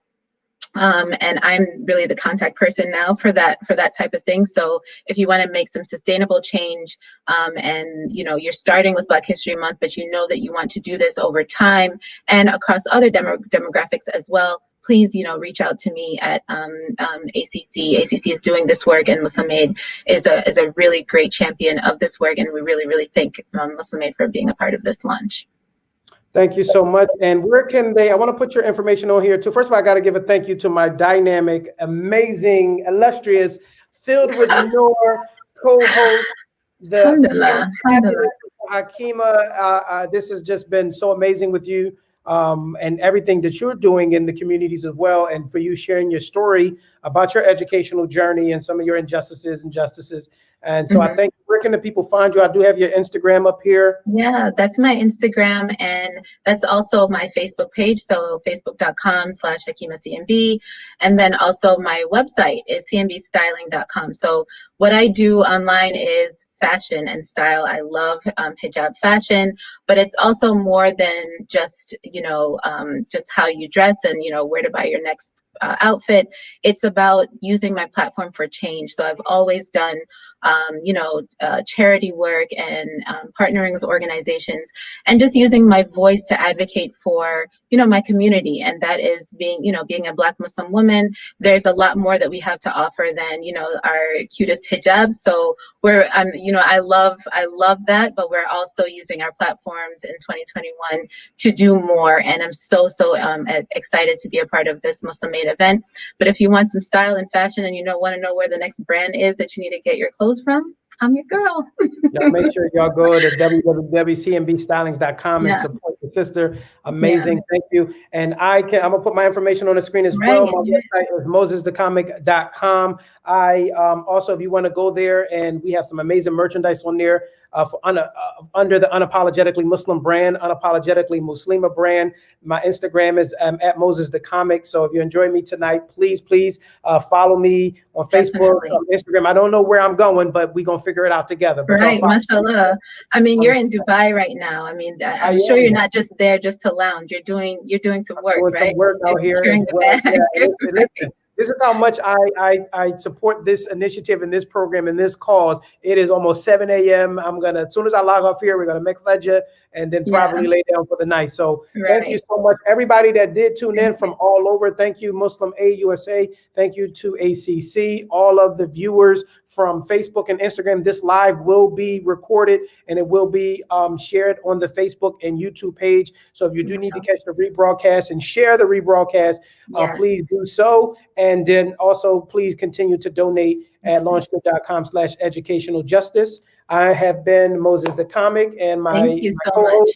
And I'm really the contact person now for that type of thing. So if you want to make some sustainable change, and you're starting with Black History Month, but you know that you want to do this over time and across other demographics as well, please, reach out to me at ACC. ACC is doing this work, and Muslim Aid is a really great champion of this work, and we really, really thank Muslim Aid for being a part of this launch. Thank you so much. And where can they, I want to put your information on here too. First of all, I got to give a thank you to my dynamic, amazing, illustrious, filled with Noor co-host, the Hakima. This has just been so amazing with you, and everything that you're doing in the communities as well, and for you sharing your story about your educational journey and some of your injustices and justices. And so I think, where can the people find you? I do have your Instagram up here. Yeah, that's my Instagram, and that's also my Facebook page. So facebook.com/HakimaCMB. And then also my website is cmbstyling.com. So what I do online is fashion and style. I love hijab fashion, but it's also more than just, just how you dress and, where to buy your next outfit. It's about using my platform for change. So I've always done, charity work and partnering with organizations and just using my voice to advocate for, my community. And that is being a Black Muslim woman. There's a lot more that we have to offer than, our cutest hijabs. So I love that, but we're also using our platforms in 2021 to do more. And I'm so excited to be a part of this Muslim Aid event. But if you want some style and fashion and want to know where the next brand is that you need to get your clothes from, I'm your girl. Y'all make sure y'all go to www.cmbstylings.com and support the sister. Amazing. Thank you. And I'm gonna put my information on the screen as well. My website is mosesthecomic.com. Also, if you want to go there, and we have some amazing merchandise on there under the Unapologetically Muslim brand, Unapologetically Muslima brand. My Instagram is at Moses the Comic. So if you enjoy me tonight, please follow me on Facebook, Instagram. I don't know where I'm going, but we're gonna figure it out together. But right, mashallah. I mean, you're in Dubai right now. I mean, I'm sure you're not just there just to lounge. You're doing some work, right? Some work out here. This is how much I support this initiative and this program and this cause. It is almost 7 a.m. As soon as I log off here, we're gonna make Fajr, and then probably lay down for the night. So thank you so much, everybody that did tune in from all over. Thank you, Muslim Aid USA. Thank you to ACC, all of the viewers from Facebook and Instagram. This live will be recorded and it will be shared on the Facebook and YouTube page. So if you do need to catch the rebroadcast and share the rebroadcast, please do so. And then also please continue to donate at launchgood.com/educational justice. I have been Moses the Comic, and Thank you so much.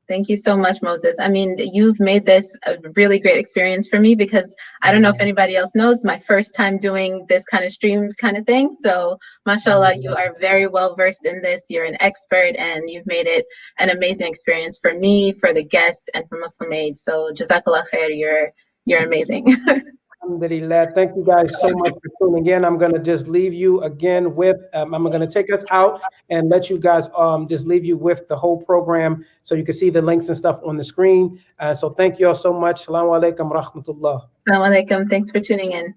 Thank you so much, Moses. I mean, you've made this a really great experience for me, because I don't know if anybody else knows, my first time doing this kind of stream kind of thing. So mashallah, you are very well versed in this. You're an expert, and you've made it an amazing experience for me, for the guests, and for Muslim Aid. So jazakallah khair, you're amazing. Alhamdulillah. Thank you guys so much for tuning in. I'm going to just leave you again with, I'm going to take us out and let you guys just leave you with the whole program so you can see the links and stuff on the screen. So thank you all so much. Assalamu alaikum rahmatullah. Assalamu alaikum. Thanks for tuning in.